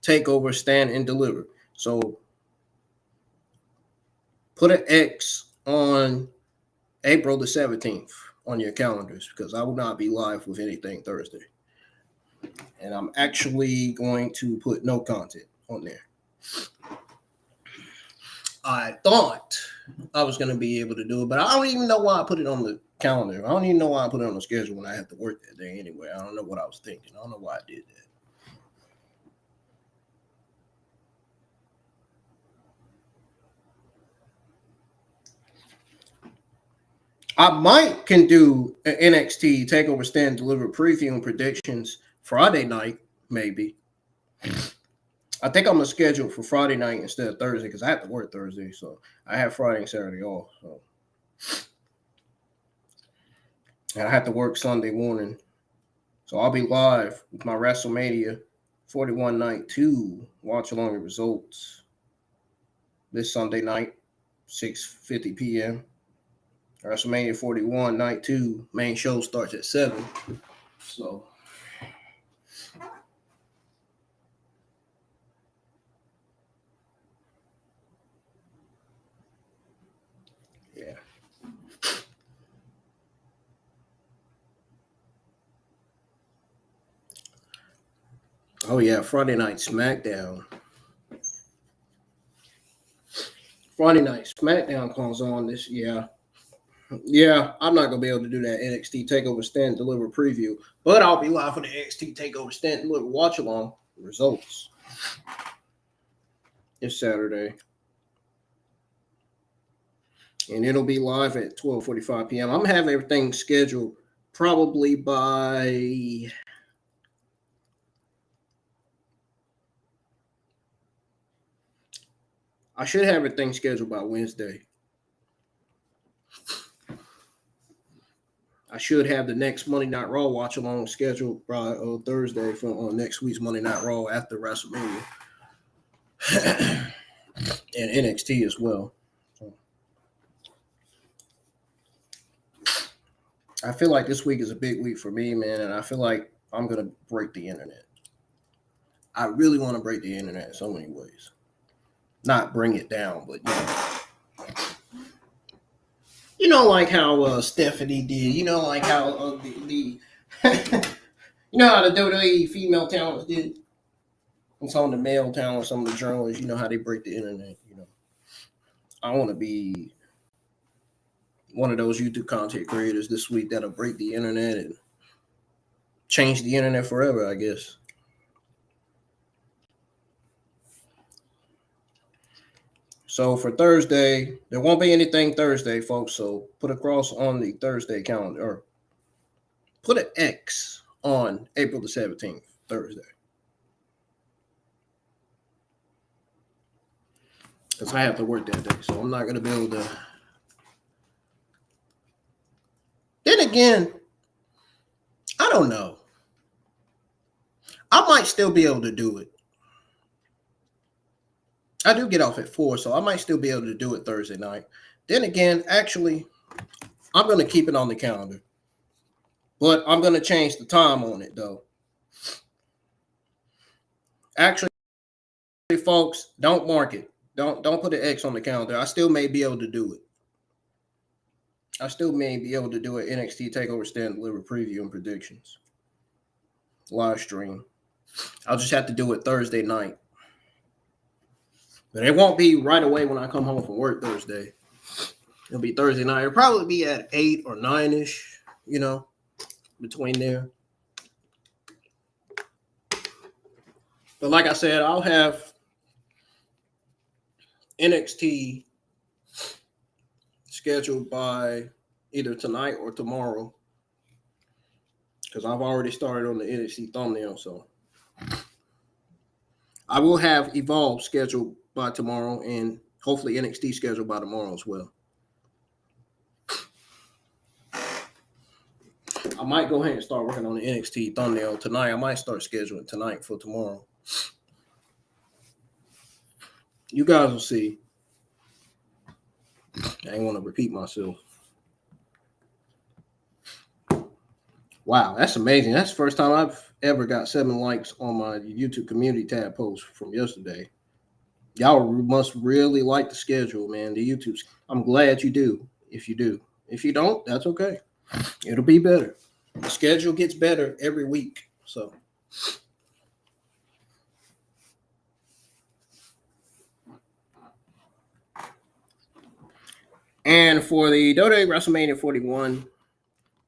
TakeOver Stand and Deliver. So put an X on April the 17th on your calendars because I will not be live with anything Thursday. And I'm actually going to put no content on there. I thought I was going to be able to do it, but I don't even know why I put it on the calendar. I don't even know why I put it on the schedule when I have to work that day anyway. I don't know what I was thinking. I don't know why I did that. I can do an NXT TakeOver Stand Deliver preview and predictions Friday night, maybe. I think I'm going to schedule for Friday night instead of Thursday because I have to work Thursday. So I have Friday and Saturday off. So. And I have to work Sunday morning. So I'll be live with my WrestleMania 41 Night 2 watch along the results this Sunday night, 6:50 p.m. WrestleMania 41 Night 2 main show starts at 7. So yeah. Oh yeah, Friday night SmackDown. Friday night SmackDown comes on this year. Yeah, I'm not gonna be able to do that NXT TakeOver Stand Deliver preview, but I'll be live for the NXT TakeOver Stand Deliver watch along results this Saturday, and it'll be live at 12:45 p.m. I'm gonna have everything scheduled probably by I should have everything scheduled by Wednesday. I should have the next Monday Night Raw watch along scheduled by Thursday for next week's Monday Night Raw after WrestleMania and NXT as well. So I feel like this week is a big week for me, man, and I feel like I'm gonna break the internet. I really want to break the internet in so many ways. Not bring it down, but you know, like how Stephanie did. You know, like how the you know how the WWE female talents did. And some of the male talents, some of the journalists, you know how they break the internet. You know, I want to be one of those YouTube content creators this week that'll break the internet and change the internet forever, I guess. So for Thursday, there won't be anything Thursday, folks. So put a cross on the Thursday calendar, or put an X on April the 17th, Thursday. Because I have to work that day, so I'm not going to be able to. Then again, I don't know. I might still be able to do it. I do get off at 4, so I might still be able to do it Thursday night. Then again, actually, I'm going to keep it on the calendar. But I'm going to change the time on it, though. Actually, folks, don't mark it. Don't put an X on the calendar. I still may be able to do it. I still may be able to do an NXT TakeOver Stand Deliver preview and predictions. Live stream. I'll just have to do it Thursday night. But it won't be right away when I come home from work Thursday. It'll be Thursday night. It'll probably be at 8 or 9-ish, you know, between there. But like I said, I'll have NXT scheduled by either tonight or tomorrow, because I've already started on the NXT thumbnail. So I will have Evolve scheduled by tomorrow, and hopefully NXT scheduled by tomorrow as well. I might go ahead and start working on the NXT thumbnail tonight. I might start scheduling tonight for tomorrow. You guys will see. I ain't want to repeat myself. Wow, that's amazing. That's the first time I've ever got 7 likes on my YouTube community tab post from yesterday. Y'all must really like the schedule, man. The YouTube's. I'm glad you do. If you do. If you don't, that's okay. It'll be better. The schedule gets better every week. So. And for the WWE WrestleMania 41,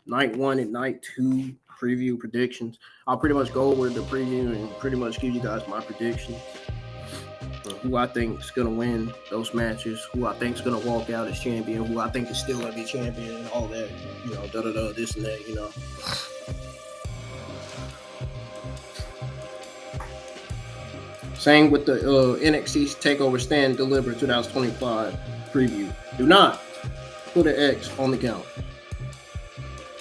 Night 1 and Night 2 preview predictions, I'll pretty much go over the preview and pretty much give you guys my predictions. who I think is going to win those matches, who I think is going to walk out as champion, who I think is still going to be champion, and all that, this and that, Same with the NXT TakeOver Stand Deliver 2025 preview. Do not put an X on the calendar.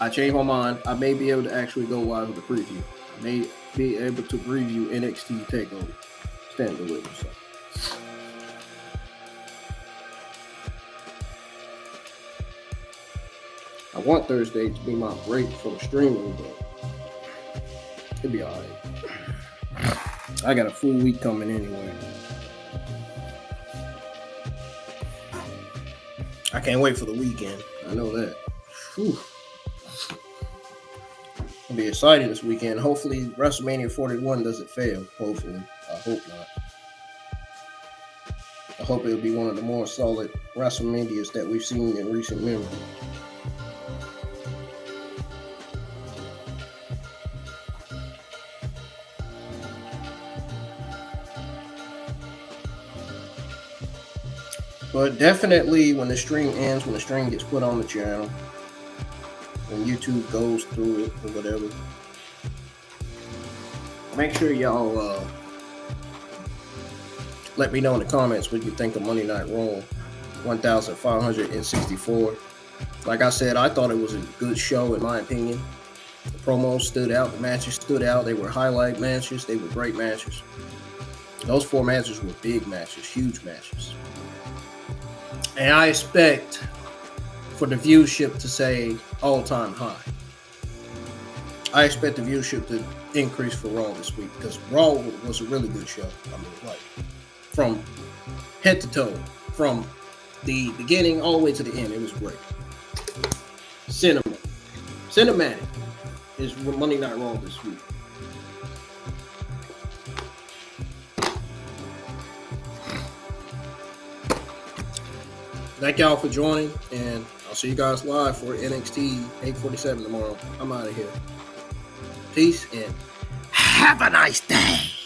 I changed my mind. I may be able to actually go live with the preview. I may be able to preview NXT TakeOver Stand Deliver. So. I want Thursday to be my break from streaming, but it'll be all right. I got a full week coming anyway. I can't wait for the weekend. I know that. Whew. It'll be exciting this weekend. Hopefully WrestleMania 41 doesn't fail. Hopefully. I hope not. I hope it'll be one of the more solid WrestleManias that we've seen in recent memory. But definitely when the stream ends, when the stream gets put on the channel, when YouTube goes through it or whatever, make sure y'all let me know in the comments what you think of Monday Night Raw 1564. Like I said, I thought it was a good show in my opinion. The promos stood out, the matches stood out, they were highlight matches, they were great matches. Those 4 matches were big matches, huge matches. And I expect for the viewership to say all-time high. I expect the viewership to increase for Raw this week because Raw was a really good show. I mean, like, from head to toe, from the beginning all the way to the end, it was great. Cinematic is Monday Night Raw this week. Thank y'all for joining, and I'll see you guys live for NXT 847 tomorrow. I'm out of here. Peace, and have a nice day.